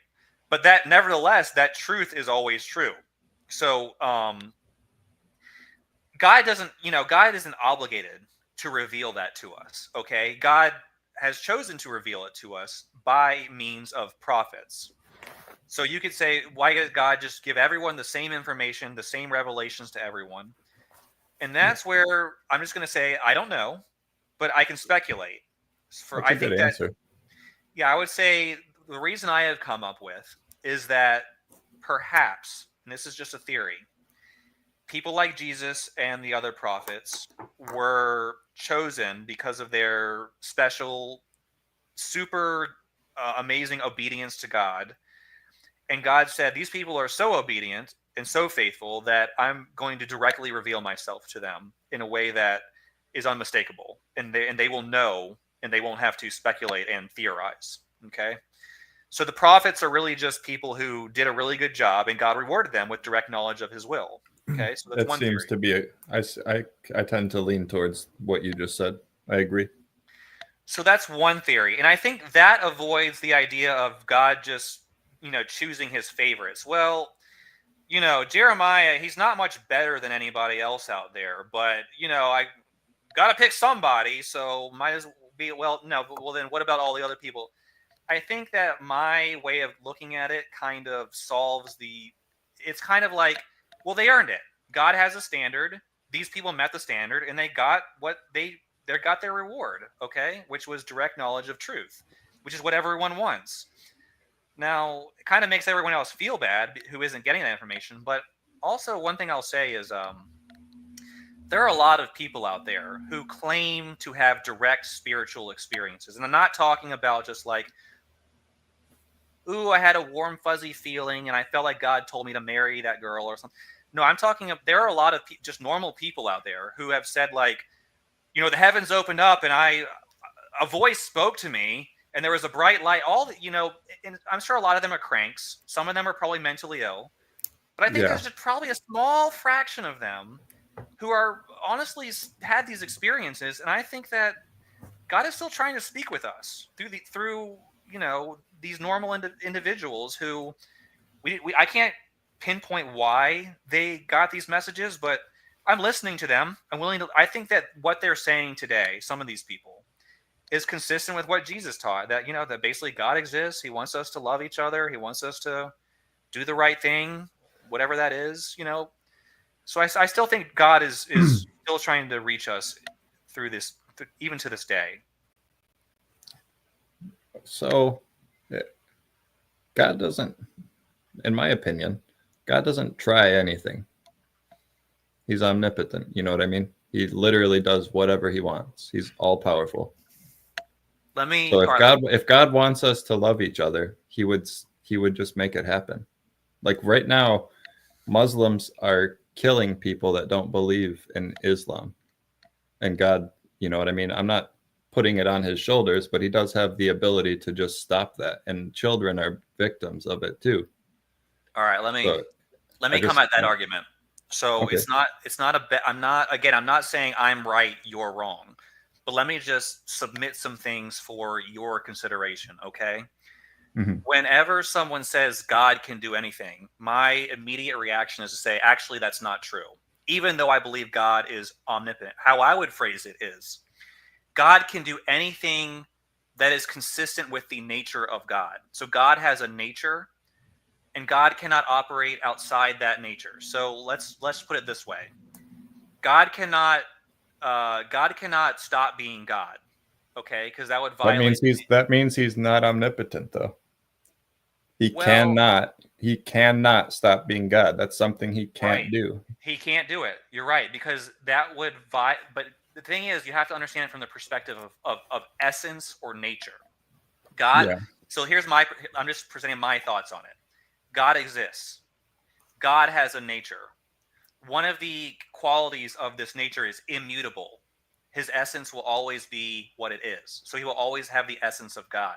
but that nevertheless, that truth is always true. So God isn't obligated to reveal that to us. Okay, God has chosen to reveal it to us by means of prophets. So you could say, why does God just give everyone the same information, the same revelations to everyone? And that's where I'm just going to say, I don't know, but I can speculate. That's a good answer. Yeah, I would say the reason I have come up with is that perhaps, and this is just a theory, people like Jesus and the other prophets were chosen because of their special, super amazing obedience to God. And God said, these people are so obedient and so faithful that I'm going to directly reveal myself to them in a way that is unmistakable. And they will know, and they won't have to speculate and theorize. Okay? So the prophets are really just people who did a really good job, and God rewarded them with direct knowledge of his will. Okay, so that's one seems theory. To be I tend to lean towards what you just said. I agree. So that's one theory, and I think that avoids the idea of God just choosing his favorites. Well, Jeremiah, he's not much better than anybody else out there, but I got to pick somebody, so might as well be. Well, no, well then what about all the other people? I think that my way of looking at it kind of solves it's kind of like, well, they earned it. God has a standard. these people met the standard and they got what they got their reward, okay, which was direct knowledge of truth, which is what everyone wants. Now, it kind of makes everyone else feel bad who isn't getting that information. But also, one thing I'll say is there are a lot of people out there who claim to have direct spiritual experiences. And I'm not talking about just like, ooh, I had a warm, fuzzy feeling and I felt like God told me to marry that girl or something. No, I'm talking of, there are a lot of just normal people out there who have said, like, you know, the heavens opened up and a voice spoke to me and there was a bright light. All that, you know, and I'm sure a lot of them are cranks. Some of them are probably mentally ill. But I think there's just probably a small fraction of them who are honestly had these experiences. And I think that God is still trying to speak with us through you know, these normal individuals who I can't pinpoint why they got these messages, but I'm listening to them. I'm willing to. I think that what they're saying today, some of these people, is consistent with what Jesus taught. That, you know, that basically God exists. He wants us to love each other. He wants us to do the right thing, whatever that is. You know, so I still think God is still trying to reach us through this, even to this day. So, God doesn't, in my opinion, God doesn't try anything. He's omnipotent. You know what I mean? He literally does whatever he wants. He's all powerful. So if God wants us to love each other, he would just make it happen. Like right now, Muslims are killing people that don't believe in Islam. And God, you know what I mean? I'm not putting it on his shoulders, but he does have the ability to just stop that. And children are victims of it too. All right, let me come at that argument. So okay. I'm not saying I'm right, you're wrong, but let me just submit some things for your consideration, okay? Mm-hmm. Whenever someone says God can do anything, my immediate reaction is to say, actually, that's not true. Even though I believe God is omnipotent, how I would phrase it is, God can do anything that is consistent with the nature of God. So God has a nature, and God cannot operate outside that nature. So let's put it this way: God cannot stop being God. Okay, because that would violate. That means he's not omnipotent, though. He cannot stop being God. That's something he can't do. He can't do it. You're right, because that would But the thing is, you have to understand it from the perspective of essence or nature. God. Yeah. So I'm just presenting my thoughts on it. God exists. God has a nature. One of the qualities of this nature is immutable. His essence will always be what it is. So he will always have the essence of God.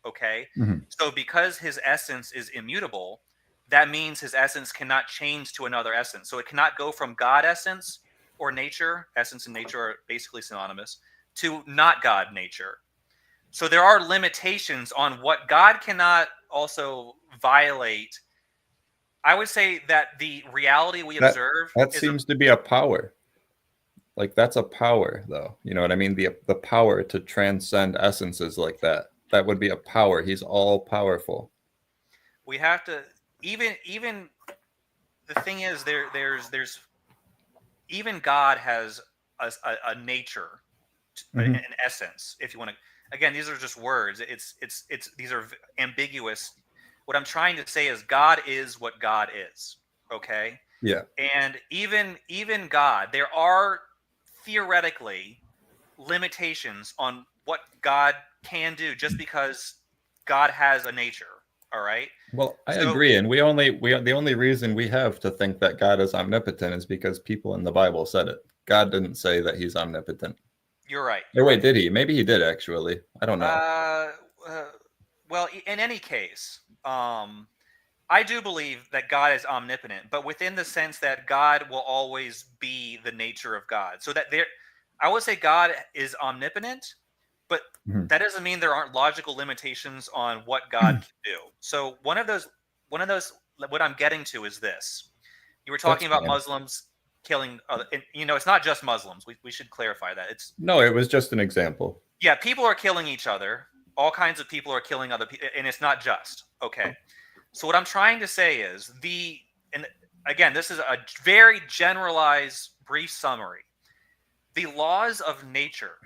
Okay? Mm-hmm. So because his essence is immutable, that means his essence cannot change to another essence. So it cannot go from God essence or nature, essence and nature are basically synonymous, to not God nature. So there are limitations on what God cannot also violate. I would say that the reality we observe seems to be a power. Like that's a power, though. You know what I mean? The power to transcend essences like that. That would be a power. He's all powerful. We have to even the thing is there's even God has a nature, mm-hmm. an essence. If you want to, again, these are just words. It's these are ambiguous. What I'm trying to say is God is what God is. Okay. Yeah. And even God, there are theoretically limitations on what God can do just because God has a nature. All right. Well, I agree, and the only reason we have to think that God is omnipotent is because people in the Bible said it. God didn't say that he's omnipotent. You're right. Or wait, did he? Maybe he did actually. I don't know. Well, in any case, I do believe that God is omnipotent, but within the sense that God will always be the nature of God. So that I would say God is omnipotent, but mm-hmm. that doesn't mean there aren't logical limitations on what God can do. So one of those, what I'm getting to is this. You were talking about Muslims killing other, and, you know, it's not just Muslims. We should clarify that. It was just an example. Yeah, people are killing each other. All kinds of people are killing other people, and it's not just. Okay. So what I'm trying to say is and again, this is a very generalized brief summary. The laws of nature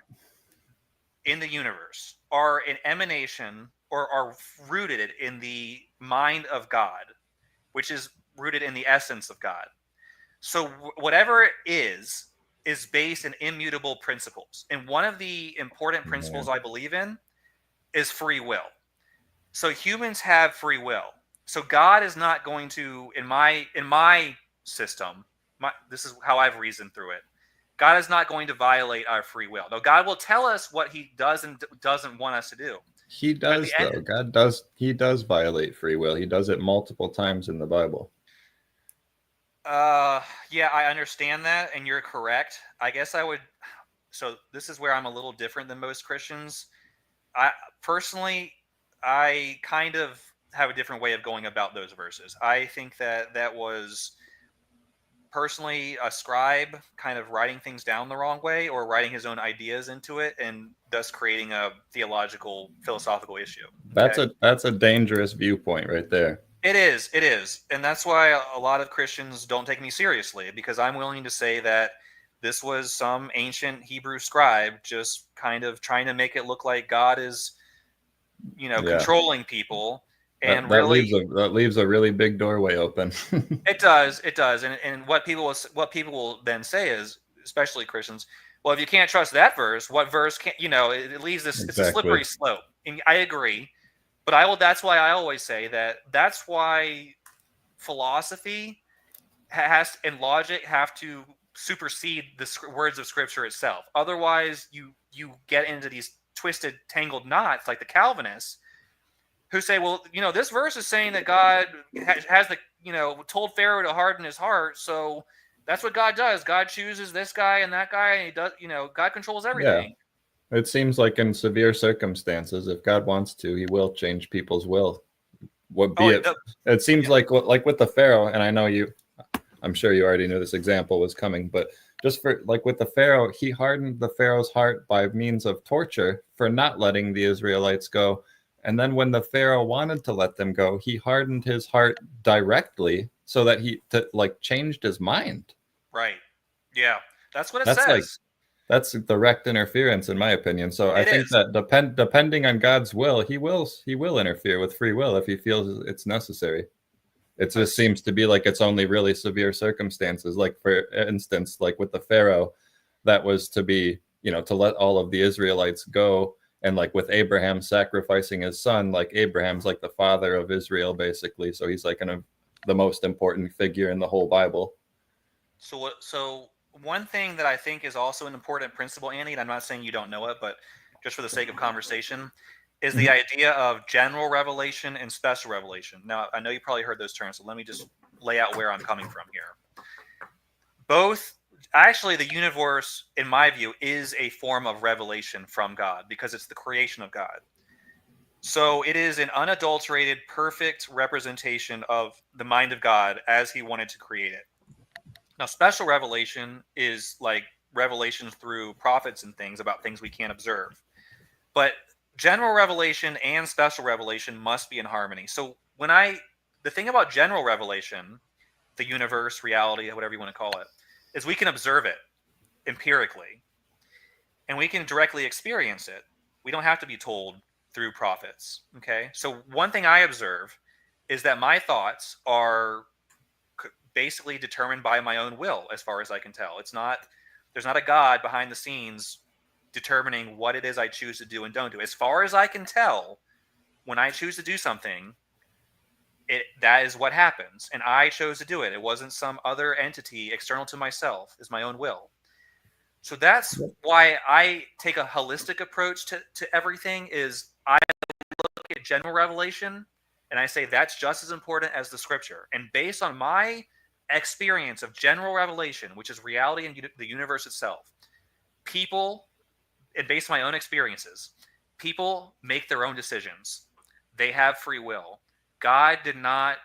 in the universe are an emanation or are rooted in the mind of God, which is rooted in the essence of God. So whatever it is based in immutable principles. And one of the important principles I believe in is free will. So humans have free will. So God is not going to, in my system, this is how I've reasoned through it. God is not going to violate our free will. Now, God will tell us what he does and doesn't want us to do. He does, though. God does. He does violate free will. He does it multiple times in the Bible. Yeah, I understand that, and you're correct. I guess I would. So this is where I'm a little different than most Christians. I personally, I kind of have a different way of going about those verses. I think that was personally a scribe kind of writing things down the wrong way or writing his own ideas into it and thus creating a theological, philosophical issue. Okay? That's a dangerous viewpoint right there. It is. And that's why a lot of Christians don't take me seriously, because I'm willing to say that this was some ancient Hebrew scribe just kind of trying to make it look like God is, controlling people. And that leaves a really big doorway open. It does. And what people will then say is, especially Christians, well, if you can't trust that verse, what verse can it leaves this, Exactly. It's a slippery slope. And I agree. But that's why I always say that's why philosophy and logic have to supersede the words of Scripture itself. Otherwise, you get into these twisted, tangled knots like the Calvinists, who say, well, this verse is saying that God has told Pharaoh to harden his heart, so that's what God does. God chooses this guy and that guy, and he does. God controls everything. Yeah. It seems like in severe circumstances, if God wants to, he will change people's will. It seems like with the Pharaoh, and I know I'm sure you already knew this example was coming, but just for like with the Pharaoh, he hardened the Pharaoh's heart by means of torture for not letting the Israelites go. And then when the Pharaoh wanted to let them go, he hardened his heart directly so that he changed his mind. Right. Yeah. That's what it says. That's direct interference, in my opinion. So I think that depending on God's will, he will interfere with free will if he feels it's necessary. It just seems to be like it's only really severe circumstances. Like, for instance, like with the Pharaoh, that was to be, to let all of the Israelites go. And like with Abraham sacrificing his son, like Abraham's like the father of Israel, basically. So he's like the most important figure in the whole Bible. So one thing that I think is also an important principle, Andy, and I'm not saying you don't know it, but just for the sake of conversation, is the idea of general revelation and special revelation. Now, I know you probably heard those terms, so let me just lay out where I'm coming from here. Actually, the universe, in my view, is a form of revelation from God because it's the creation of God. So it is an unadulterated, perfect representation of the mind of God as he wanted to create it. Now, special revelation is like revelations through prophets and things about things we can't observe. But general revelation and special revelation must be in harmony. So the thing about general revelation, the universe, reality, whatever you want to call it, is we can observe it empirically and we can directly experience it. We don't have to be told through prophets. Okay. So one thing I observe is that my thoughts are basically determined by my own will, as far as I can tell. There's not a God behind the scenes determining what it is I choose to do and don't do. As far as I can tell, when I choose to do something, that is what happens, and I chose to do it. It wasn't some other entity external to myself. It's my own will. So that's why I take a holistic approach to everything. Is I look at general revelation and I say that's just as important as the Scripture. And based on my experience of general revelation, which is reality in the universe itself, and based on my own experiences, people make their own decisions. They have free will. God did not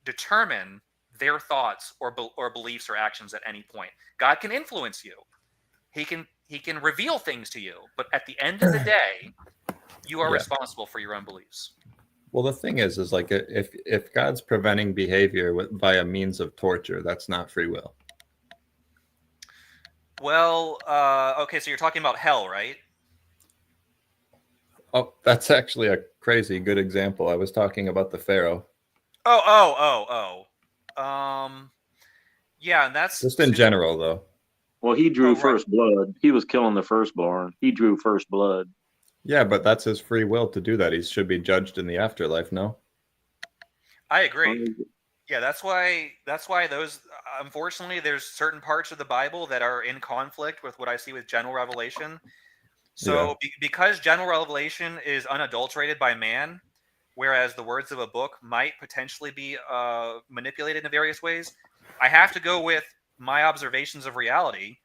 determine their thoughts or beliefs or actions at any point. God can influence you. He can reveal things to you, but at the end of the day, you are responsible for your own beliefs. Well, the thing is like if God's preventing behavior via means of torture, that's not free will. Well, okay, so you're talking about hell, right? Oh, that's actually a crazy good example. I was talking about the Pharaoh. Oh. Yeah, and that's Just in general, though. Well, he drew oh right. first blood. He was killing the firstborn. He drew first blood. Yeah, but that's his free will to do that. He should be judged in the afterlife, no? I agree. Um, Yeah, that's why those unfortunately there's certain parts of the Bible that are in conflict with what I see with general revelation. Yeah. So because general revelation is unadulterated by man, whereas the words of a book might potentially be manipulated in various ways, I have to go with my observations of reality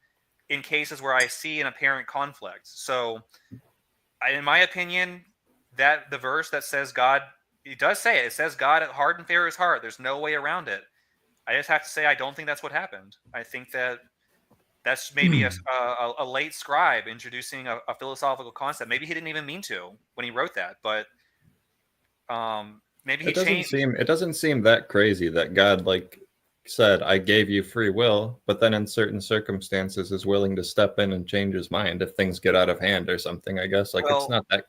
in cases where I see an apparent conflict. So, in my opinion, that the verse that says God, it does say it. It says God hardened Pharaoh's heart. There's no way around it. I just have to say I don't think that's what happened. I think that that's maybe a late scribe introducing a philosophical concept. Maybe he didn't even mean to when he wrote that, but maybe he changed. It doesn't seem that crazy that God like said, I gave you free will, but then in certain circumstances is willing to step in and change his mind if things get out of hand or something, I guess. Like it's Well, not that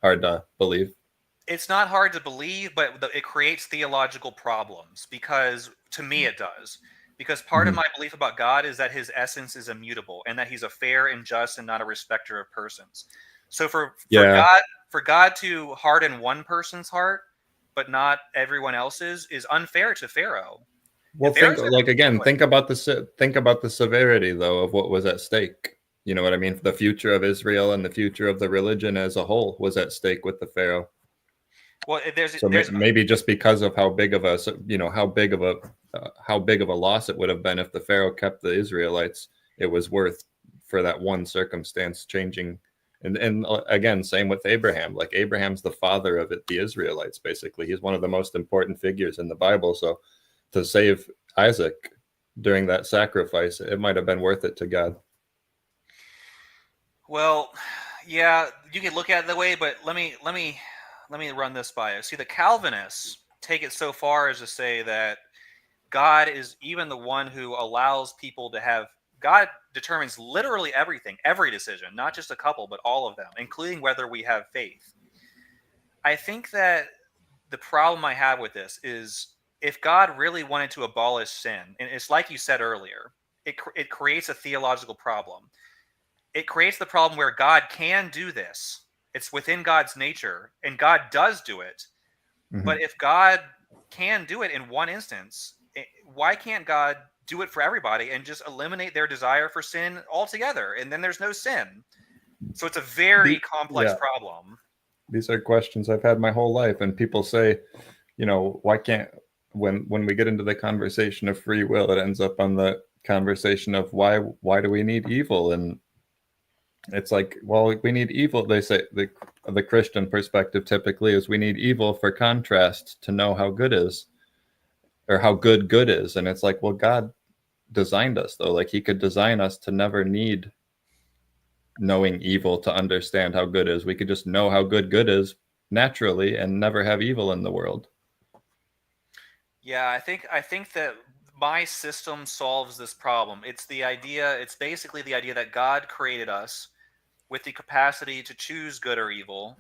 hard to believe. it's not hard to believe, but it creates theological problems because, to me, it does. Because part of Mhm. my belief about God is that his essence is immutable and that he's a fair and just and not a respecter of persons. So Yeah. For God to harden one person's heart but not everyone else's is unfair to Pharaoh. Well, And think Pharaoh's like again, doing. think about the severity though of what was at stake. You know what I mean? The future of Israel and the future of the religion as a whole was at stake with the Pharaoh. Well, So maybe just because of how big of a how big of a loss it would have been if the Pharaoh kept the Israelites, it was worth for that one circumstance changing. And again, same with Abraham. Like Abraham's the father of it, the Israelites. Basically, he's one of the most important figures in the Bible. So to save Isaac during that sacrifice, it might have been worth it to God. Well, yeah, you can look at it that way, but let me run this by you. See, the Calvinists take it so far as to say that God is even the one who allows people to have. God determines literally everything, every decision, not just a couple, but all of them, including whether we have faith. I think that the problem I have with this is if God really wanted to abolish sin, and it's like you said earlier, it creates a theological problem. It creates the problem where God can do this. It's within God's nature, and God does do it. Mhm. But if God can do it in one instance, why can't God do it for everybody and just eliminate their desire for sin altogether? And then there's no sin. So it's a very complex Yeah, problem. these are questions I've had my whole life, and people say, why can't when we get into the conversation of free will, it ends up on the conversation of why do we need evil? And it's like, well, we need evil. They say the Christian perspective typically is we need evil for contrast to know how good is or how good is. And it's like, well, God designed us though. Like he could design us to never need knowing evil to understand how good is. We could just know how good is naturally and never have evil in the world. Yeah, I think that my system solves this problem. It's basically the idea that God created us with the capacity to choose good or evil.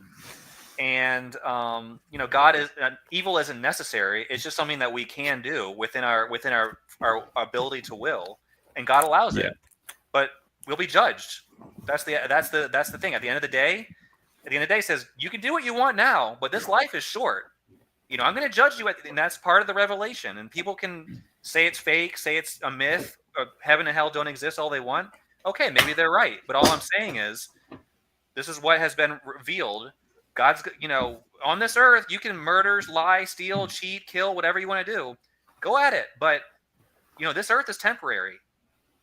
And God is evil isn't necessary. It's just something that we can do within our ability to will, and God allows Yeah. it. But we'll be judged. That's the thing. At the end of the day, it says you can do what you want now, but this life is short. I'm going to judge you, and that's part of the revelation. And people can say it's fake, say it's a myth, or heaven and hell don't exist all they want. Okay, maybe they're right, but all I'm saying is this is what has been revealed. God's, on this earth, you can murder, lie, steal, cheat, kill, whatever you want to do. Go at it. But, this earth is temporary.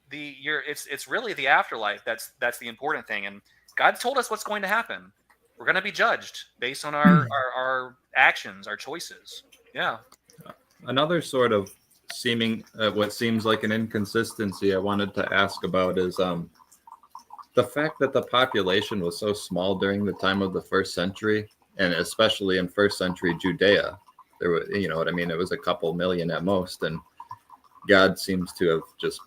It's really the afterlife that's the important thing. And God told us what's going to happen. We're going to be judged based on our actions, our choices. Yeah. Another sort of what seems like an inconsistency I wanted to ask about is the fact that the population was so small during the time of the first century, and especially in first century Judea. There were, you know what I mean? It was a couple million at most, and God seems to have just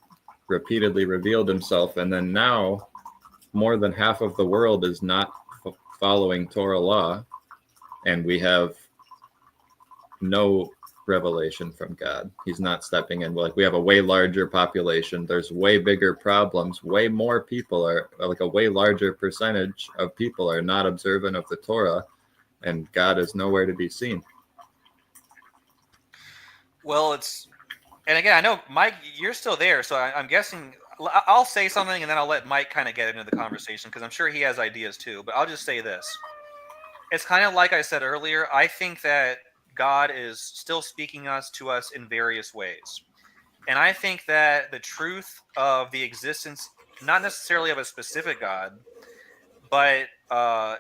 repeatedly revealed himself, and then now more than half of the world is not following Torah law, and we have no revelation from God. He's not stepping in. Like, we have a way larger population. There's way bigger problems. Way more people are, like, a way larger percentage of people are not observant of the Torah, and God is nowhere to be seen. Well, and again, I know, Mike, you're still there, so I'm guessing I'll say something and then I'll let Mike kind of get into the conversation because I'm sure he has ideas too. But I'll just say this. It's kind of like I said earlier. I think that God is still speaking to us in various ways. And I think that the truth of the existence, not necessarily of a specific God, but a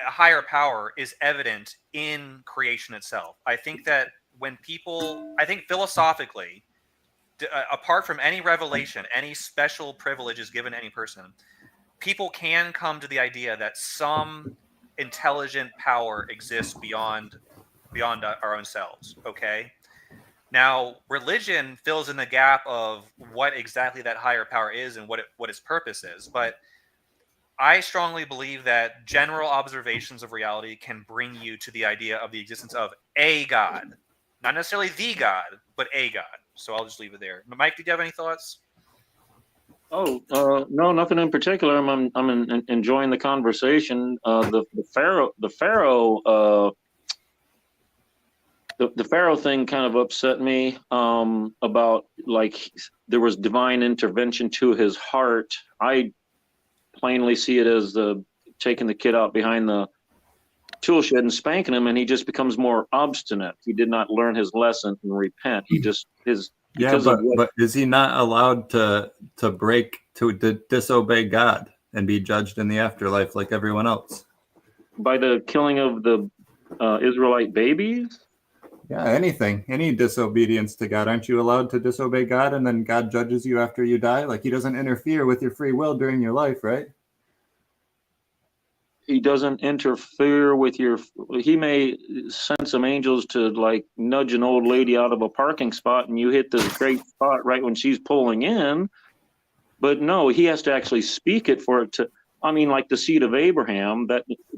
higher power is evident in creation itself. I think that I think philosophically, apart from any revelation, any special privileges given to any person, people can come to the idea that some intelligent power exists beyond our own selves. Okay. Now, religion fills in the gap of what exactly that higher power is and what its purpose is. But I strongly believe that general observations of reality can bring you to the idea of the existence of a God, not necessarily the God, but a God. So I'll just leave it there. Mike, did you have any thoughts? Oh, no, nothing in particular. I'm enjoying the conversation. The Pharaoh thing kind of upset me. About, like, there was divine intervention to his heart. I plainly see it as taking the kid out behind the tool shed and spanking him, and he just becomes more obstinate. He did not learn his lesson and repent. He just but is he not allowed to disobey God and be judged in the afterlife like everyone else? By the killing of the Israelite babies? Yeah, any disobedience to God. Aren't you allowed to disobey God and then God judges you after you die? Like, he doesn't interfere with your free will during your life, right? He doesn't interfere with he may send some angels to, like, nudge an old lady out of a parking spot and you hit the great spot right when she's pulling in. But no, he has to actually speak it for it to, I mean, like the seed of Abraham,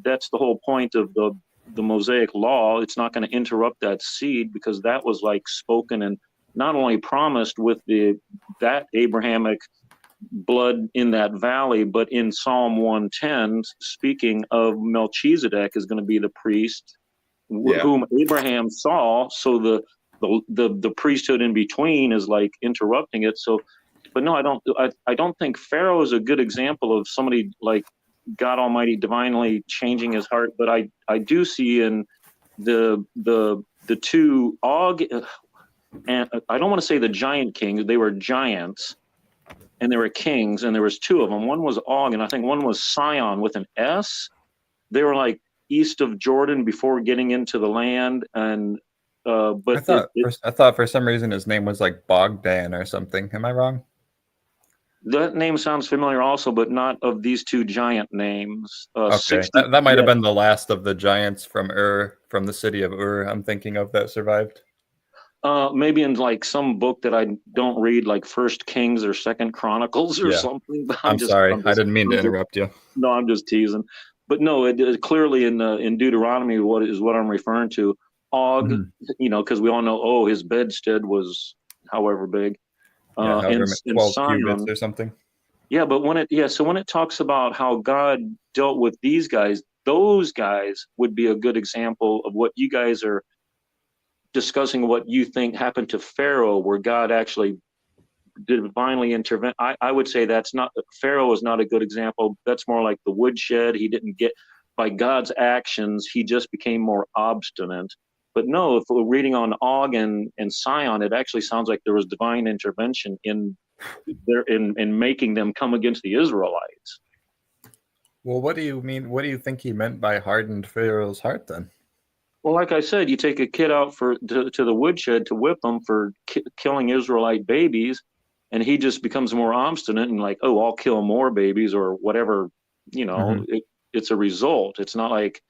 that's the whole point of the Mosaic law. It's not going to interrupt that seed, because that was, like, spoken and not only promised with that Abrahamic blood in that valley, but in Psalm 110, speaking of Melchizedek is going to be the priest whom Abraham saw. So the priesthood in between is, like, interrupting it. So, but no, I don't think Pharaoh is a good example of somebody like God Almighty divinely changing his heart. But I do see in the two Og, and I don't want to say the giant kings, they were giants, and they were kings, and there was two of them. One was Og, and I think one was Sion with an S. They were, like, east of Jordan before getting into the land. And but I thought for some reason his name was like Bogdan or something. Am I wrong? That name sounds familiar also, but not of these two giant names. Okay, that might have been the last of the giants from from the city of Ur, I'm thinking of, that survived. Maybe in, like, some book that I don't read, like First Kings or Second Chronicles or something. I'm sorry, I didn't mean to interrupt you. No, I'm just teasing. But no, it clearly in Deuteronomy, what I'm referring to. Og, because we all know, his bedstead was however big. However, and 12 Sion, cubits or something. Yeah, but when it talks about how God dealt with these guys, those guys would be a good example of what you guys are discussing, what you think happened to Pharaoh, where God actually divinely intervene. I would say Pharaoh is not a good example. That's more like the woodshed. He didn't get, by God's actions, he just became more obstinate. But no, if we're reading on Og and Sion, it actually sounds like there was divine intervention in making them come against the Israelites. Well, what do you mean? What do you think he meant by hardened Pharaoh's heart then? Well, like I said, you take a kid out to the woodshed to whip them for killing Israelite babies, and he just becomes more obstinate and, like, I'll kill more babies or whatever. It's a result. It's not like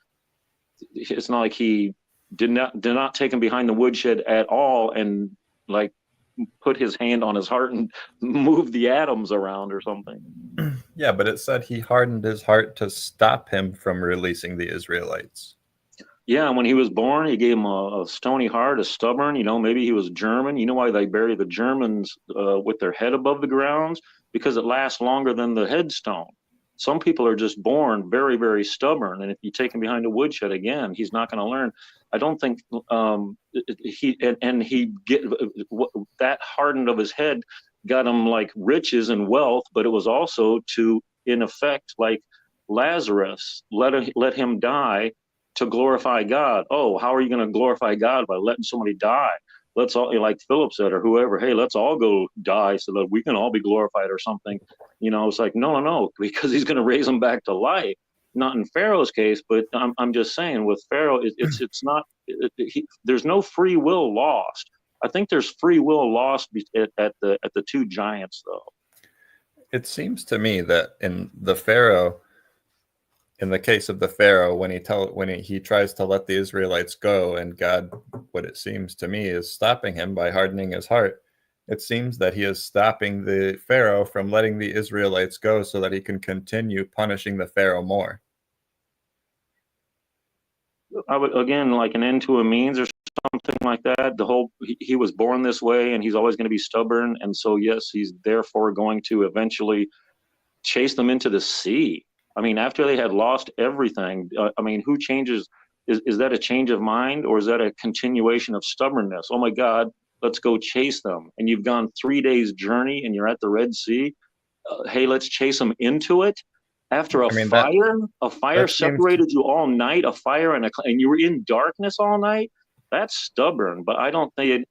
he did not take him behind the woodshed at all and, like, put his hand on his heart and move the atoms around or something. Yeah, but it said he hardened his heart to stop him from releasing the Israelites. Yeah, when he was born, he gave him a stony heart, a stubborn. Maybe he was German. You know why they bury the Germans with their head above the ground? Because it lasts longer than the headstone. Some people are just born very, very stubborn, and if you take him behind a woodshed again, he's not going to learn. I don't think he get that hardened of his head got him like riches and wealth, but it was also to, in effect, like Lazarus, let him die to glorify God. Oh, how are you going to glorify God? By letting somebody die? Let's all, like Philip said, or whoever, hey, let's all go die so that we can all be glorified or something. It's like, no, because he's going to raise them back to life. Not in Pharaoh's case, but I'm just saying with Pharaoh, it's not, there's no free will lost. I think there's free will lost at the two giants, though. It seems to me that in the case of the Pharaoh, when he tries to let the Israelites go, and God, what it seems to me, is stopping him by hardening his heart. It seems that he is stopping the Pharaoh from letting the Israelites go so that he can continue punishing the Pharaoh more. I would, again, like an end to a means or something like that. He was born this way, and he's always going to be stubborn, and so yes, he's therefore going to eventually chase them into the sea. I mean, after they had lost everything, who changes? Is that a change of mind, or is that a continuation of stubbornness? Oh my God, let's go chase them. And you've gone 3 days journey and you're at the Red Sea. Hey, let's chase them into it. After a fire separated you all night, a fire and you were in darkness all night. That's stubborn. But I don't think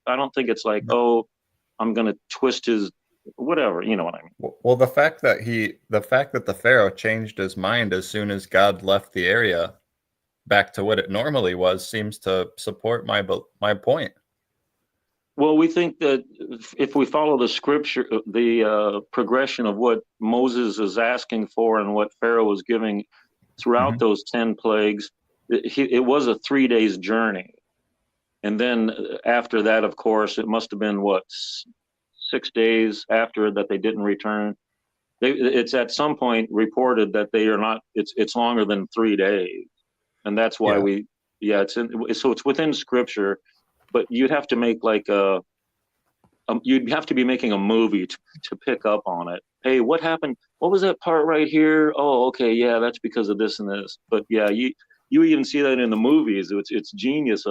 it's like, oh, I'm going to twist his whatever, you know what I mean. Well, the fact that the Pharaoh changed his mind as soon as God left the area back to what it normally was seems to support my point. Well, we think that if we follow the scripture, the progression of what Moses is asking for and what Pharaoh was giving throughout those 10 plagues, it was a 3 days journey. And then after that, of course, it must have been 6 days after that they didn't return. It's at some point reported that they are not. It's longer than 3 days, and that's why so it's within scripture, but you'd have to make like you'd have to be making a movie to pick up on it. Hey, what happened? What was that part right here? Oh, okay, yeah, that's because of this and this. But yeah, you even see that in the movies. It's genius.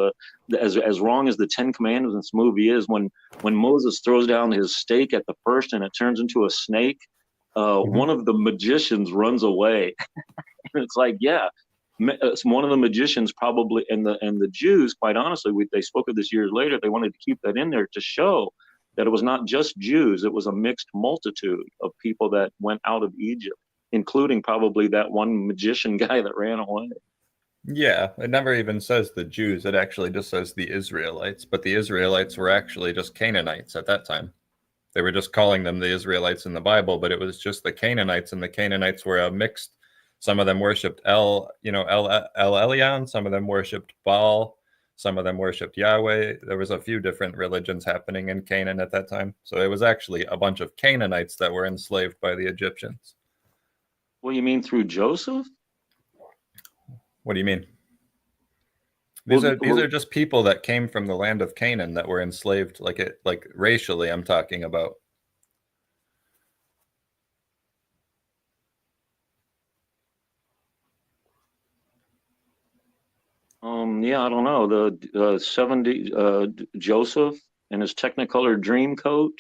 As wrong as the 10 Commandments movie is, when Moses throws down his stake at the first and it turns into a snake, one of the magicians runs away. It's like, yeah, one of the magicians probably, and the Jews, quite honestly, they spoke of this years later. They wanted to keep that in there to show that it was not just Jews. It was a mixed multitude of people that went out of Egypt, including probably that one magician guy that ran away. Yeah, it never even says the Jews. It actually just says the Israelites. But the Israelites were actually just Canaanites at that time. They were just calling them the Israelites in the Bible, but it was just the Canaanites, and the Canaanites were a mixed. Some of them worshipped El Elyon. Some of them worshipped Baal. Some of them worshipped Yahweh. There was a few different religions happening in Canaan at that time. So it was actually a bunch of Canaanites that were enslaved by the Egyptians. Well, you mean through Joseph? What do you mean? These are just people that came from the land of Canaan that were enslaved, like racially. I'm talking about. Yeah, I don't know. The 70 Joseph and his Technicolor dream coat.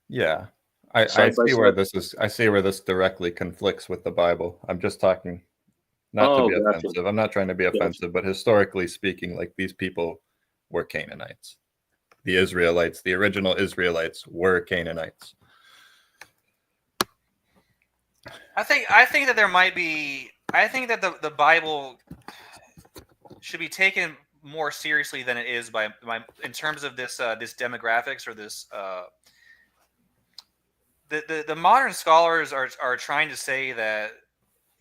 Yeah, I see where this is. I see where this directly conflicts with the Bible. I'm just talking. Not to be offensive. I'm not trying to be offensive, but historically speaking, like, these people were Canaanites. The Israelites, the original Israelites, were Canaanites. I think that there might be. I think that the Bible should be taken more seriously than it is by in terms of this demographics or this. The modern scholars are trying to say that,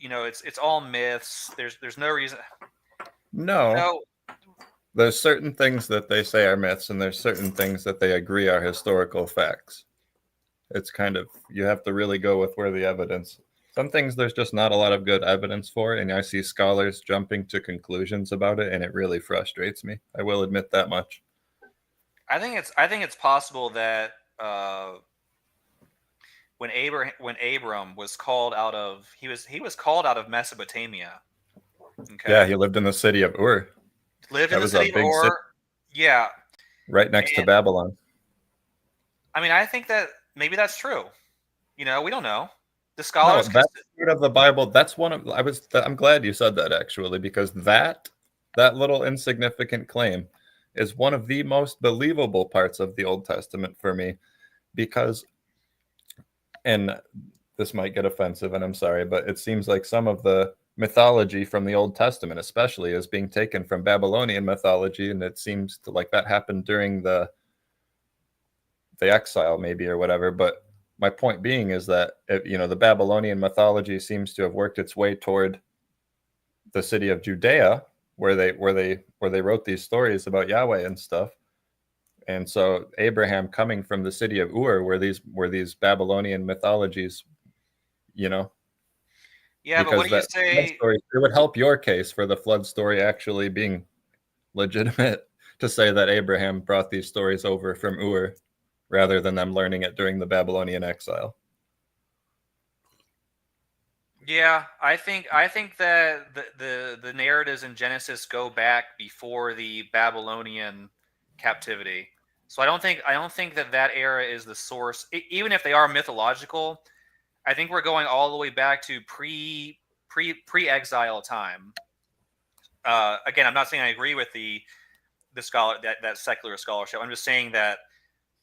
it's all myths. There's no reason. No. there's certain things that they say are myths, and there's certain things that they agree are historical facts. It's kind of, you have to really go with where the evidence. Some things there's just not a lot of good evidence for, and I see scholars jumping to conclusions about it, and it really frustrates me. I will admit that much. I think it's possible that when Abram was called out of he was called out of Mesopotamia. Okay. Yeah, he lived in the city of Ur. Lived That in the was a city of big city, Ur. Yeah. right next to And Babylon. I mean, I think that maybe that's true. You know, we don't know. The No, scholars that part of the Bible, that's one of, I'm glad you said that, actually, because that little insignificant claim is one of the most believable parts of the Old Testament for me, because, and this might get offensive, and I'm sorry, but it seems like some of the mythology from the Old Testament especially is being taken from Babylonian mythology, and it seems to, like, that happened during the exile maybe or whatever. But my point being is that the Babylonian mythology seems to have worked its way toward the city of Judea, where they wrote these stories about Yahweh and stuff. And so Abraham coming from the city of Ur, where these Babylonian mythologies, Yeah, but what because do you that flood say? story, it would help your case for the flood story actually being legitimate, to say that Abraham brought these stories over from Ur rather than them learning it during the Babylonian exile. Yeah, I think that the narratives in Genesis go back before the Babylonian captivity. So I don't think that era is the source. Even if they are mythological, I think we're going all the way back to pre-exile time. Again, I'm not saying I agree with the scholar that secular scholarship. I'm just saying that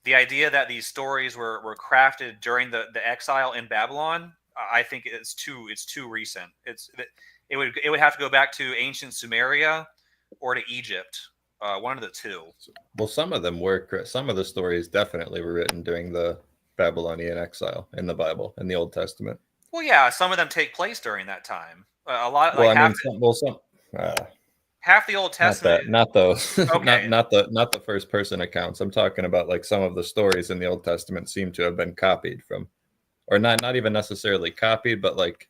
the idea that these stories were crafted during the exile in Babylon, I think it's too recent. It would have to go back to ancient Sumeria or to Egypt, one of the two. Well, some of them were. Some of the stories definitely were written during the Babylonian exile in the Bible, in the Old Testament. Well, yeah, some of them take place during that time. A lot, Well, like I mean, half the Old Testament. not those, Okay, not the first person accounts. I'm talking about, like, some of the stories in the Old Testament seem to have been copied from, or not even necessarily copied, but like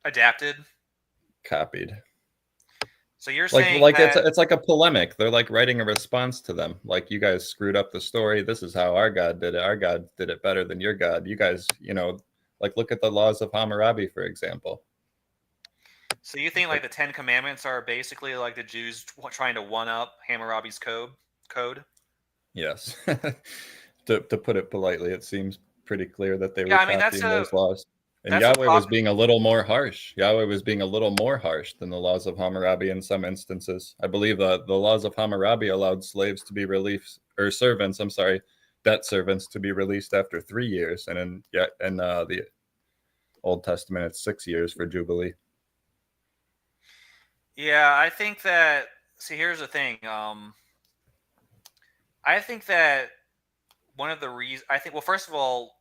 adapted. copied. So you're Like saying that it's like a polemic. They're like writing a response to them. Like, you guys screwed up the story. This is how our God did it. Our God did it better than your God. You guys, like, look at the laws of Hammurabi, for example. So you think like the Ten Commandments are basically like the Jews trying to one up Hammurabi's code? Yes. To put it politely, it seems pretty clear that they were Yeah, I mean copying those laws. And Yahweh was being a little more harsh. Yahweh was being a little more harsh than the laws of Hammurabi in some instances. I believe the laws of Hammurabi allowed slaves to be released, or servants, I'm sorry, debt servants to be released after 3 years. And in the Old Testament, it's 6 years for Jubilee. Yeah, I think that. See, here's the thing. I think that one of the reasons. Well, first of all,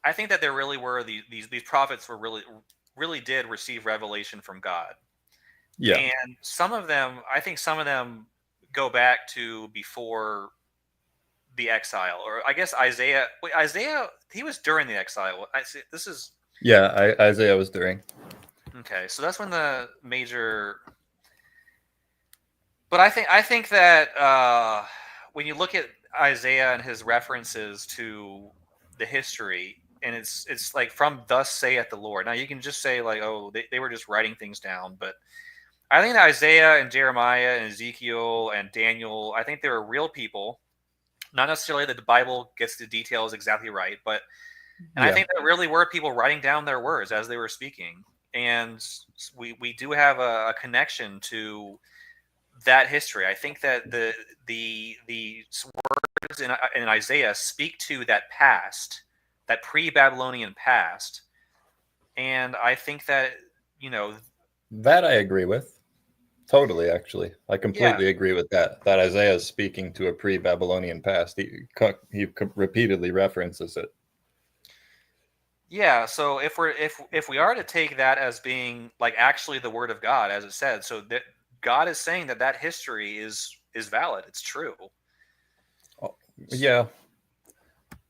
I think that there really were these prophets were really did receive revelation from God. Yeah. And some of them go back to before the exile, or I guess Isaiah. Wait, Isaiah, he was during the exile. This is. Yeah, Isaiah was during. Okay, so that's when the major. But I think that when you look at Isaiah and his references to the history, and it's like, from "Thus saith the Lord." Now you can just say like, oh, they were just writing things down, but I think that Isaiah and Jeremiah and Ezekiel and Daniel, I think they were real people. Not necessarily that the Bible gets the details exactly right, but I think that really were people writing down their words as they were speaking, and we do have a connection to that history. I think that the words in Isaiah speak to that past, that pre-Babylonian past, and I think that that I agree with. Totally, actually. I completely agree with that. That Isaiah is speaking to a pre-Babylonian past. He repeatedly references it. Yeah, so if we are to take that as being like actually the word of God, as it said, so that God is saying that history is valid. It's true. Yeah.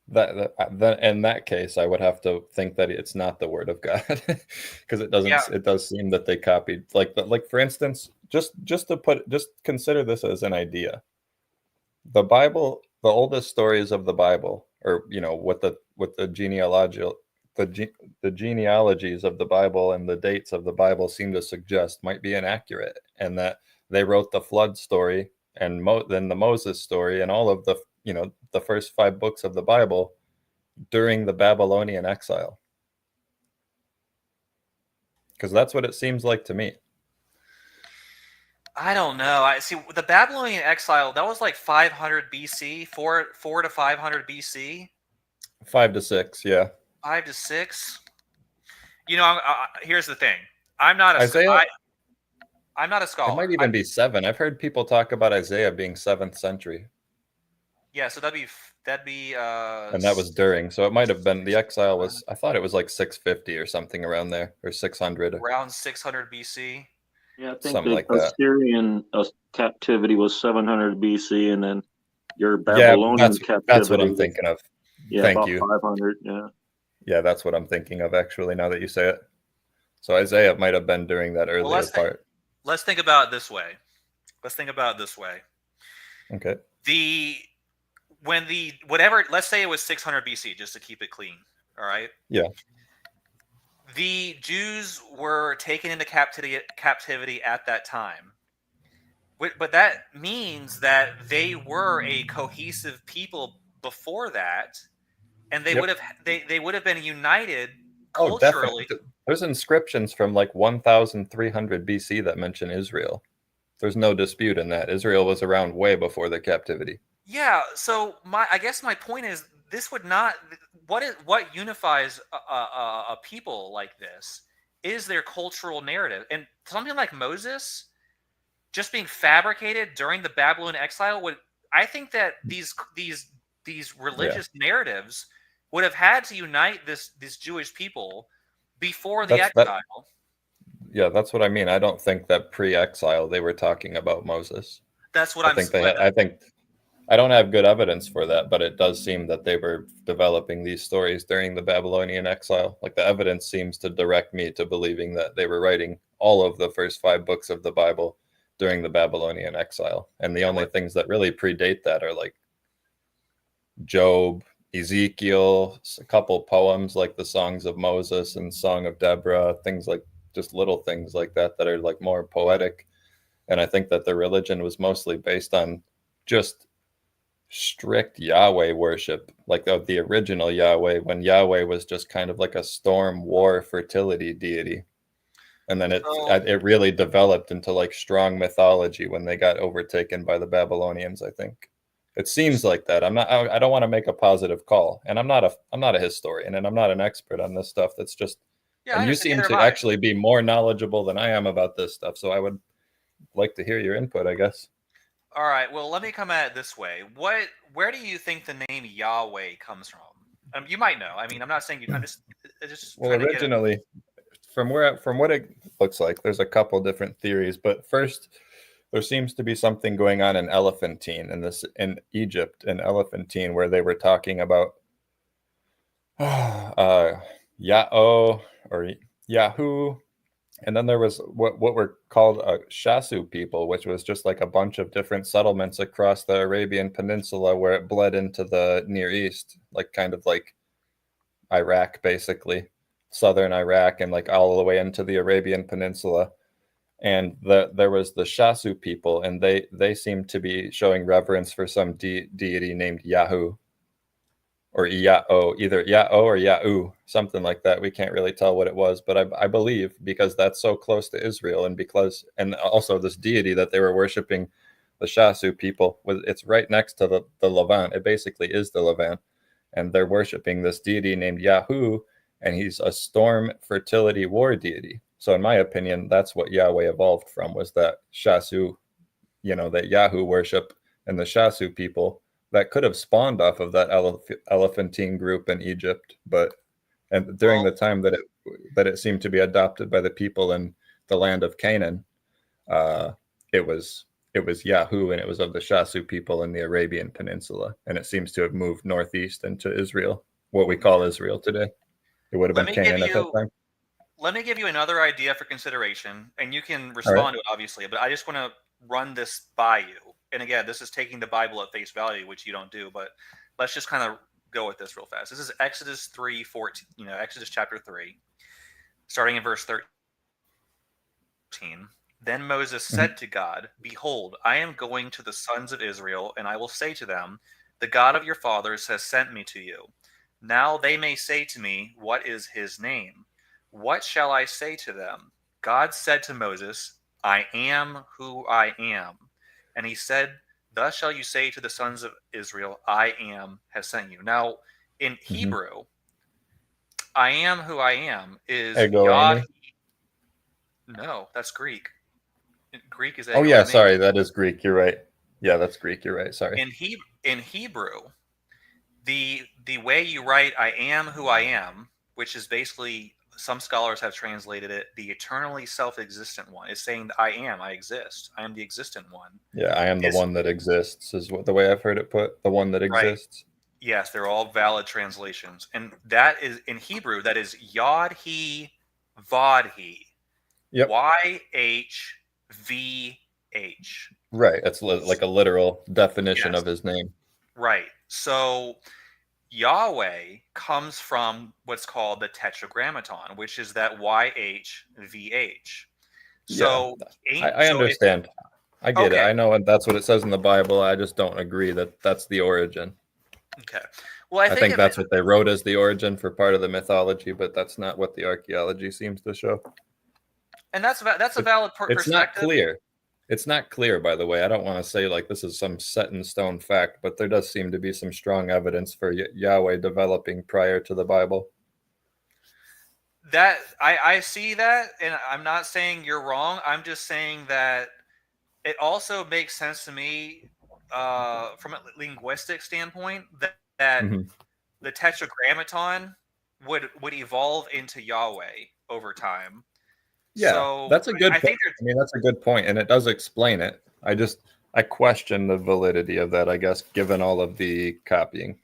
That in that case, I would have to think that it's not the word of God, because Yeah. it does seem that they copied, like for instance, just consider this as an idea. The Bible, the oldest stories of the Bible, or what the genealogical the genealogies of the Bible and the dates of the Bible seem to suggest might be inaccurate, and that they wrote the flood story and then the Moses story and all of the first 5 books of the Bible during the Babylonian exile, because that's what it seems like to me. I don't know. I see the Babylonian exile. That was like 500 BC, 4 to 500 BC. 5 to 6, yeah. 5 to 6. Here's the thing. I'm not a Isaiah. I'm not a It scholar. might even be 7. I've heard people talk about Isaiah being 7th century. Yeah, so that'd be And that was during, so it might have been the exile was. I thought it was like 650 or something around there, or 600. around 600 BC. Yeah, I think Something the like that. Assyrian captivity was 700 BC, and then your Yeah, Babylonian captivity. that's what I'm thinking of. Yeah, Thank about you. 500. Yeah. Yeah, that's what I'm thinking of, actually, now that you say it. So Isaiah might have been during that earlier part. Let's think about it this way. Okay. Let's say it was 600 BC, just to keep it clean. All right. Yeah. The Jews were taken into captivity at that time. But that means that they were a cohesive people before that, and they would have been united culturally. Definitely. There's inscriptions from like 1300 BC that mention Israel. There's no dispute in that. Israel was around way before the captivity. Yeah, so I guess my point is, this would not. What unifies a people like this is their cultural narrative, and something like Moses just being fabricated during the Babylonian exile would. I think that these religious narratives would have had to unite this Jewish people before the exile. Yeah, that's what I mean. I don't think that pre-exile they were talking about Moses. That's what I'm saying. I think I don't have good evidence for that, but it does seem that they were developing these stories during the Babylonian exile. Like, the evidence seems to direct me to believing that they were writing all of the first 5 books of the Bible during the Babylonian exile. And the only things that really predate that are like Job, Ezekiel, a couple poems like the Songs of Moses and Song of Deborah, things like just little things like that are like more poetic. And I think that the religion was mostly based on just strict Yahweh worship, like the original Yahweh, when Yahweh was just kind of like a storm, war, fertility deity. And then it really developed into like strong mythology when they got overtaken by the Babylonians, I think. It seems like that. I don't want to make a positive call, and I'm not a historian, and I'm not an expert on this stuff. That's just, and you seem to actually be more knowledgeable than I am about this stuff, so I would like to hear your input, I guess. All right. Well, let me come at it this way. Where do you think the name Yahweh comes from? You might know. I mean, I'm not saying you. I'm just. Well, originally, from what it looks like, there's a couple different theories. But first, there seems to be something going on in Elephantine, in Egypt, in Elephantine, where they were talking about Yahoo or Yahoo. And then there was what were called Shasu people, which was just like a bunch of different settlements across the Arabian Peninsula where it bled into the Near East, like kind of like Iraq, basically, southern Iraq, and like all the way into the Arabian Peninsula. And there was the Shasu people, and they seemed to be showing reverence for some deity named Yahoo. Or Yao, either Yao or Yahoo, something like that. We can't really tell what it was, but I believe, because that's so close to Israel, and also this deity that they were worshiping, the Shasu people, it's right next to the Levant. It basically is the Levant, and they're worshiping this deity named Yahoo, and he's a storm, fertility, war deity. So in my opinion, that's what Yahweh evolved from, was that Shasu, that Yahoo worship, and the Shasu people that could have spawned off of that Elephantine group in Egypt, and during the time that it seemed to be adopted by the people in the land of Canaan, it was Yahoo, and it was of the Shasu people in the Arabian Peninsula, and it seems to have moved northeast into Israel, what we call Israel today. It would have Let been me give Canaan at that you time. let me give you another idea for consideration, and you can All right. respond to it, obviously. But I just want to run this by you. And again, this is taking the Bible at face value, which you don't do. But let's just kind of go with this real fast. This is Exodus 3:14. Exodus chapter 3, starting in verse 13. Then Moses said to God, "Behold, I am going to the sons of Israel, and I will say to them, the God of your fathers has sent me to you. Now they may say to me, what is his name? What shall I say to them?" God said to Moses, "I am who I am." And he said, "Thus shall you say to the sons of Israel, I am has sent you." Now, in Hebrew, I am who I am is Ego Yod. Amy. No, that's Greek. Greek is Oh ego yeah, eimi. sorry, that is Greek. You're right. Yeah, that's Greek. You're right. Sorry. In Hebrew, the way you write "I am who I am," which is basically, some scholars have translated it, the eternally self-existent one, is saying that I exist. I am the existent one. Yeah, I am the one that exists, is what the way I've heard it put. The one that Right. exists. Yes, they're all valid translations. And that is, in Hebrew, that is Yod He Vod He. Yep. YHVH. Right. That's like a literal definition Yes. of his name. Right. So Yahweh comes from what's called the Tetragrammaton, which is that YHVH. So, I understand. I get it. I know that's what it says in the Bible. I just don't agree that that's the origin. Okay. Well, I think that's what they wrote as the origin for part of the mythology, but that's not what the archaeology seems to show. And that's a valid perspective. It's not clear. It's not clear, by the way. I don't want to say like this is some set in stone fact, but there does seem to be some strong evidence for Yahweh developing prior to the Bible. That I see that, and I'm not saying you're wrong. I'm just saying that it also makes sense to me from a linguistic standpoint that the Tetragrammaton would evolve into Yahweh over time. Yeah, so that's a good point. I mean, that's a good point, and it does explain it. I question the validity of that, I guess, given all of the copying.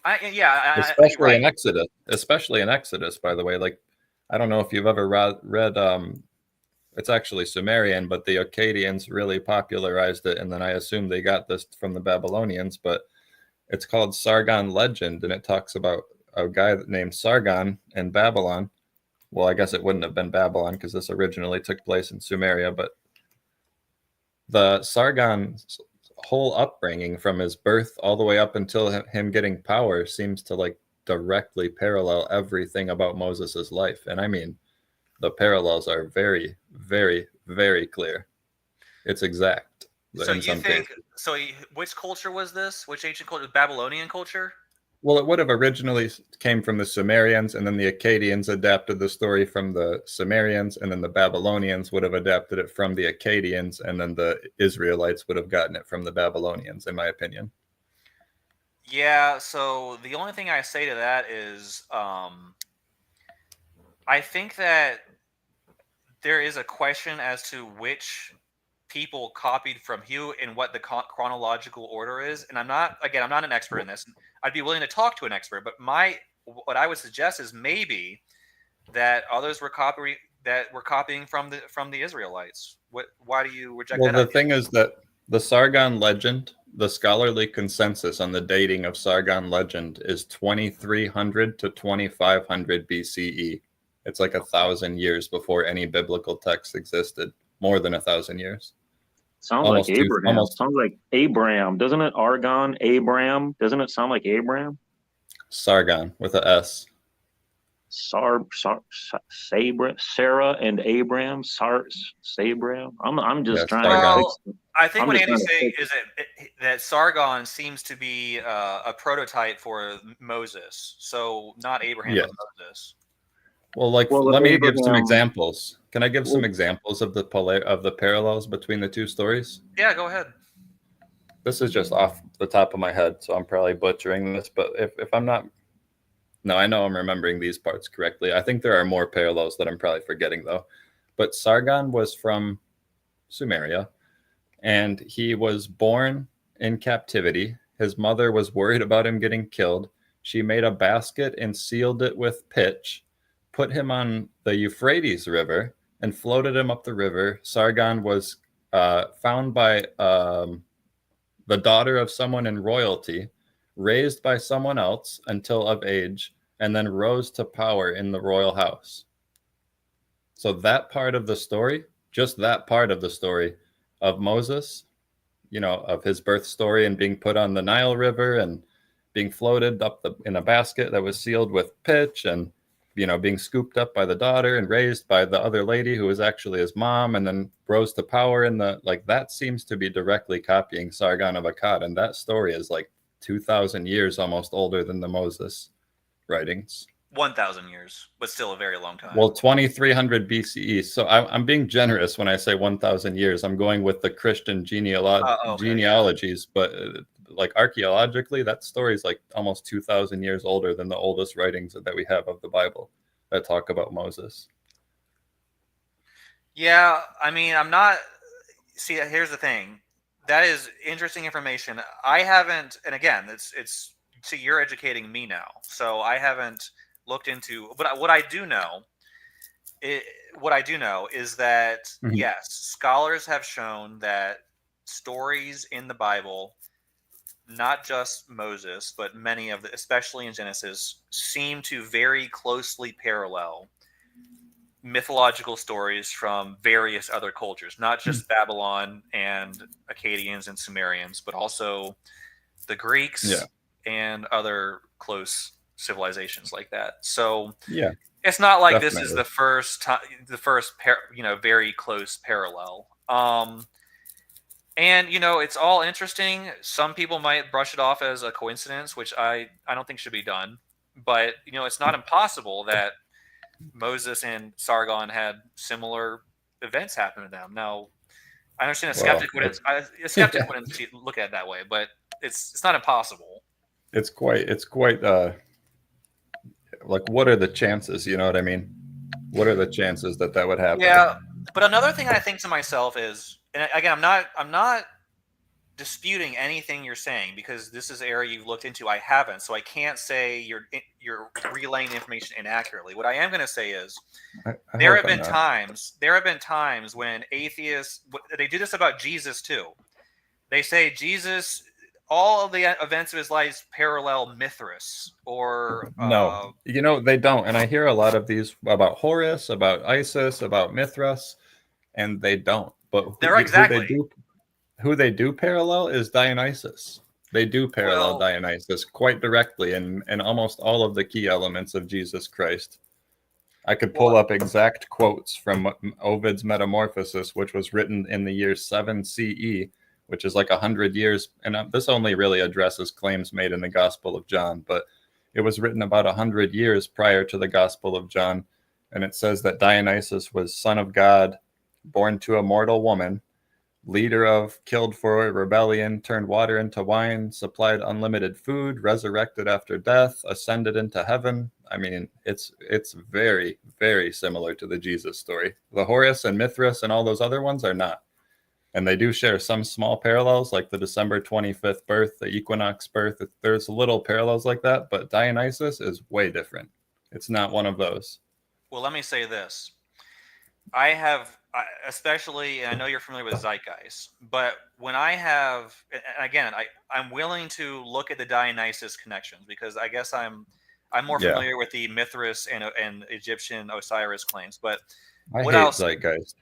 Especially in Exodus. Especially in Exodus, by the way. Like, I don't know if you've ever read it's actually Sumerian, but the Akkadians really popularized it, and then I assume they got this from the Babylonians, but it's called Sargon Legend, and it talks about a guy named Sargon in Babylon. Well, I guess it wouldn't have been Babylon because this originally took place in Sumeria, but the Sargon's whole upbringing from his birth all the way up until him getting power seems to like directly parallel everything about Moses's life. And I mean, the parallels are very, very, very clear. It's exact. So you think, which culture was this? Which ancient culture? Babylonian culture? Well, it would have originally came from the Sumerians, and then the Akkadians adapted the story from the Sumerians, and then the Babylonians would have adapted it from the Akkadians, and then the Israelites would have gotten it from the Babylonians, in my opinion. Yeah, so the only thing I say to that is I think that there is a question as to which people copied from who and what the chronological order is. And I'm not an expert in this. I'd be willing to talk to an expert, but what I would suggest is maybe that others were copying from the Israelites. Why do you reject that? Well, the thing is that the Sargon legend, the scholarly consensus on the dating of Sargon legend is 2300 to 2500 BCE. It's like 1,000 years before any biblical text existed. More than 1,000 years. Sounds like Abraham. Sounds like Abram, doesn't it? Argon, Abram. Doesn't it sound like Abram? Sargon with a S. Sarah and Abram. Sabram. I'm just trying to. I think what Andy's saying is that Sargon seems to be a prototype for Moses, so not Abraham, but Moses. Well, let me give some examples. Can I give some examples of the parallels between the two stories? Yeah, go ahead. This is just off the top of my head, so I'm probably butchering this, but if I'm not... No, I know I'm remembering these parts correctly. I think there are more parallels that I'm probably forgetting, though. But Sargon was from Sumeria, and he was born in captivity. His mother was worried about him getting killed. She made a basket and sealed it with pitch, put him on the Euphrates River, and floated him up the river. Sargon was found by the daughter of someone in royalty, raised by someone else until of age, and then rose to power in the royal house. So that part of the story, just that part of the story of Moses, of his birth story and being put on the Nile River and being floated up in a basket that was sealed with pitch, and being scooped up by the daughter and raised by the other lady who was actually his mom, and then rose to power in that seems to be directly copying Sargon of Akkad, and that story is like 2,000 years almost older than the Moses writings. 1,000 years, but still a very long time. Well, 2300 BCE. So I'm being generous when I say 1,000 years. I'm going with the Christian genealogies, but like archaeologically, that story is like almost 2,000 years older than the oldest writings that we have of the Bible that talk about Moses. Yeah, I mean, I'm not. See, here's the thing. That is interesting information. I haven't, and again, it's. So you're educating me now, so I haven't looked into. But what I do know is that Mhm. yes, scholars have shown that stories in the Bible, not just Moses, but many of the, especially in Genesis, seem to very closely parallel mythological stories from various other cultures, not just Babylon and Akkadians and Sumerians, but also the Greeks and other close civilizations like that. So yeah, it's not like definitely. this is the first time, very close parallel. And it's all interesting. Some people might brush it off as a coincidence, which I don't think should be done. But it's not impossible that Moses and Sargon had similar events happen to them. Now, I understand a skeptic wouldn't look at it that way, but it's not impossible. It's quite like, what are the chances? You know what I mean? What are the chances that would happen? Yeah, but another thing I think to myself is, and again, I'm not disputing anything you're saying, because this is an area you've looked into. I haven't, so I can't say you're relaying the information inaccurately. What I am going to say is there have been times when atheists, they do this about Jesus too. They say Jesus, all of the events of his life parallel Mithras, or no, they don't. And I hear a lot of these about Horus, about Isis, about Mithras, and they don't. But who they do parallel is Dionysus. They do parallel Dionysus quite directly in almost all of the key elements of Jesus Christ. I could pull up exact quotes from Ovid's Metamorphosis, which was written in the year 7 CE, which is like 100 years. And this only really addresses claims made in the Gospel of John, but it was written about 100 years prior to the Gospel of John. And it says that Dionysus was son of God, born to a mortal woman, leader of killed for a rebellion, turned water into wine, supplied unlimited food, resurrected after death, ascended into heaven. I mean, it's very, very similar to the Jesus story. The Horus and Mithras and all those other ones are not. And they do share some small parallels, like the December 25th birth, the equinox birth. There's little parallels like that, but Dionysus is way different. It's not one of those. Well, let me say this. Especially, and I know you're familiar with Zeitgeist, but when I'm willing to look at the Dionysus connections, because I guess I'm more familiar with the Mithras and Egyptian Osiris claims. But I hate Zeitgeist.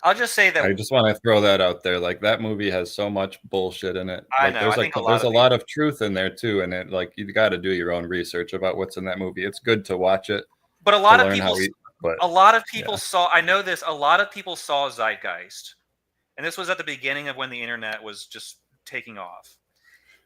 I'll just say that I just want to throw that out there. Like, that movie has so much bullshit in it. I know. There's a lot of truth in there too, and you got to do your own research about what's in that movie. It's good to watch it, but a lot of people saw. I know this. A lot of people saw Zeitgeist, and this was at the beginning of when the internet was just taking off.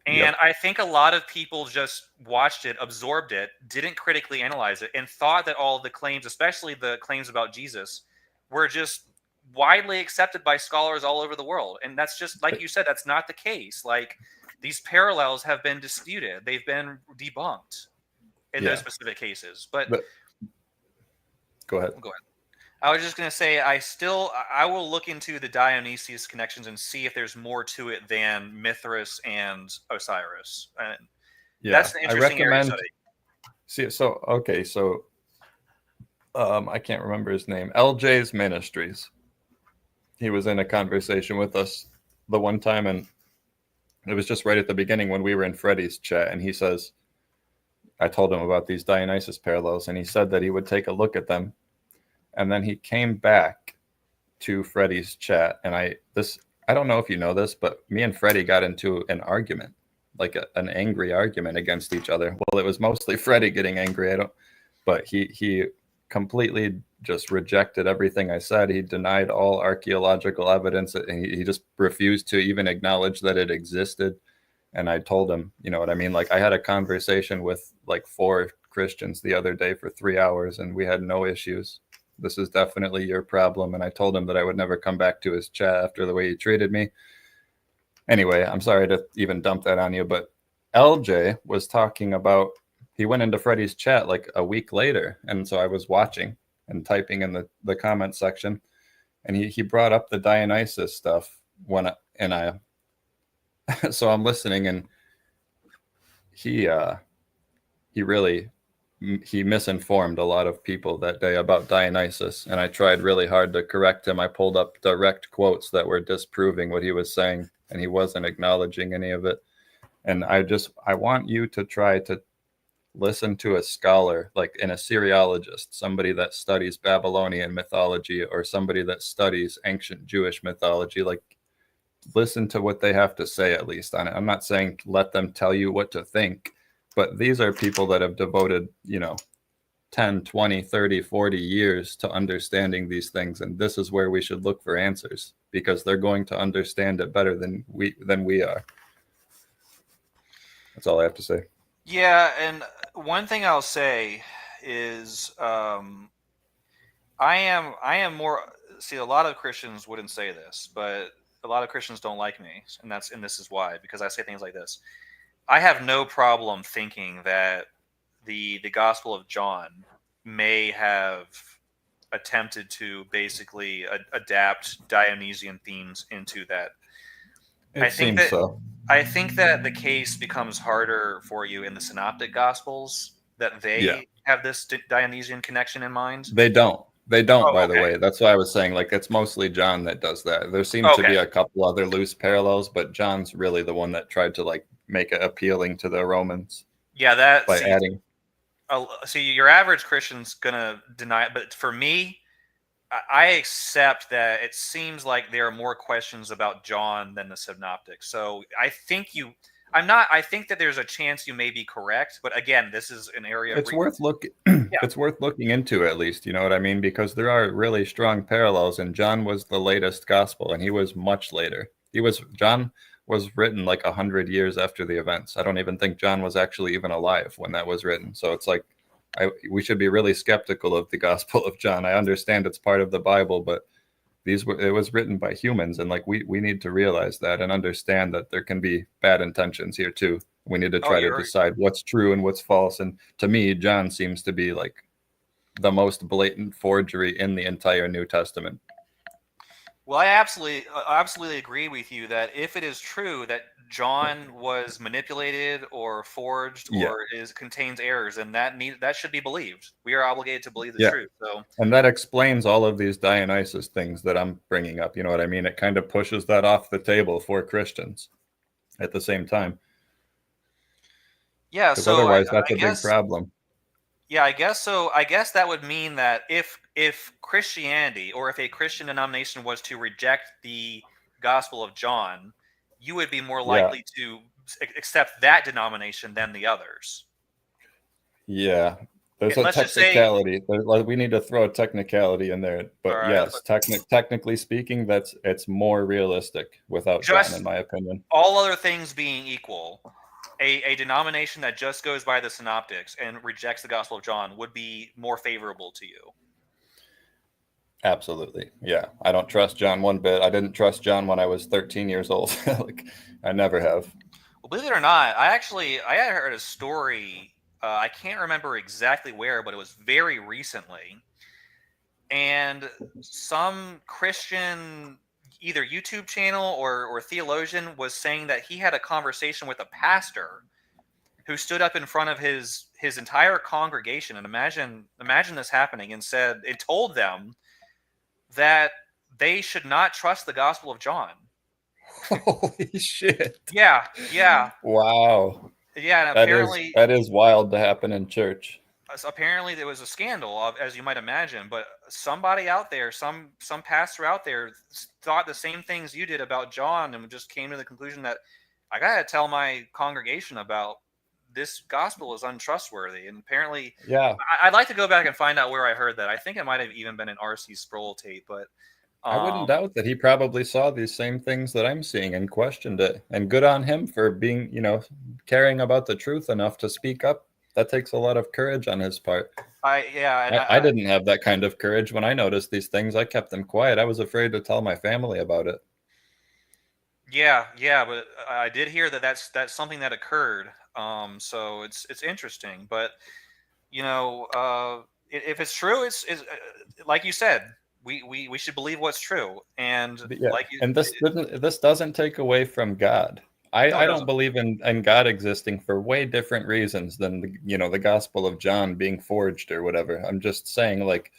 And I think a lot of people just watched it, absorbed it, didn't critically analyze it, and thought that all the claims, especially the claims about Jesus, were just widely accepted by scholars all over the world. And that's just, like you said, that's not the case. Like, these parallels have been disputed. They've been debunked in those specific cases. But go ahead. I was just going to say, I will look into the Dionysius connections and see if there's more to it than Mithras and Osiris. And Yeah, that's an I interesting area to recommend. study. See, so okay, so I can't remember his name. LJ's Ministries. He was in a conversation with us the one time, and it was just right at the beginning when we were in Freddie's chat, and he says, I told him about these Dionysus parallels, and he said that he would take a look at them, and then he came back to Freddie's chat, and I don't know if you know this, but me and Freddie got into an argument, like an angry argument against each other. Well, it was mostly Freddie getting angry. But he completely just rejected everything I said. He denied all archaeological evidence, and he just refused to even acknowledge that it existed. And I told him, you know what I mean? Like, I had a conversation with like 4 Christians the other day for 3 hours, and we had no issues. This is definitely your problem. And I told him that I would never come back to his chat after the way he treated me. Anyway, I'm sorry to even dump that on you, but LJ was talking about, he went into Freddie's chat like a week later. And so I was watching and typing in the comment section, and he brought up the Dionysus stuff so I'm listening, and he misinformed a lot of people that day about Dionysus, and I tried really hard to correct him. I pulled up direct quotes that were disproving what he was saying, and he wasn't acknowledging any of it. And I want you to try to listen to a scholar, like an Assyriologist, somebody that studies Babylonian mythology, or somebody that studies ancient Jewish mythology. Like, listen to what they have to say, at least on it. I'm not saying let them tell you what to think, but these are people that have devoted, 10, 20, 30, 40 years to understanding these things. And this is where we should look for answers, because they're going to understand it better than we are. That's all I have to say. Yeah, and one thing I'll say is I am more. See, a lot of Christians wouldn't say this, but a lot of Christians don't like me, and this is why, because I say things like this. I have no problem thinking that the Gospel of John may have attempted to basically adapt Dionysian themes into that. It seems so. I think that the case becomes harder for you in the Synoptic Gospels, that they have this Dionysian connection in mind. They don't. By okay. the way. That's why I was saying, like, it's mostly John that does that. There seems to be a couple other loose parallels, but John's really the one that tried to, like, make it appealing to the Romans. Yeah, adding. See, your average Christian's gonna deny it, but for me, I accept that it seems like there are more questions about John than the Synoptics. So I think I think that there's a chance you may be correct, but again, this is an area it's worth looking. It's worth looking into, at least. You know what I mean? Because there are really strong parallels, and John was the latest gospel, and he was much later. John was written like 100 years after the events. I don't even think John was actually even alive when that was written. So it's like, we should be really skeptical of the Gospel of John. I understand it's part of the Bible, but it was written by humans, and like we need to realize that and understand that there can be bad intentions here too. We need to try to decide what's true and what's false. And to me, John seems to be like the most blatant forgery in the entire New Testament. Well, I absolutely agree with you that if it is true that John was manipulated or forged or contains errors, then that should be believed. We are obligated to believe the truth. So, and that explains all of these Dionysus things that I'm bringing up. You know what I mean? It kind of pushes that off the table for Christians at the same time. Yeah, so otherwise that's a big problem. Yeah, I guess so. I guess that would mean that if Christianity, or if a Christian denomination was to reject the Gospel of John, you would be more likely to accept that denomination than the others. Yeah, there's a technicality. We need to throw a technicality in there, but yes, technically speaking, it's more realistic without John, in my opinion. All other things being equal, a denomination that just goes by the Synoptics and rejects the Gospel of John would be more favorable to you. Absolutely. Yeah. I don't trust John one bit. I didn't trust John when I was 13 years old. Like, I never have. Well, believe it or not, I had heard a story. I can't remember exactly where, but it was very recently. and some Christian either YouTube channel or theologian was saying that he had a conversation with a pastor who stood up in front of his entire congregation, and imagine this happening, and said it told them that they should not trust the Gospel of John. Holy shit. Yeah. Wow. Yeah, and apparently that is wild to happen in church. Apparently there was a scandal, of, as you might imagine, but somebody out there, some pastor out there thought the same things you did about John, and just came to the conclusion that I gotta tell my congregation about this gospel is untrustworthy. And apparently, yeah, I'd like to go back and find out where I heard that. I think it might have even been an R.C. Sproul tape, but I wouldn't doubt that he probably saw these same things that I'm seeing and questioned it. And good on him for being, caring about the truth enough to speak up. That takes a lot of courage on his part. I didn't have that kind of courage when I noticed these things. I kept them quiet. I was afraid to tell my family about it. Yeah, but I did hear that that's something that occurred. So it's interesting, but if it's true, it's like you said, we should believe what's true, and this doesn't take away from God. I don't believe in God existing for way different reasons than the Gospel of John being forged or whatever. I'm just saying, like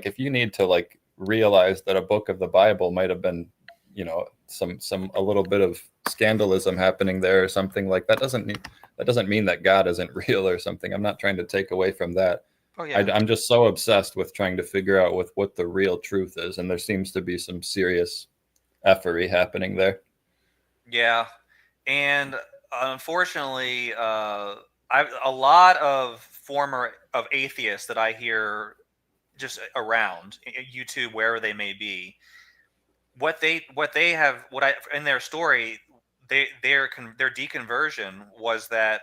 if you need to realize that a book of the Bible might have been, a little bit of scandalism happening there or something, like that doesn't mean that God isn't real or something. I'm not trying to take away from that. Oh, yeah. I'm just so obsessed with trying to figure out what the real truth is, and there seems to be some serious effery happening there. Yeah, and unfortunately, a lot of former atheists that I hear just around YouTube, wherever they may be, what they have, in their story, their deconversion was that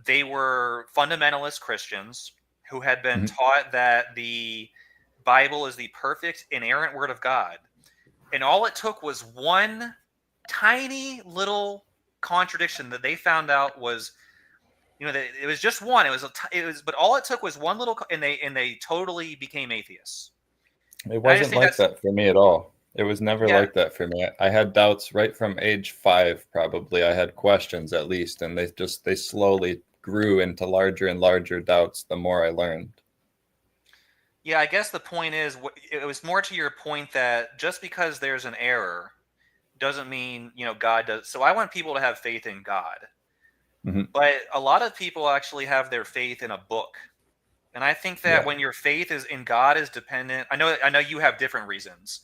they were fundamentalist Christians who had been taught that the Bible is the perfect, inerrant word of God. And all it took was one tiny little contradiction that they found out was, it was just one. But all it took was one little, and they totally became atheists. It wasn't like that for me at all. It was never like that for me. I had doubts right from age 5, probably. I had questions at least, and they slowly grew into larger and larger doubts the more I learned. Yeah, I guess the point is, it was more to your point that just because there's an error doesn't mean, God does. So I want people to have faith in God. Mm-hmm. But a lot of people actually have their faith in a book. And I think that when your faith is in God is dependent, I know you have different reasons,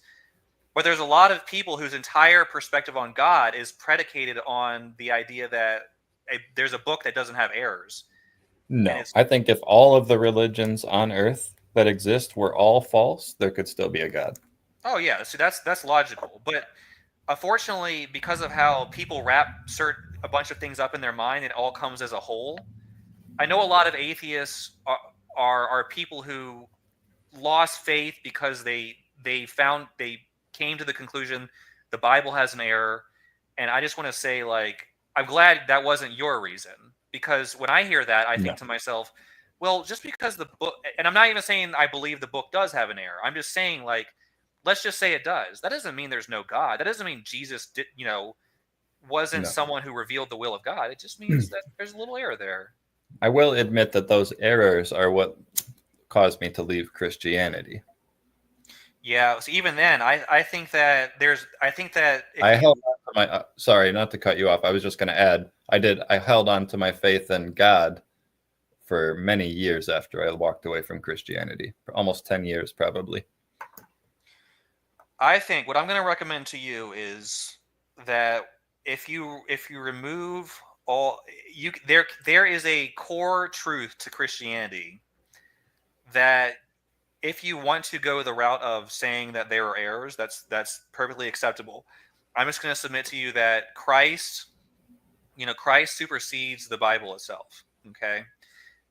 but there's a lot of people whose entire perspective on God is predicated on the idea that there's a book that doesn't have errors. No, I think if all of the religions on earth that exist were all false, there could still be a God. Oh yeah, so that's logical. But unfortunately, because of how people wrap a bunch of things up in their mind, it all comes as a whole. I know a lot of atheists are people who lost faith because they came to the conclusion the Bible has an error. And I just want to say, I'm glad that wasn't your reason, because when I hear that, I think to myself, well, just because the book, and I'm not even saying I believe the book does have an error. I'm just saying, let's just say it does. That doesn't mean there's no God. That doesn't mean Jesus wasn't someone who revealed the will of God. It just means that there's a little error there. I will admit that those errors are what caused me to leave Christianity. Yeah, so even then, I think that I held on to my. Sorry, not to cut you off. I was just going to add. I held on to my faith in God for many years after I walked away from Christianity. For almost 10 years, probably. I think what I'm going to recommend to you is that if you remove all there is a core truth to Christianity that, if you want to go the route of saying that there are errors, that's perfectly acceptable. I'm just going to submit to you that Christ supersedes the Bible itself. Okay,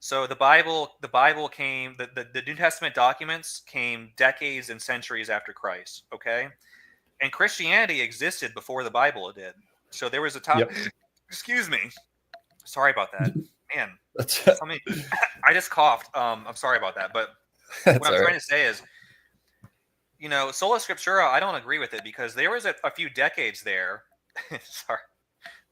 so the Bible came, the New Testament documents came decades and centuries after Christ. Okay, and Christianity existed before the Bible did. So there was a time. Yep. Excuse me. Sorry about that, man. I just coughed. I'm sorry about that, but what I'm trying to say is, sola scriptura, I don't agree with it because there was a few decades there. Sorry.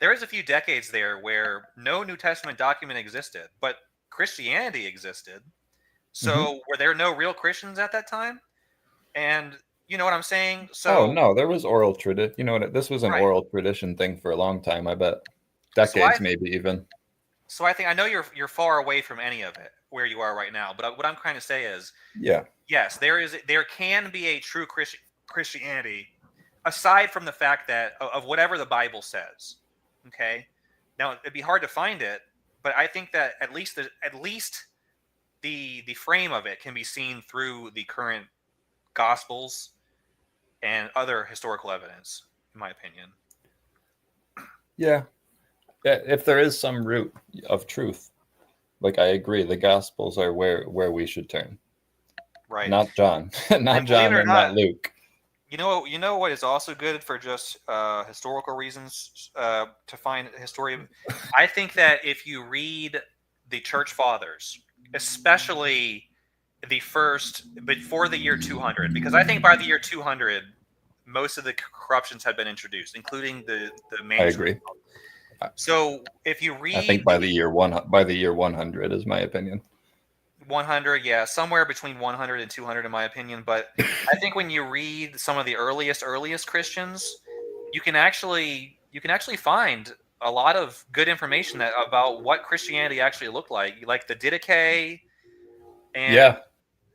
There was a few decades there where no New Testament document existed, but Christianity existed. So were there no real Christians at that time? And you know what I'm saying? Oh So no, there was oral tradition. You know what? This was an right. oral tradition thing for a long time. I bet So I decades, maybe even. so I think I know you're far away from any of it where you are right now, but what I'm trying to say is Yeah, yes, there can be a true Christianity aside from the fact that of whatever the Bible says. Okay, now it'd be hard to find it, but I think that at least the frame of it can be seen through the current Gospels and other historical evidence, in my opinion. yeah. If there is some root of truth, like I agree, the Gospels are where we should turn. Right. Not John, not And believe it John, or and not not, Luke. you know what is also good for just historical reasons to find history. I think that if you read the church fathers, especially the first before the year 200, because I think by the year 200, most of the corruptions had been introduced, including the I manuscript. agree. So if you read, I think by the year 100 is my opinion. 100, yeah, somewhere between 100 and 200 in my opinion. But I think when you read some of the earliest Christians, you can actually find a lot of good information about what Christianity actually looked like the Didache and Yeah,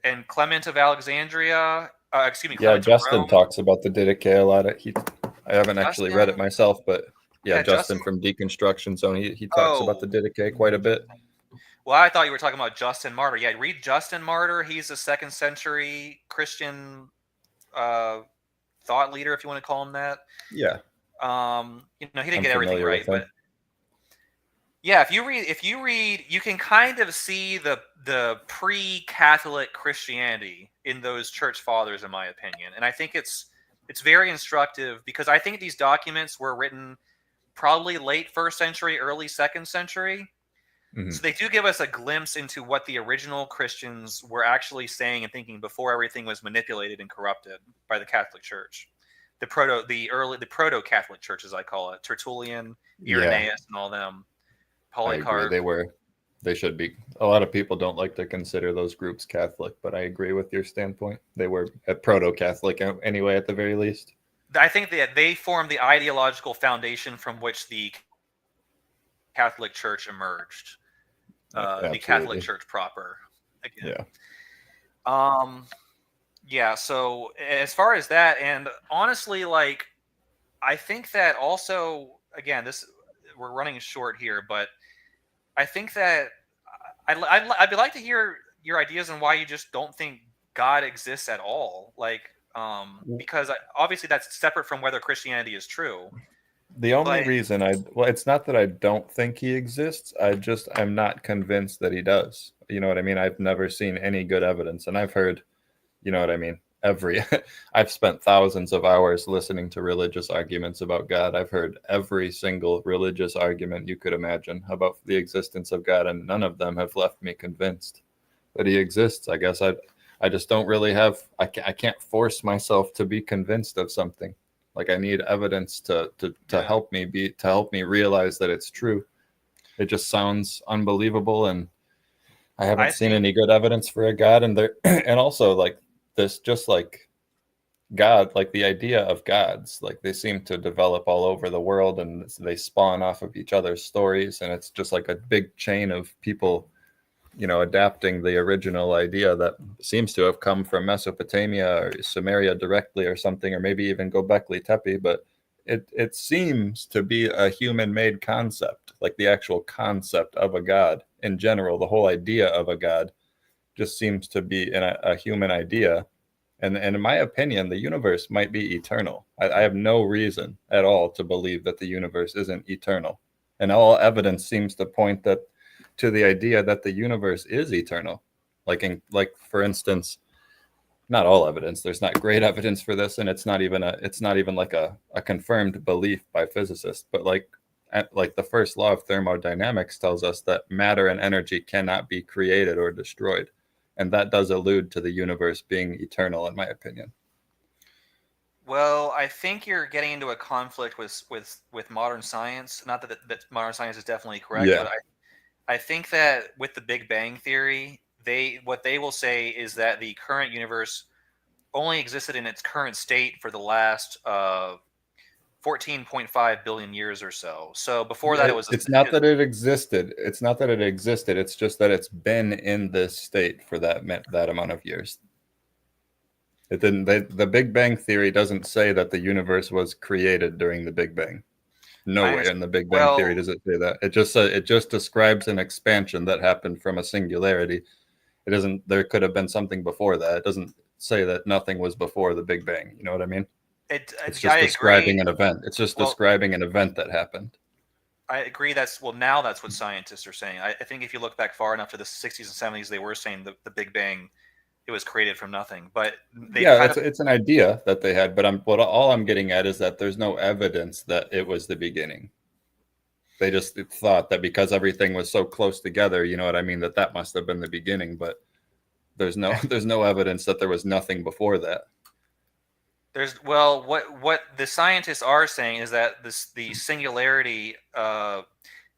and Clement of Alexandria. Excuse me, yeah. Clement of Justin Rome. talks about the Didache a lot. I haven't actually read it Justin, myself, but yeah, yeah, Justin Justin. from Deconstruction Zone, he talks about the Oh, Didache quite a bit. well, I thought you were talking about Justin Martyr. Yeah, read Justin Martyr. He's a second century Christian uh, thought leader, if you want to call him that. Yeah, He didn't I'm get everything familiar right, with but him. yeah, if you read, you can kind of see the pre-Catholic Christianity in those church fathers, in my opinion, and I think it's very instructive because I think these documents were written probably late first century, early second century. Mhm. So they do give us a glimpse into what the original Christians were actually saying and thinking before everything was manipulated and corrupted by the Catholic Church. The proto Catholic Church, as I call it, Tertullian, Yeah, Irenaeus, and all them, I agree. Polycarp. They should be. A lot of people don't like to consider those groups Catholic, but I agree with your standpoint. They were a proto-Catholic anyway, at the very least. I think that they formed the ideological foundation from which the Catholic Church emerged. The Catholic Absolutely. Church proper. Again. Yeah. Yeah. So as far as that, and honestly, like I think that also, again, we're running short here, but I think that I'd like to hear your ideas on why you just don't think God exists at all. Like, because obviously that's separate from whether Christianity is true. The only But reason it's not that I don't think he exists. I'm not convinced that he does. You know what I mean? I've never seen any good evidence, and I've heard, you know what I mean? I've spent thousands of hours listening to religious arguments about God. I've heard every single religious argument you could imagine about the existence of God, and none of them have left me convinced that he exists. I guess I just don't really have. I can't force myself to be convinced of something. Like I need evidence to Yeah. help me realize that it's true. It just sounds unbelievable, and I haven't I seen think, any good evidence for a God. And there, and also like this, just like God, like the idea of gods, like they seem to develop all over the world, and they spawn off of each other's stories, and it's just like a big chain of people, adapting the original idea that seems to have come from Mesopotamia or Sumeria directly or something, or maybe even Gobekli Tepe, but it seems to be a human-made concept, like the actual concept of a god in general. The whole idea of a god just seems to be a human idea. And in my opinion, the universe might be eternal. I have no reason at all to believe that the universe isn't eternal. And all evidence seems to point to the idea that the universe is eternal. Like for instance, not all evidence. There's not great evidence for this, and it's not even like a confirmed belief by physicists. But like the first law of thermodynamics tells us that matter and energy cannot be created or destroyed. And that does allude to the universe being eternal, in my opinion. Well, I think you're getting into a conflict with modern science. Not that modern science is definitely correct, Yeah. but I think that with the Big Bang theory, what they will say is that the current universe only existed in its current state for the last 14.5 billion years or so. So before that, it was It's not that it existed. It's not that it existed. It's just that it's been in this state for that amount of years. It didn't. The Big Bang theory doesn't say that the universe was created during the Big Bang. I Nowhere in understand. the Big Bang theory Well, does it say that. It just describes an expansion that happened from a singularity. It doesn't. There could have been something before that. It doesn't say that nothing was before the Big Bang. You know what I mean? It's I just agree. describing an event. It's just Well, describing an event that happened. I agree. Now that's what scientists are saying. I think if you look back far enough to the 60s and 70s, they were saying the Big Bang it was created from nothing. But they've Yeah, kind of it's an idea that they had, but all I'm getting at is that there's no evidence that it was the beginning. They just thought that because everything was so close together, you know what I mean, that must have been the beginning, but there's no there's no evidence that there was nothing before that. what the scientists are saying is that the singularity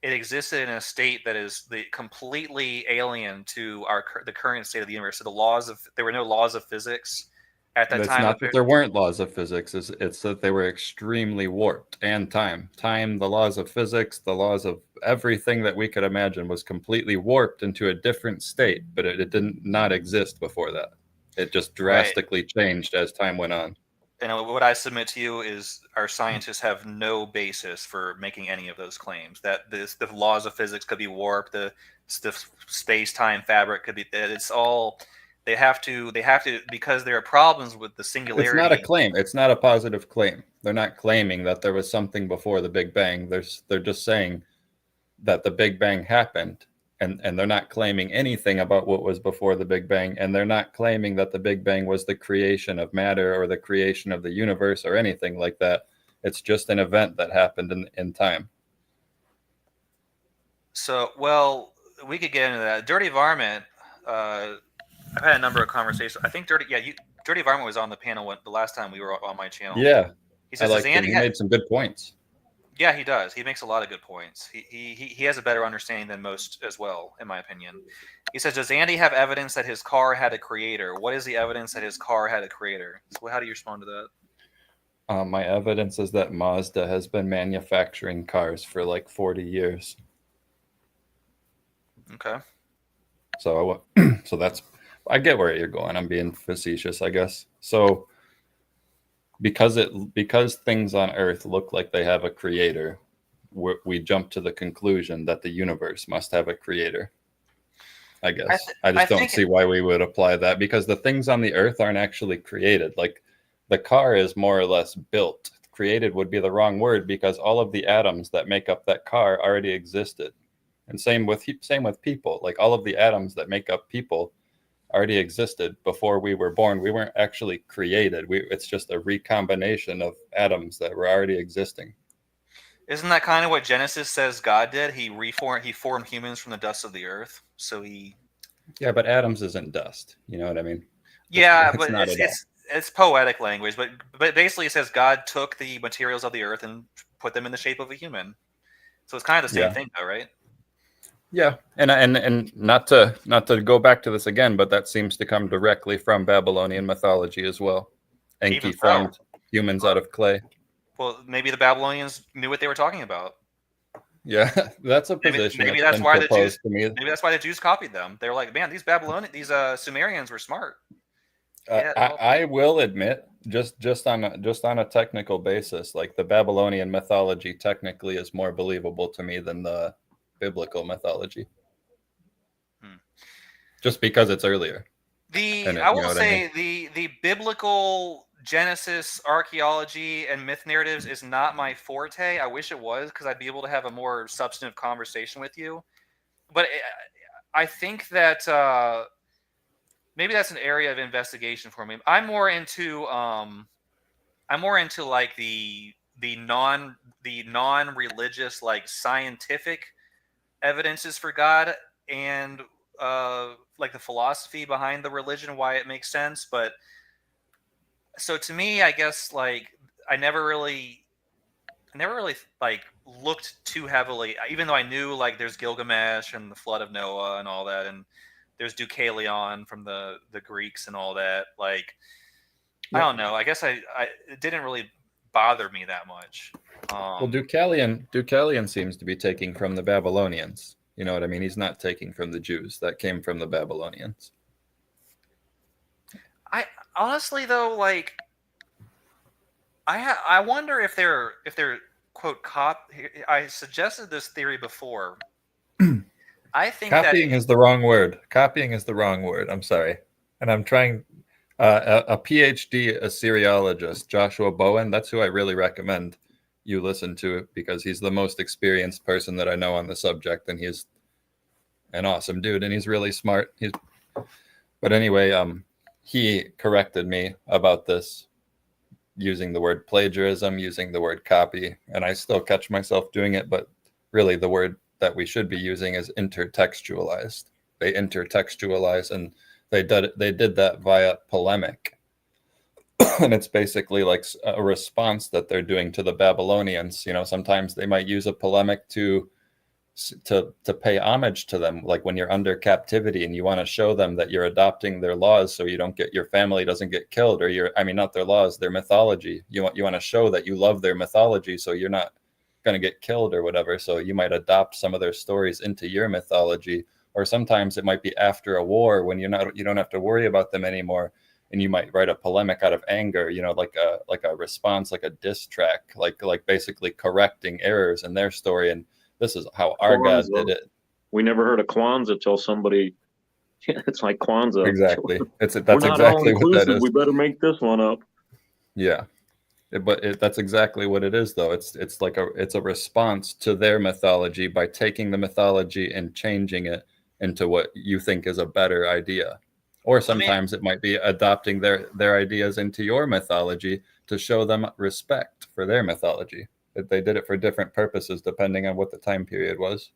it existed in a state that is completely alien to the current state of the universe. So there were no laws of physics at that It's time. not that there weren't laws of physics, it's that they were extremely warped, and time, the laws of physics, the laws of everything that we could imagine was completely warped into a different state, but it didn't not exist before that. It just Right. drastically changed as time went on. And what I submit to you is our scientists have no basis for making any of those claims. That the laws of physics could be warped, the space time fabric could be. It's all they have to because there are problems with the It's not a singularity. claim. It's not a positive claim. They're not claiming that there was something before the Big Bang. They're just saying that the Big Bang happened, and they're not claiming anything about what was before the Big Bang, and they're not claiming that the Big Bang was the creation of matter or the creation of the universe or anything like that. It's just an event that happened in time. So, well, we could get into that. Dirty Varmint. Uh, I've had a number of conversations. I think Dirty Varmint was on the panel the last time we were on my channel. Yeah, He I says, "Does liked him. Andy He have?" made some good points. Yeah, he does. He makes a lot of good points. He has a better understanding than most as well, in my opinion. He says, "Does Andy have evidence that his car had a creator? What is the evidence that his car had a creator?" So, how do you respond to that? My evidence is that Mazda has been manufacturing cars for like 40 years. Okay. So, so that's, I get where you're going. I'm being facetious, I guess. So, because things on Earth look like they have a creator, we jump to the conclusion that the universe must have a creator. I guess I I just don't think see why we would apply that because the things on the Earth aren't actually created. Like the car is more or less built. Created would be the wrong word because all of the atoms that make up that car already existed. And same with people. Like all of the atoms that make up people already existed before we were born. We weren't actually created. It's just a recombination of atoms that were already existing. isn't that kind of what Genesis says God did? He formed humans from the dust of the earth. So he Yeah, but atoms isn't dust. You know what I mean? Yeah, It's but not at all. it's poetic language, but basically it says God took the materials of the earth and put them in the shape of a human. So it's kind of the same Yeah. thing, though, right? Yeah, and not to go back to this again, but that seems to come directly from Babylonian mythology as well. Even Enki so, formed humans well, out of clay. well, maybe the Babylonians knew what they were talking about. Yeah, that's a position Maybe that's that's been why the Jews proposed to me. copied them. They were like, man, these Sumerians were smart. They had all. I will admit, just on a technical basis, like the Babylonian mythology technically is more believable to me than the biblical mythology, Hmm. just because it's earlier. And I you know will what I mean? say the biblical Genesis archaeology and myth narratives is not my forte. I wish it was because I'd be able to have a more substantive conversation with you. But I think that maybe that's an area of investigation for me. I'm more into like the non religious like scientific evidences for God and like the philosophy behind the religion, why it makes sense. But So to me, I guess like I never really like looked too heavily, even though I knew like there's Gilgamesh and the flood of Noah and all that, and there's Deucalion from the Greeks and all that. Like I Yep. don't know. I guess it didn't really bother me that much. Well, Deucalion seems to be taking from the Babylonians. You know what I mean? He's not taking from the Jews. That came from the Babylonians. I honestly though, like I wonder if they're quote I suggested this theory before. I think Copying is the wrong word. Copying is the wrong word. I'm sorry. And I'm trying a PhD Assyriologist, Joshua Bowen. That's who I really recommend you listen to because he's the most experienced person that I know on the subject, and he's an awesome dude, and he's really smart. But anyway, he corrected me about this using the word plagiarism, using the word copy, and I still catch myself doing it, but really the word that we should be using is intertextualized. They intertextualize, and they did that via polemic. And it's basically like a response that they're doing to the Babylonians. You know, sometimes they might use a polemic to pay homage to them, like when you're under captivity and you want to show them that you're adopting their laws so you don't get, your family doesn't get killed, or not their laws, their mythology. You want to show that you love their mythology so you're not going to get killed or whatever, so you might adopt some of their stories into your mythology. Or sometimes it might be after a war when you don't have to worry about them anymore, and you might write a polemic out of anger, you know, like a response, like a diss track, like basically correcting errors in their story. And this is how our God did it. We never heard of Kwanzaa till somebody. It's like Kwanzaa. Exactly. That's We're not exactly what that is. We better make this one up. Yeah, that's exactly what it is, though. It's a response to their mythology by taking the mythology and changing it into what you think is a better idea. Or sometimes it might be adopting their ideas into your mythology to show them respect for their mythology. They did it for different purposes depending on what the time period was.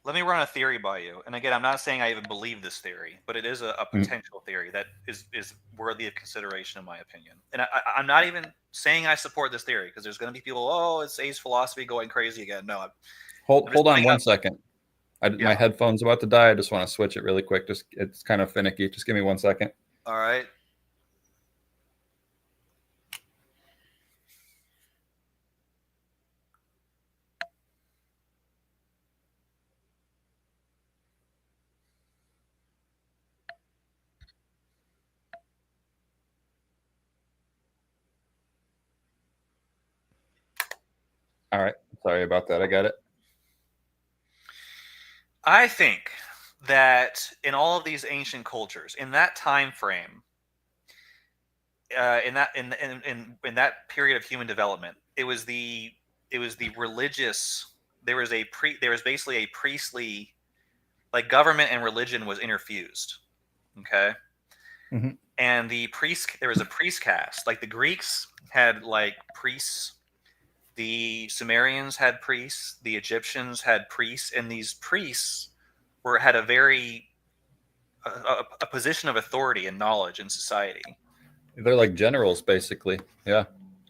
Let me run a theory by you. And again, I'm not saying I even believe this theory, but it is a potential theory that is worthy of consideration, in my opinion. And I'm not even saying I support this theory, because there's going to be people, oh, it's A's philosophy going crazy again. No. Hold on one second. My headphone's about to die. I just want to switch it really quick. It's kind of finicky. Just give me 1 second. All right. All right. Sorry about that. I got it. I think that in all of these ancient cultures, in that time frame, in that period of human development, it was the religious. There was basically a priestly, like, government and religion was interfused. Okay. Mm-hmm. And there was a priest caste. Like the Greeks had like priests, the Sumerians had priests, the Egyptians had priests, and these priests had a position of authority and knowledge in society. They're like generals, basically. Yeah.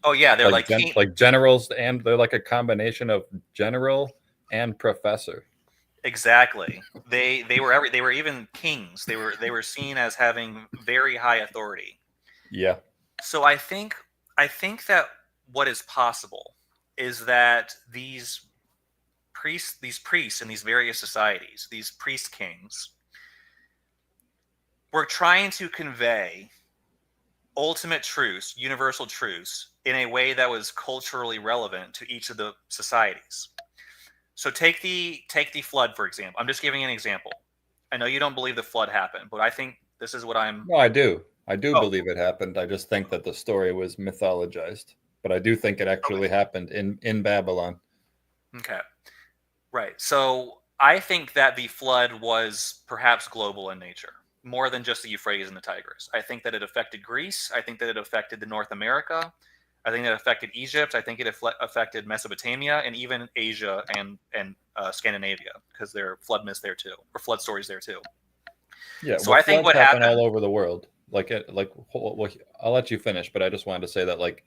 Oh yeah, they're like generals, and they're like a combination of general and professor. Exactly. They were even kings. They were seen as having very high authority. Yeah. So I think that what is possible is that these priests in these various societies, these priest kings, were trying to convey ultimate truths, universal truths, in a way that was culturally relevant to each of the societies. So take the flood, for example. I'm just giving an example. I know you don't believe the flood happened, but I think this is what I'm... No, I do. I do believe it happened. I just think that the story was mythologized. But I do think it actually happened in Babylon. Okay. Right. So I think that the flood was perhaps global in nature, more than just the Euphrates and the Tigris. I think that it affected Greece. I think that it affected the North America. I think that it affected Egypt. I think it affected Mesopotamia and even Asia and Scandinavia, because there are flood myths there too, or flood stories there too. Yeah. So I think what happened all over the world. well, I'll let you finish, but I just wanted to say that like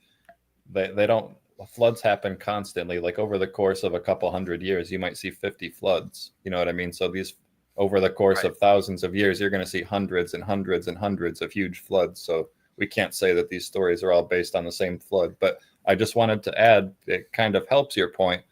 they don't floods happen constantly. Like over the course of a couple hundred years, you might see 50 floods. You know what I mean? So these over the course Right. of thousands of years, you're going to see hundreds and hundreds and hundreds of huge floods. So we can't say that these stories are all based on the same flood. But I just wanted to add, it kind of helps your point.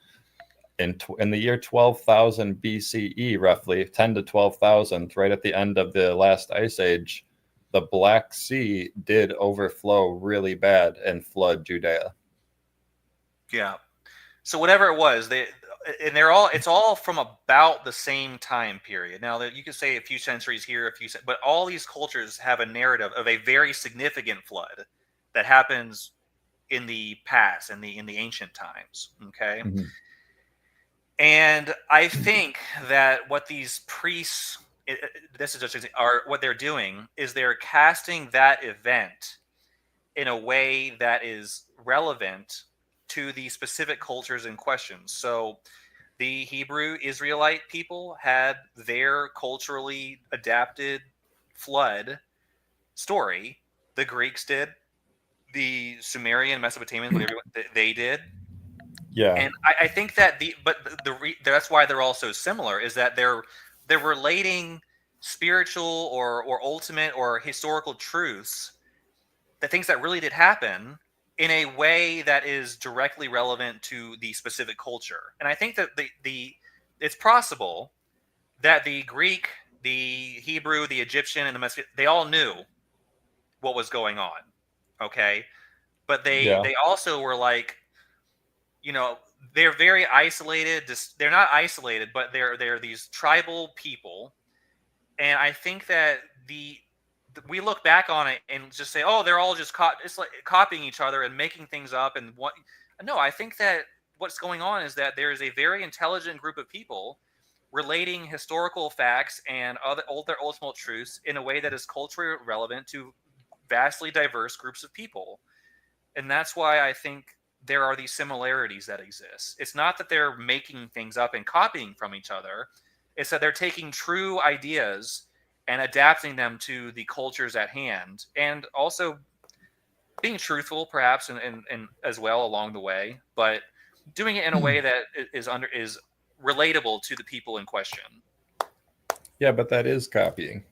In the year 12,000 BCE, roughly 10 to 12,000, right at the end of the last ice age, the Black Sea did overflow really bad and flood Judea. Yeah. So whatever it was, it's all from about the same time period. Now that you could say a few centuries here, but all these cultures have a narrative of a very significant flood that happens in the past, in the ancient times. Okay. Mm-hmm. And I think that what these priests, this is just are what they're doing is they're casting that event in a way that is relevant to the specific cultures in question. So the Hebrew Israelite people had their culturally adapted flood story. The Greeks did. The Sumerian, Mesopotamian, whatever they did. Yeah. And I think that that's why they're all so similar, is that they're relating spiritual or ultimate or historical truths, the things that really did happen, in a way that is directly relevant to the specific culture. And I think that it's possible that the Greek, the Hebrew, the Egyptian, and the Mesopotamian, they all knew what was going on. Okay. But they also were like, they're very isolated. They're not isolated, but they're these tribal people. And I think that we look back on it and just say, oh, they're all just it's like copying each other and making things up. And no, I think that what's going on is that there is a very intelligent group of people relating historical facts and other ultimate truths in a way that is culturally relevant to vastly diverse groups of people. And that's why I think there are these similarities that exist. It's not that they're making things up and copying from each other. It's that they're taking true ideas and adapting them to the cultures at hand, and also being truthful, perhaps, and as well along the way, but doing it in a way that is relatable to the people in question. Yeah, but that is copying.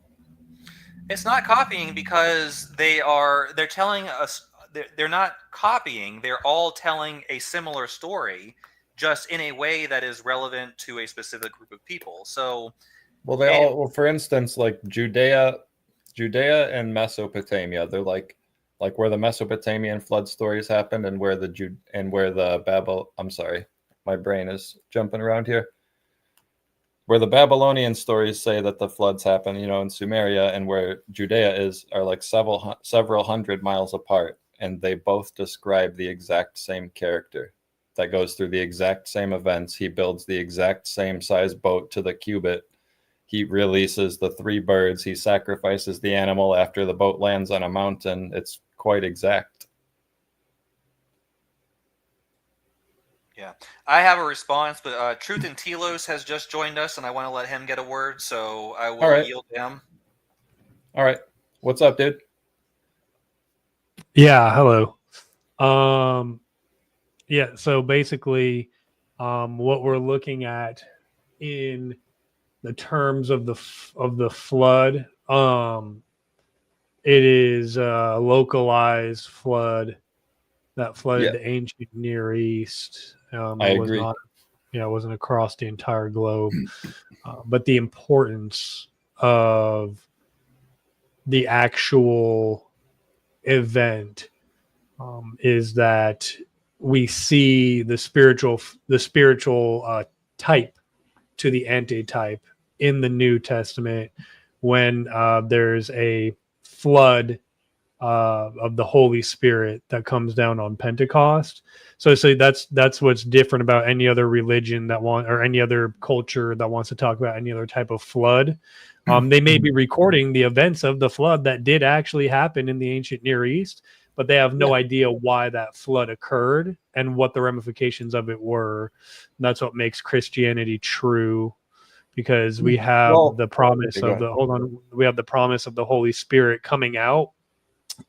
It's not copying because they're telling us. They're not copying. They're all telling a similar story, just in a way that is relevant to a specific group of people. So. Well, for instance, like Judea and Mesopotamia, they're like where the Mesopotamian flood stories happened, and where the Babel. I'm sorry, my brain is jumping around here. Where the Babylonian stories say that the floods happen, in Sumeria, and where Judea are like several hundred miles apart, and they both describe the exact same character that goes through the exact same events. He builds the exact same size boat to the cubit. He releases the 3 birds. He sacrifices the animal after the boat lands on a mountain. It's quite exact. Yeah. I have a response, but Truth and Telos has just joined us, and I want to let him get a word, so I will yield to him. All right. What's up, dude? Yeah, hello. Yeah, so basically, what we're looking at in the terms of the flood, it is a localized flood that flooded the ancient Near East. I agree. It wasn't across the entire globe, but the importance of the actual event is that we see the spiritual type to the antitype in the New Testament when there's a flood of the Holy Spirit that comes down on Pentecost. So that's what's different about any other religion or any other culture that wants to talk about any other type of flood. They may be recording the events of the flood that did actually happen in the ancient Near East, but they have no idea why that flood occurred and what the ramifications of it were. And that's what makes Christianity true, because we have the promise of the we have the promise of the Holy Spirit coming out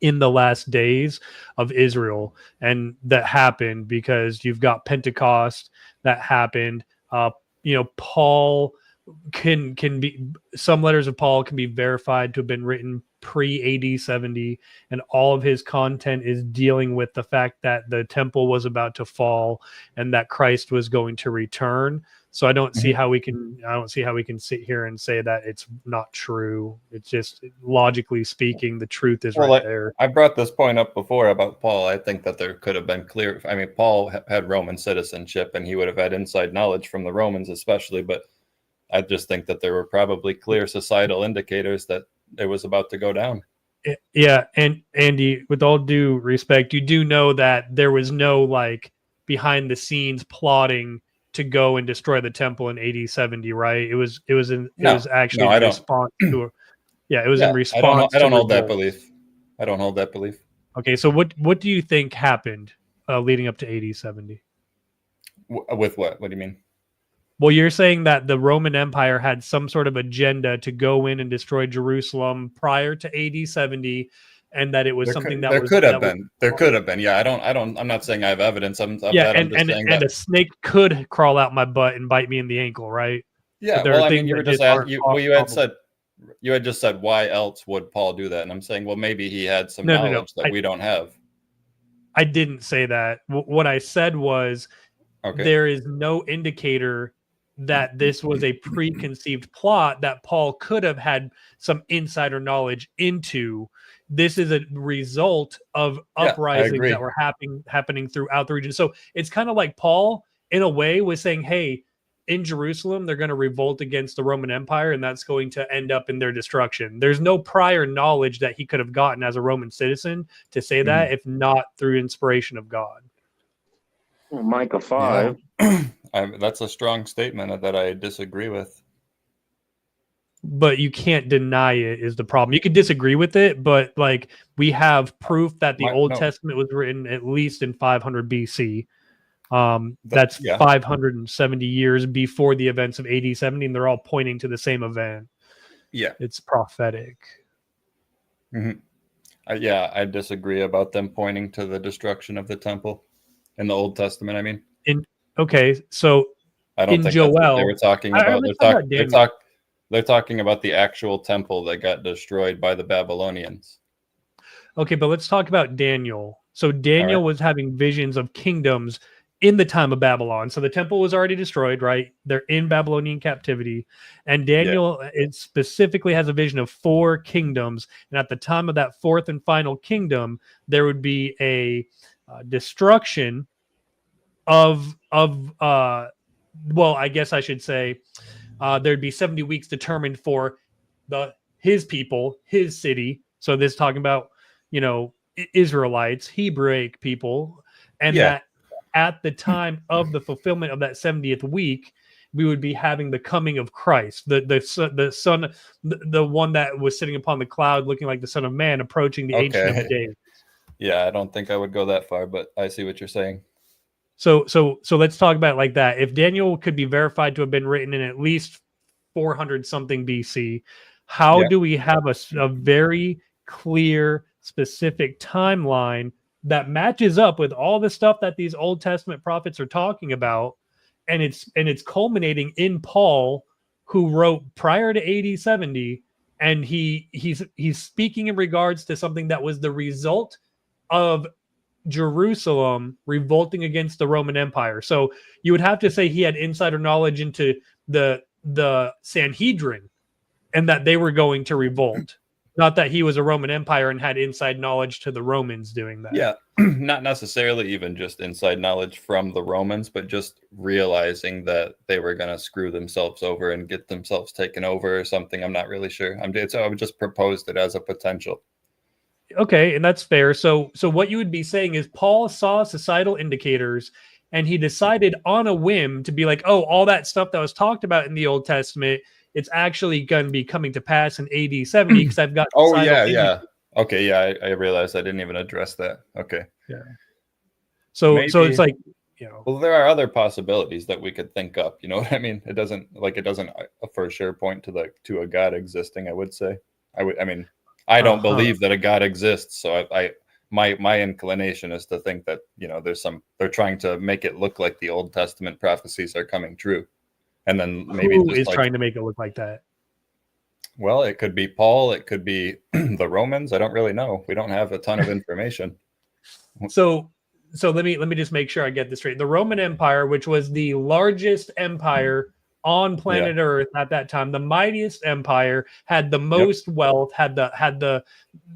in the last days of Israel, and that happened because you've got Pentecost that happened. Paul can be, some letters of Paul can be verified to have been written pre AD 70, and all of his content is dealing with the fact that the temple was about to fall and that Christ was going to return. So I don't see how we can sit here and say that it's not true. It's just, logically speaking, the truth is right there. I brought this point up before about Paul. I think that there could have been clear. I mean, Paul had Roman citizenship, and he would have had inside knowledge from the Romans, especially. But I just think that there were probably clear societal indicators that it was about to go down. Yeah, and Andy, with all due respect, you do know that there was no behind the scenes plotting to go and destroy the temple in AD 70, right? It was actually in response to in response. I don't hold that belief. I don't hold that belief. Okay, so what do you think happened leading up to AD 70? With what? What do you mean? Well, you're saying that the Roman Empire had some sort of agenda to go in and destroy Jerusalem prior to AD 70, and that it was something that could have been. There could have been. Yeah, I'm not saying I have evidence of that. And a snake could crawl out my butt and bite me in the ankle, right? Yeah. Well, I mean, you were just asking. You had just said, why else would Paul do that? And I'm saying, well, maybe he had some knowledge that we don't have. I didn't say that. What I said was, there is no indicator that this was a preconceived plot that Paul could have had some insider knowledge into. This is a result of uprisings that were happening throughout the region. So it's kind of like Paul, in a way, was saying, hey, in Jerusalem, they're going to revolt against the Roman Empire, and that's going to end up in their destruction. There's no prior knowledge that he could have gotten as a Roman citizen to say that, if not through inspiration of God. Well, Micah 5. Yeah. That's a strong statement that I disagree with. But you can't deny it is the problem. You can disagree with it, but we have proof that the Old Testament was written at least in 500 BC. That's 570 years before the events of AD 70, and they're all pointing to the same event. Yeah. It's prophetic. Mm-hmm. I disagree about them pointing to the destruction of the temple in the Old Testament. I mean, so I don't think Joel, that's what they were talking about. They're talking about the actual temple that got destroyed by the Babylonians. Okay, but let's talk about Daniel. So Daniel was having visions of kingdoms in the time of Babylon. So the temple was already destroyed, right? They're in Babylonian captivity. And Daniel it specifically has a vision of 4 kingdoms. And at the time of that 4th and final kingdom, there would be a destruction of I guess I should say there'd be 70 weeks determined for his people, his city. So this is talking about, Israelites, Hebraic people, and that at the time of the fulfillment of that 70th week, we would be having the coming of Christ, the son, the one that was sitting upon the cloud, looking like the Son of Man, approaching the Ancient of Days. Yeah, I don't think I would go that far, but I see what you're saying. So let's talk about it like that. If Daniel could be verified to have been written in at least 400 something BC, how do we have a very clear, specific timeline that matches up with all the stuff that these Old Testament prophets are talking about, and it's culminating in Paul, who wrote prior to AD 70, and he's speaking in regards to something that was the result of Jerusalem revolting against the Roman Empire. So you would have to say he had insider knowledge into the Sanhedrin and that they were going to revolt. Not that he was a Roman Empire and had inside knowledge to the Romans doing that. Yeah, not necessarily even just inside knowledge from the Romans, but just realizing that they were going to screw themselves over and get themselves taken over or something. I'm not really sure. I would just proposed it as a potential. Okay, and that's fair. So what you would be saying is Paul saw societal indicators and he decided on a whim to be like, oh, all that stuff that was talked about in the Old Testament, it's actually going to be coming to pass in AD 70 because I've got Okay, I realized I didn't even address that. Okay. Yeah. So it's like Well, there are other possibilities that we could think up. You know what I mean? It doesn't for sure point to a God existing. I would say. I mean, I don't believe that a God exists, so my inclination is to think that they're trying to make it look like the Old Testament prophecies are coming true, and then maybe Who just is trying to make it look like that? Well, it could be Paul, it could be the Romans. I don't really know. We don't have a ton of information. So let me just make sure I get this straight. The Roman Empire, which was the largest empire on planet Earth at that time, the mightiest empire, had the most wealth, had an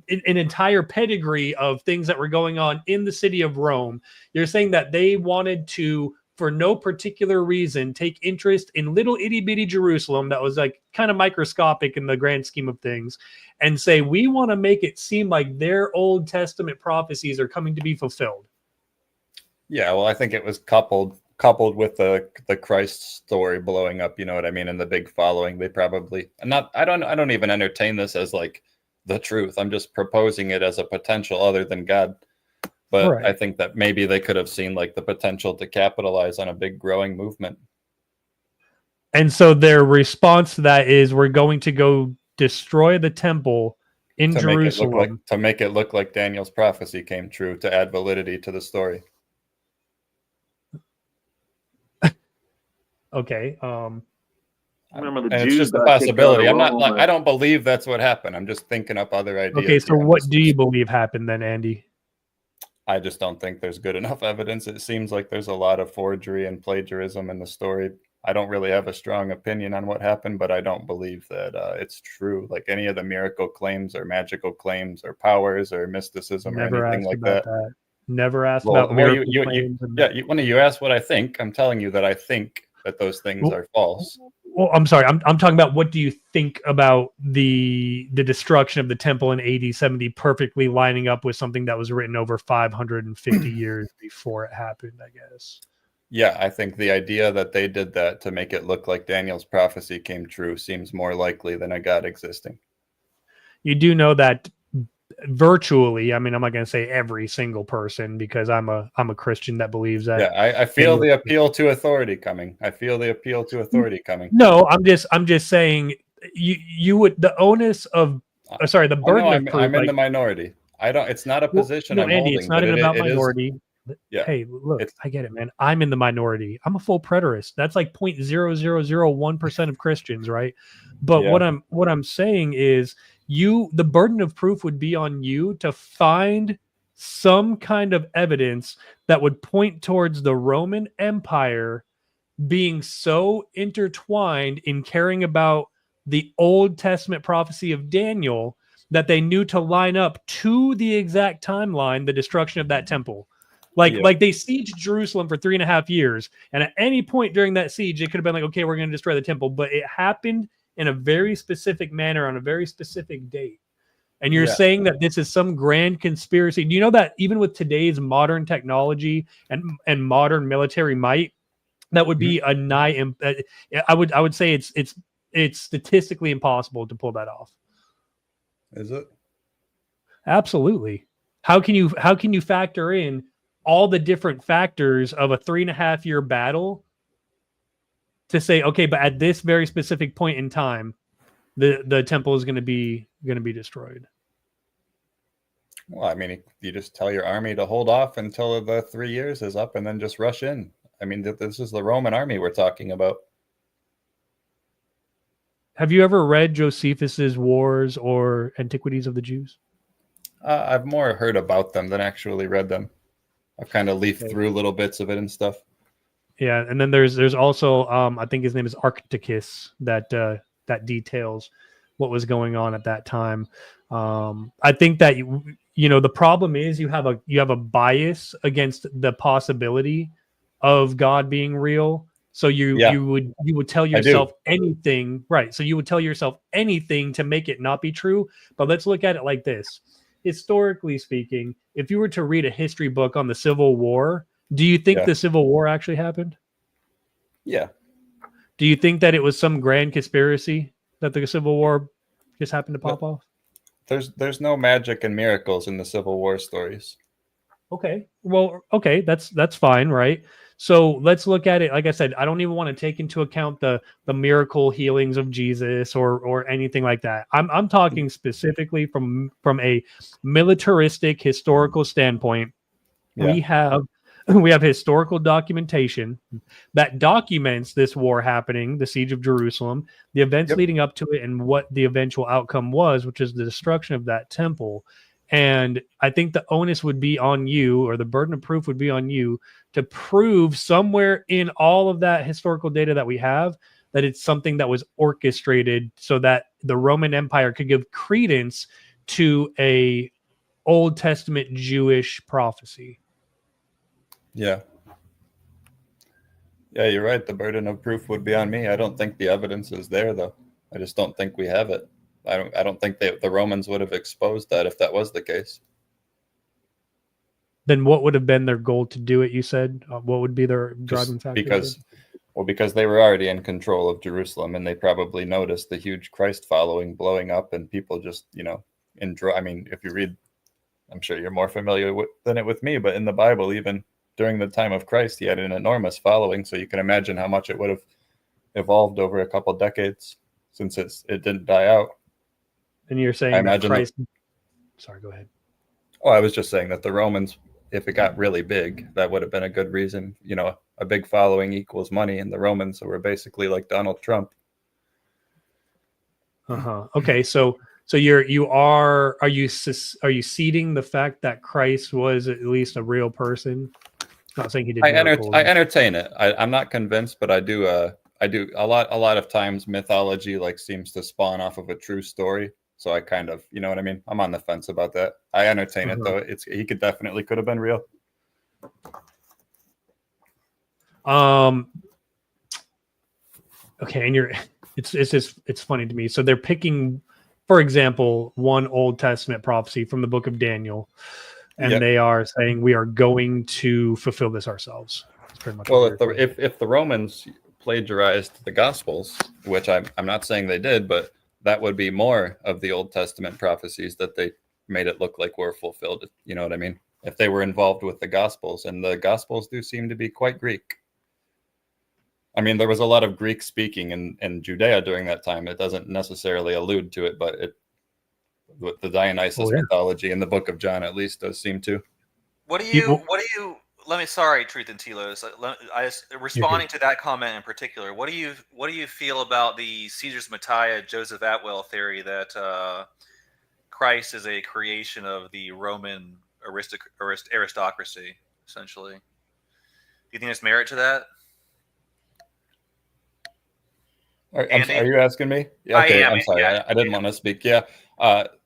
entire pedigree of things that were going on in the city of Rome. You're saying that they wanted to, for no particular reason, take interest in little itty bitty Jerusalem that was like kind of microscopic in the grand scheme of things, and say, we want to make it seem like their Old Testament prophecies are coming to be fulfilled. Yeah, well, I think it was coupled with the Christ story blowing up, you know what I mean, and the big following. They probably I don't even entertain this as like the truth. I'm just proposing it as a potential other than God. But right. I think that maybe they could have seen like the potential to capitalize on a big growing movement. And so their response to that is, we're going to go destroy the temple in Jerusalem. To make it look like Daniel's prophecy came true, to add validity to the story. Okay. Remember the and Jews? It's just a possibility. I don't believe that's what happened. I'm just thinking up other ideas. Okay, so what do you believe happened then, Andy? I just don't think there's good enough evidence. It seems like there's a lot of forgery and plagiarism in the story. I don't really have a strong opinion on what happened, but I don't believe that it's true. Like any of the miracle claims or magical claims or powers or mysticism or anything like that. Never asked about miracle claims. When you ask what I think, I'm telling you that I think that those things are false. Well, I'm sorry. I'm talking about, what do you think about the destruction of the temple in AD 70 perfectly lining up with something that was written over 550 years before it happened, I guess. Yeah, I think the idea that they did that to make it look like Daniel's prophecy came true seems more likely than a God existing. You do know that virtually, I mean, I'm not going to say every single person, because I'm a Christian that believes that. Yeah, I feel the appeal to authority coming. No, I'm just saying you would, the onus of the burden of proof. I'm in the minority. It's not a position I'm Andy, holding. It's not about minority. Yeah. Hey, look, I get it, man. I'm in the minority. I'm a full preterist. That's like 0.0001% of Christians, right? But what I'm saying is, the burden of proof would be on you to find some kind of evidence that would point towards the Roman Empire being so intertwined in caring about the Old Testament prophecy of Daniel that they knew to line up to the exact timeline the destruction of that temple. Like they sieged Jerusalem for 3.5 years, and at any point during that siege, it could have been like, okay, we're going to destroy the temple, but it happened in a very specific manner on a very specific date. And you're saying that this is some grand conspiracy. Do you know that even with today's modern technology and modern military might, that would be a nigh? I would say it's statistically impossible to pull that off. Is it? Absolutely. How can you factor in all the different factors of a 3.5 year battle to say, okay, but at this very specific point in time, the temple is going to be destroyed? Well, I mean, you just tell your army to hold off until the 3 years is up and then just rush in. I mean, this is the Roman army we're talking about. Have you ever read Josephus's Wars or Antiquities of the Jews? I've more heard about them than actually read them. I've kind of leafed through little bits of it and stuff. Yeah, and then there's also I think his name is Arcticus that details what was going on at that time. I think that the problem is you have a bias against the possibility of God being real. So you would tell yourself anything, right? So you would tell yourself anything to make it not be true. But let's look at it like this. Historically speaking, if you were to read a history book on the Civil War, do you think the Civil War actually happened? Yeah. Do you think that it was some grand conspiracy that the Civil War just happened to pop off? There's no magic and miracles in the Civil War stories. Okay. Well, okay, that's fine, right? So let's look at it. Like I said, I don't even want to take into account the miracle healings of Jesus or anything like that. I'm talking specifically from a militaristic historical standpoint. Yeah. We have historical documentation that documents this war happening, the siege of Jerusalem, the events Yep. leading up to it, and what the eventual outcome was, which is the destruction of that temple. And I think the onus would be on you, or the burden of proof would be on you, to prove somewhere in all of that historical data that we have that it's something that was orchestrated so that the Roman Empire could give credence to a Old Testament Jewish prophecy. Yeah. Yeah, you're right. The burden of proof would be on me. I don't think the evidence is there, though. I just don't think we have it. I don't think the Romans would have exposed that if that was the case. Then what would have been their goal to do it? You said what would be their driving Just factor? because they were already in control of Jerusalem, and they probably noticed the huge Christ following blowing up, and people just, I mean, if you read, I'm sure you're more familiar with me, but in the Bible, even during the time of Christ, he had an enormous following. So you can imagine how much it would have evolved over a couple decades since it didn't die out. And you're saying that Christ. Sorry, go ahead. Oh, I was just saying that the Romans, if it got really big, that would have been a good reason. A big following equals money, and the Romans were basically like Donald Trump. Okay, so are you ceding the fact that Christ was at least a real person? Not saying he did. I entertain it. I'm not convinced, but I do a lot of times mythology seems to spawn off of a true story. So I kind of, you know what I mean? I'm on the fence about that. I entertain it though. He could have been real. Okay, and it's funny to me. So they're picking, for example, one Old Testament prophecy from the book of Daniel, and they are saying we are going to fulfill this ourselves. That's pretty much. Well, if the Romans plagiarized the Gospels, which I'm not saying they did, but that would be more of the Old Testament prophecies that they made it look like were fulfilled. You know what I mean? If they were involved with the Gospels, and the Gospels do seem to be quite Greek. I mean, there was a lot of Greek speaking in Judea during that time. It doesn't necessarily allude to it, but with the Dionysian mythology in the book of John at least does seem to. Sorry, Truth and Telos. Responding to that comment in particular, what do you feel about the Caesar's Messiah, Joseph Atwell theory that Christ is a creation of the Roman aristocracy, essentially? Do you think there's merit to that? Are you asking me? Yeah, okay, I'm sorry. Yeah, I didn't want to speak. Yeah.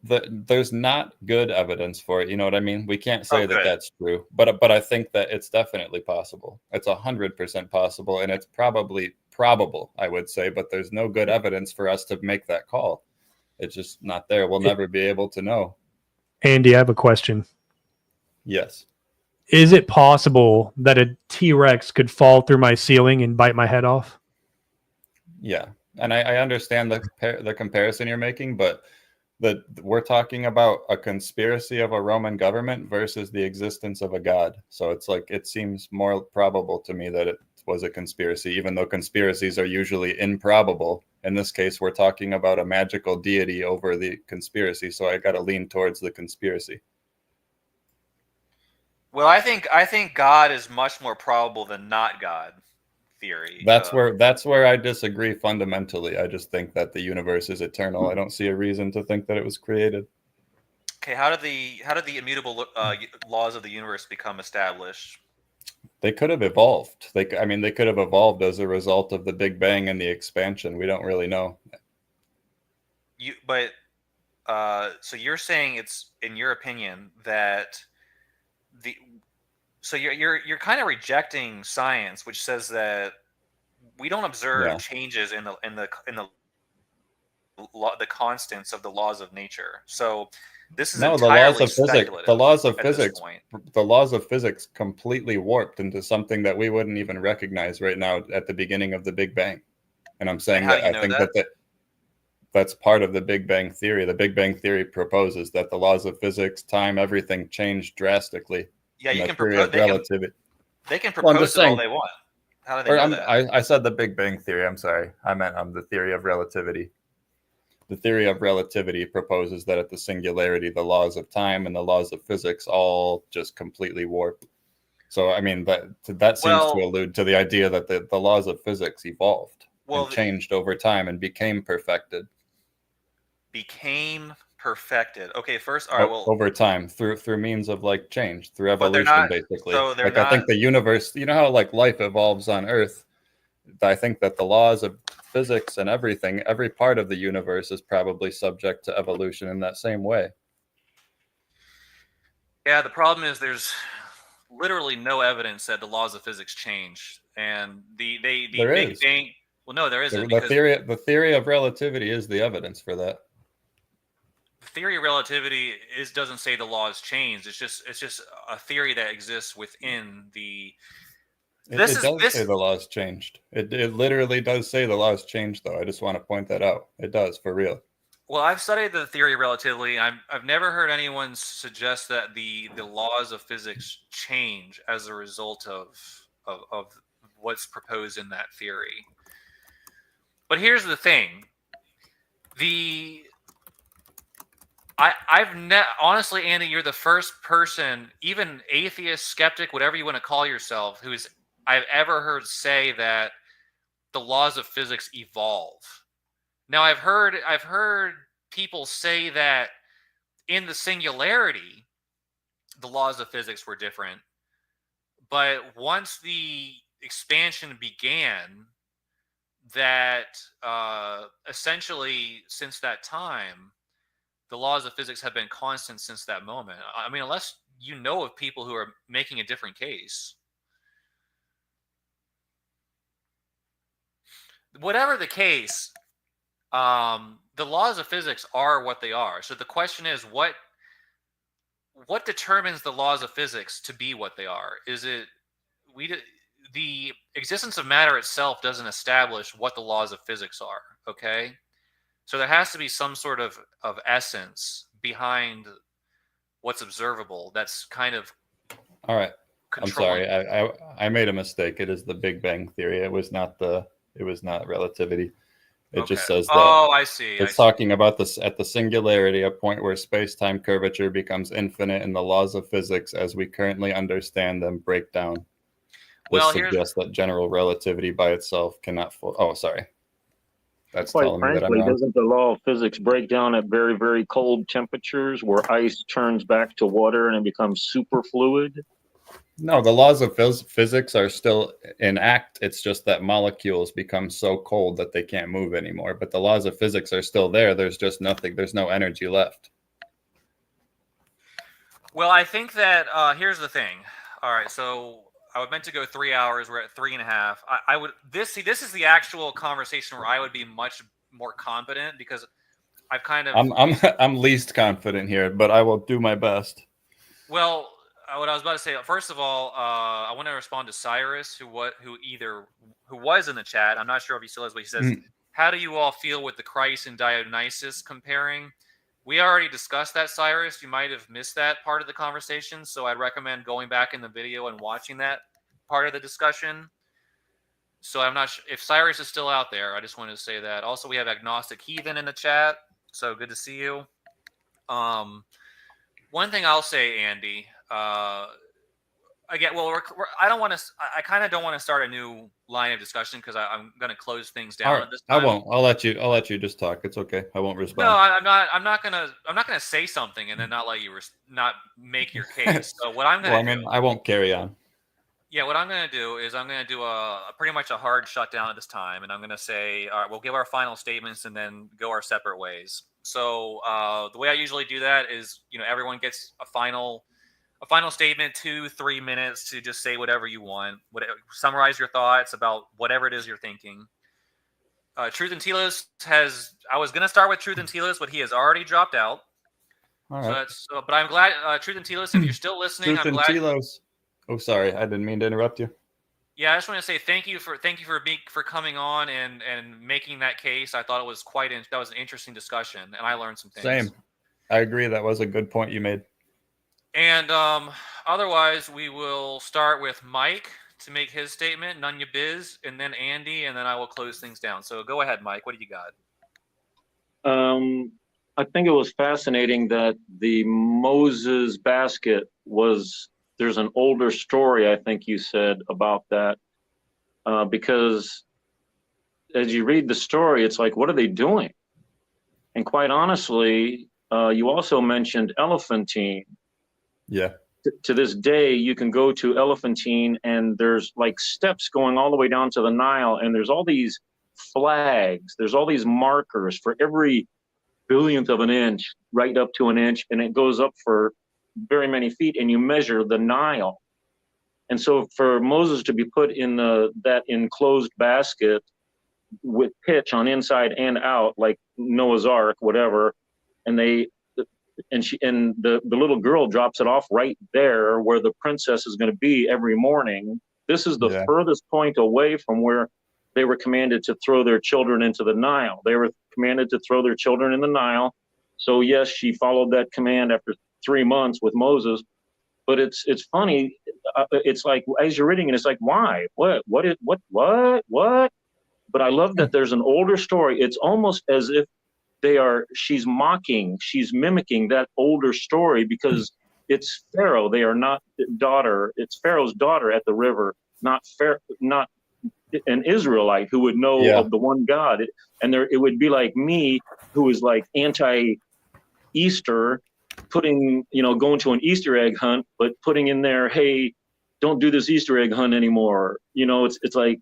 There's not good evidence for it. You know what I mean? We can't say that that's true, but I think that it's definitely possible. It's 100% possible, and it's probably probable, I would say, but there's no good evidence for us to make that call. It's just not there. We'll never be able to know. Andy, I have a question. Yes. Is it possible that a T-Rex could fall through my ceiling and bite my head off? Yeah, and I understand the comparison you're making, but we're talking about a conspiracy of a Roman government versus the existence of a god. So it's it seems more probable to me that it was a conspiracy, even though conspiracies are usually improbable. In this case, we're talking about a magical deity over the conspiracy, so I got to lean towards the conspiracy. Well, I think God is much more probable than not God theory. That's where I disagree fundamentally. I just think that the universe is eternal. I don't see a reason to think that it was created. Okay, how did the immutable laws of the universe become established? They could have evolved. They could have evolved as a result of the Big Bang and the expansion. We don't really know. So you're saying it's, in your opinion, that so you're kind of rejecting science, which says that we don't observe changes in the constants of the laws of nature. So this is entirely speculative. The laws of physics completely warped into something that we wouldn't even recognize right now at the beginning of the Big Bang. And I'm saying that I think that's part of the Big Bang theory. The Big Bang theory proposes that the laws of physics, time, everything changed drastically. Yeah, you can propose relativity. They can Well, I'm propose just it all saying, they want. How do they or know that? I said the Big Bang Theory. I'm sorry. I meant the theory of relativity. The theory of relativity proposes that at the singularity, the laws of time and the laws of physics all just completely warp. So, I mean, that seems to Well, allude to the idea that the laws of physics evolved well, and changed over time and became perfected became perfected. Okay, first, all right. Well, over time through means of like change, through but they're evolution, not. basically. So they're Like I not. think the universe, you know how like life evolves on Earth. I think that the laws of physics and everything, every part of the universe is probably subject to evolution in that same way. Yeah, the problem is there's literally no evidence that the laws of physics change, and the There Big is. Bang. Well, no, there isn't The because theory of relativity is the evidence for that. the theory of relativity doesn't say the laws change. It's just a theory that exists within the. This It is does say this. the laws changed. It literally does say the laws changed, though. I just want to point that out. It does, for real. Well, I've studied the theory of relativity. I've never heard anyone suggest that the laws of physics change as a result of what's proposed in that theory. But here's the thing: the honestly, Andy, you're the first person, even atheist, skeptic, whatever you want to call yourself, I've ever heard say that the laws of physics evolve. Now, I've heard people say that in the singularity, the laws of physics were different, but once the expansion began, that essentially since that time the laws of physics have been constant since that moment. I mean, unless you know of people who are making a different case. Whatever the case, the laws of physics are what they are. So the question is, what determines the laws of physics to be what they are? Is it the existence of matter itself doesn't establish what the laws of physics are? Okay, so there has to be some sort of essence behind what's observable that's kind of All right. I'm controlling. sorry. I made a mistake. It is the Big Bang Theory. It was not relativity. It Okay. just says that Oh, I see. I it's see. talking about this at the singularity, a point where space-time curvature becomes infinite and the laws of physics as we currently understand them break down. This Well, here's suggests that general relativity by itself cannot oh, sorry. That's Quite telling me that I'm frankly, wrong. doesn't the law of physics break down at very, very cold temperatures where ice turns back to water and it becomes superfluid? No, the laws of physics are still in act. It's just that molecules become so cold that they can't move anymore. But the laws of physics are still there. There's just nothing. There's no energy left. well, I think that here's the thing. All right, so I was meant to go 3 hours. We're at 3.5. I would this is the actual conversation where I would be much more competent because I've kind of I'm least confident here, but I will do my best. well. What I was about to say. First of all, I want to respond to Cyrus, who was in the chat. I'm not sure if he still is, but he says, "How do you all feel with the Christ and Dionysius comparing?" We already discussed that, Cyrus. You might have missed that part of the conversation, so I'd recommend going back in the video and watching that part of the discussion. So I'm not sure if Cyrus is still out there. I just wanted to say that. Also, we have Agnostic Heathen in the chat, so good to see you. One thing I'll say, Andy, again, well, I don't want to. I kind of don't want to start a new line of discussion because I'm going to close things All down right, at this I time. won't. I'll let you just talk. It's okay. I won't respond. No, I'm not. I'm not gonna say something and then not let you not make your case. So what I'm Well, gonna I do, mean, I won't carry on. yeah, what I'm gonna do is I'm gonna do a pretty much a hard shutdown at this time, and I'm gonna say, all right, we'll give our final statements and then go our separate ways. So the way I usually do that is, everyone gets a final statement, 2-3 minutes to just say whatever you want, summarize your thoughts about whatever it is you're thinking. Truth and Telos I was going to start with Truth and Telos, but he has already dropped out. All So right. but I'm glad, Truth and Telos, if you're still listening, Truth I'm and glad. Telos. Oh, sorry. I didn't mean to interrupt you. Yeah, I just want to say thank you for coming on and making that case. I thought it was that was an interesting discussion, and I learned some things. Same. I agree. That was a good point you made. And otherwise, we will start with Mike to make his statement, none ya biz, and then Andy, and then I will close things down. So go ahead, Mike. What do you got? I think it was fascinating that the Moses basket was, there's an older story, I think you said, about that. Because as you read the story, it's like, what are they doing? And quite honestly, you also mentioned Elephantine. Yeah. To this day, you can go to Elephantine and there's like steps going all the way down to the Nile, and there's all these flags, there's all these markers for every billionth of an inch, right up to an inch, and it goes up for very many feet, and you measure the Nile. And so for Moses to be put in that enclosed basket with pitch on inside and out, like Noah's Ark, whatever, and the little girl drops it off right there where the princess is going to be every morning. This is the furthest point away from where they were commanded to throw their children into the Nile. They were commanded to throw their children in the Nile. So yes, she followed that command after 3 months with Moses. But it's funny. It's like, as you're reading it, it's like, why? What? But I love that there's an older story. It's almost as if she's mimicking that older story, because it's Pharaoh. They are not daughter. It's Pharaoh's daughter at the river, not an Israelite who would know of the one God. It would be like me, who is like anti-Easter, going to an Easter egg hunt, but putting in there, hey, don't do this Easter egg hunt anymore. It's like,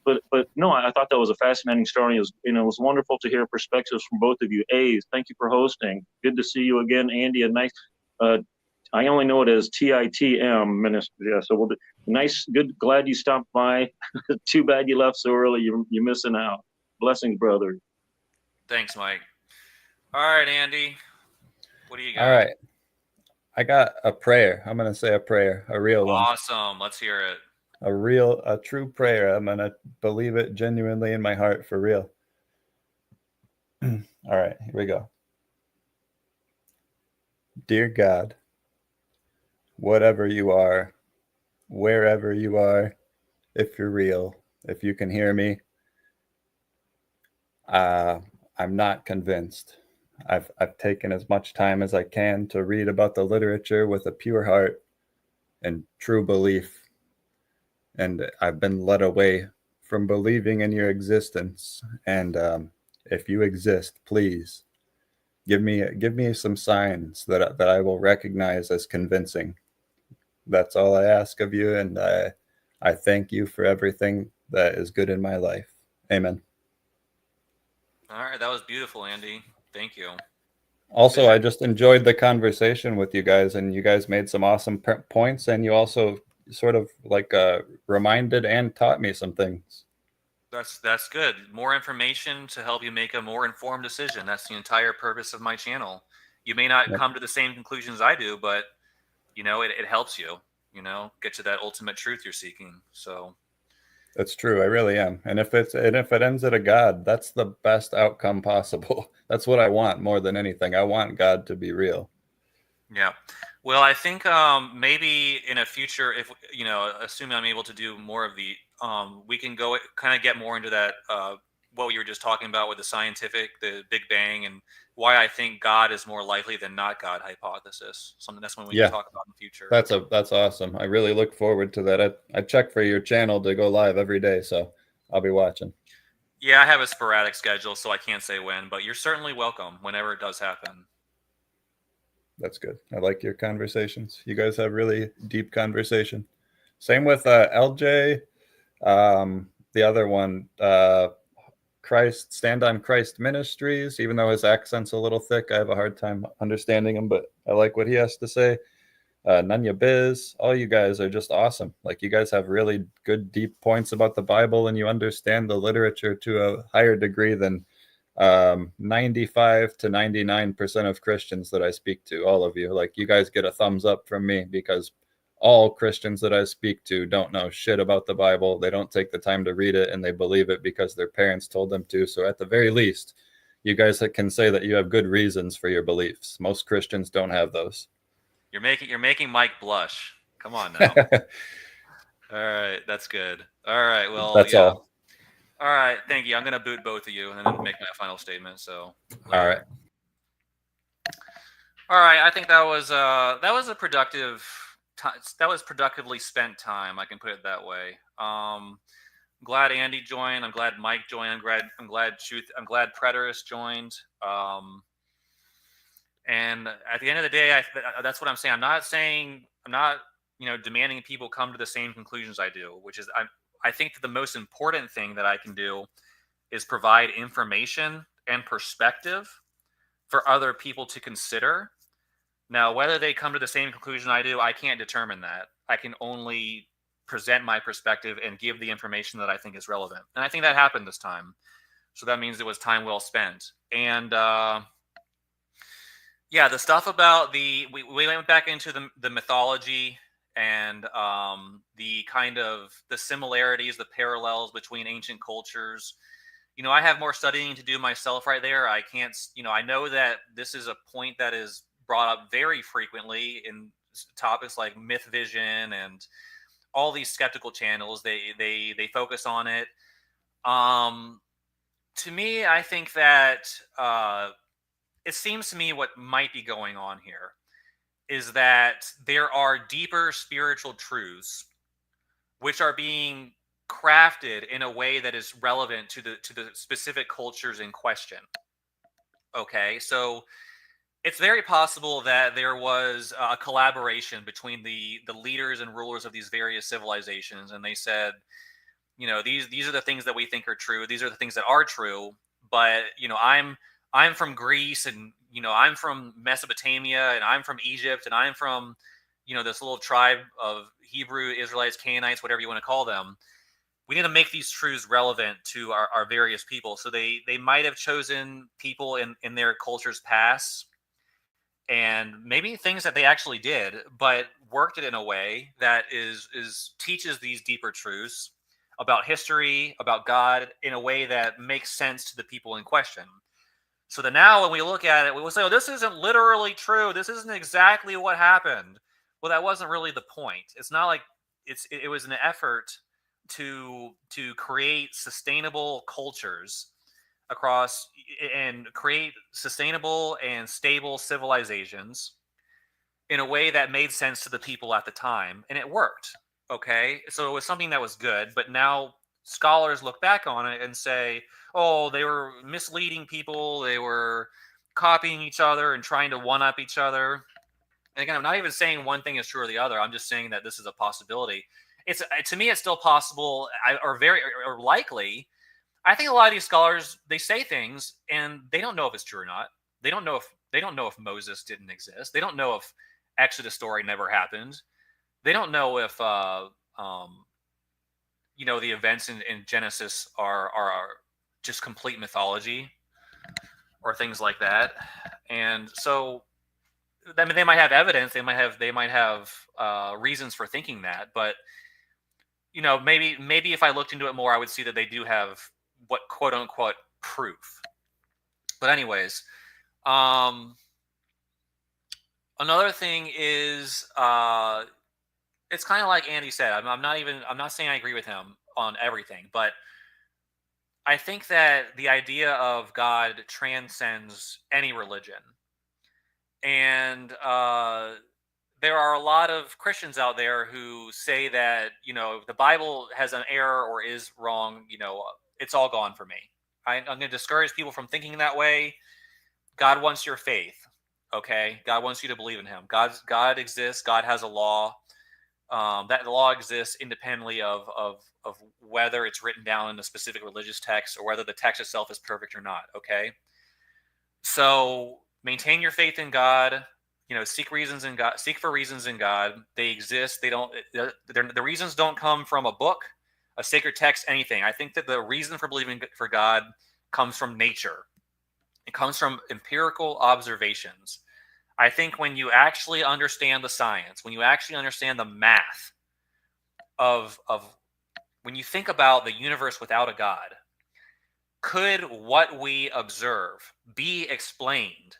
but no, I thought that was a fascinating story. It was wonderful to hear perspectives from both of you. A's, thank you for hosting. Good to see you again, Andy. A nice, I only know it as TITM minister. Yeah, so we'll do, nice, good, glad you stopped by. Too bad you left so early. You're missing out. Blessings, brother. Thanks, Mike. All right, Andy. What do you got? All right. I got a prayer. I'm going to say a prayer, a real one. Awesome. Let's hear it. A true prayer. I'm going to believe it genuinely in my heart, for real. All right, here we go. Dear God, whatever you are, wherever you are, if you're real, if you can hear me, I'm not convinced. I've taken as much time as I can to read about the literature with a pure heart and true belief. And I've been led away from believing in your existence. And if you exist, please give me some signs that I will recognize as convincing. That's all I ask of you. And I thank you for everything that is good in my life. Amen. All right. That was beautiful, Andy. Thank you. Also, I just enjoyed the conversation with you guys, and you guys made some awesome points, and you also sort of like reminded and taught me some things. That's good. More information to help you make a more informed decision. That's the entire purpose of my channel. You may not come to the same conclusions I do, but it helps you, get to that ultimate truth you're seeking. So that's true. I really am. And if it ends at a God, that's the best outcome possible. That's what I want more than anything. I want God to be real. Yeah. Well, I think maybe in a future, if assuming I'm able to do more of the, we can go kind of get more into that. What you were just talking about with the Big Bang, and why I think God is more likely than not God hypothesis. Something that's when we can talk about in the future. That's awesome. I really look forward to that. I check for your channel to go live every day, so I'll be watching. Yeah, I have a sporadic schedule, so I can't say when, but you're certainly welcome whenever it does happen. That's good. I like your conversations. You guys have really deep conversation. Same with LJ. The other one, Stand on Christ Ministries. Even though his accent's a little thick, I have a hard time understanding him, but I like what he has to say. Nunya Biz, all you guys are just awesome. Like, you guys have really good, deep points about the Bible, and you understand the literature to a higher degree than 95 to 99% of Christians that I speak to. All of you, like, you guys get a thumbs up from me, because all Christians that I speak to don't know shit about the Bible. They don't take the time to read it, and they believe it because their parents told them to. So at the very least, you guys can say that you have good reasons for your beliefs. Most Christians don't have those. You're making Mike blush. Come on now. All right, that's good. All right, well, That's yeah. all. All right, thank you. I'm gonna boot both of you and then make my final statement. So All right. All right, I think that was a productive that was productively spent time. I can put it that way. I'm glad Andy joined. I'm glad Mike joined. I'm glad Preterist joined. And at the end of the day, that's what I'm saying. I'm not demanding people come to the same conclusions I do, which is I think that the most important thing that I can do is provide information and perspective for other people to consider. Now, whether they come to the same conclusion I do, I can't determine that. I can only present my perspective and give the information that I think is relevant. And I think that happened this time. So that means it was time well spent. And yeah, the stuff about we went back into the mythology and the kind of the similarities, the parallels between ancient cultures. I have more studying to do myself right there. I can't, I know that this is a point that is brought up very frequently in topics like myth vision and all these skeptical channels. They focus on it. To me, I think that it seems to me what might be going on here is that there are deeper spiritual truths which are being crafted in a way that is relevant to the specific cultures in question. Okay, so it's very possible that there was a collaboration between the leaders and rulers of these various civilizations, and they said, these are the things that we think are true. These are the things that are true. But I'm from Greece, and I'm from Mesopotamia, and I'm from Egypt, and I'm from this little tribe of Hebrew Israelites, Canaanites, whatever you want to call them. We need to make these truths relevant to our various people. So they might have chosen people in their culture's past, and maybe things that they actually did, but worked it in a way that is teaches these deeper truths about history, about God, in a way that makes sense to the people in question. So that now when we look at it, we will say, oh, this isn't literally true. This isn't exactly what happened. Well, that wasn't really the point. It's not like it was an effort to create sustainable cultures across and create sustainable and stable civilizations in a way that made sense to the people at the time, and it worked. Okay, so it was something that was good, but now scholars look back on it and say, oh, they were misleading people, they were copying each other and trying to one up each other. And again, I'm not even saying one thing is true or the other. I'm just saying that this is a possibility. It's to me, it's still possible, or likely. I think a lot of these scholars, they say things and they don't know if it's true or not. They don't know if Moses didn't exist. They don't know if Exodus story never happened. They don't know if the events in Genesis are just complete mythology or things like that. And so, I mean, they might have evidence. They might have reasons for thinking that. But maybe if I looked into it more, I would see that they do have what quote unquote proof. But anyways, another thing is it's kind of like Andy said. I'm not saying I agree with him on everything, but I think that the idea of God transcends any religion. And there are a lot of Christians out there who say that, if the Bible has an error or is wrong, it's all gone for me. I'm going to discourage people from thinking that way. God wants your faith. Okay, God wants you to believe in Him. God exists. God has a law. That law exists independently of whether it's written down in a specific religious text or whether the text itself is perfect or not. Okay, so maintain your faith in God. Seek reasons in God. Seek for reasons in God. They exist. The reasons don't come from a book, a sacred text, anything. I think that the reason for believing for God comes from nature. It comes from empirical observations. I think when you actually understand the science, when you actually understand the math of when you think about the universe without a God, could what we observe be explained?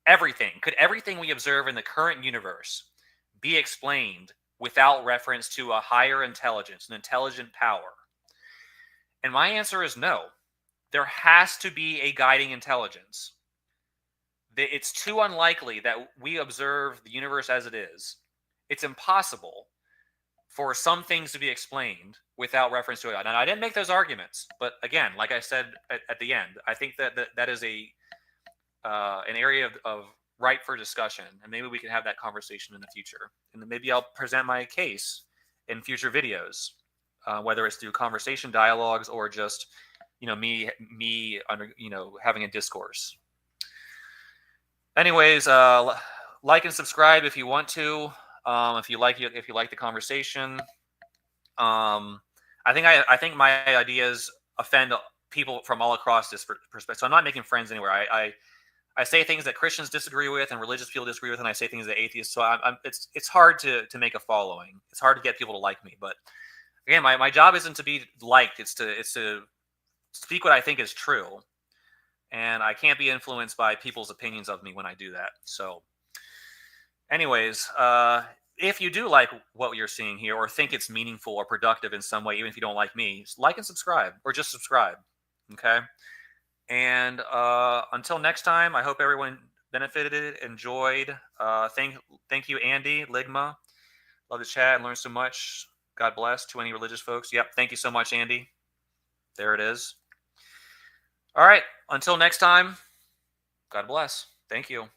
Everything. Could everything we observe in the current universe be explained without reference to a higher intelligence, an intelligent power? And my answer is no. There has to be a guiding intelligence. It's too unlikely that we observe the universe as it is. It's impossible for some things to be explained without reference to it. And I didn't make those arguments, but again, like I said at the end, I think that is an area of ripe for discussion, and maybe we can have that conversation in the future. And then maybe I'll present my case in future videos, whether it's through conversation dialogues or just me under having a discourse. Anyways, like and subscribe if you want to. If you like the conversation. I think my ideas offend people from all across this perspective. So I'm not making friends anywhere. I say things that Christians disagree with and religious people disagree with, and I say things that atheists. So it's hard to make a following. It's hard to get people to like me. But again, my job isn't to be liked. It's to speak what I think is true, and I can't be influenced by people's opinions of me when I do that. So, anyways, if you do like what you're seeing here, or think it's meaningful or productive in some way, even if you don't like me, just like and subscribe, or just subscribe. Okay. And until next time, I hope everyone benefited, enjoyed. Thank you, Andy, Ligma. Love to chat and learn so much. God bless to any religious folks. Yep. Thank you so much, Andy. There it is. All right. Until next time, God bless. Thank you.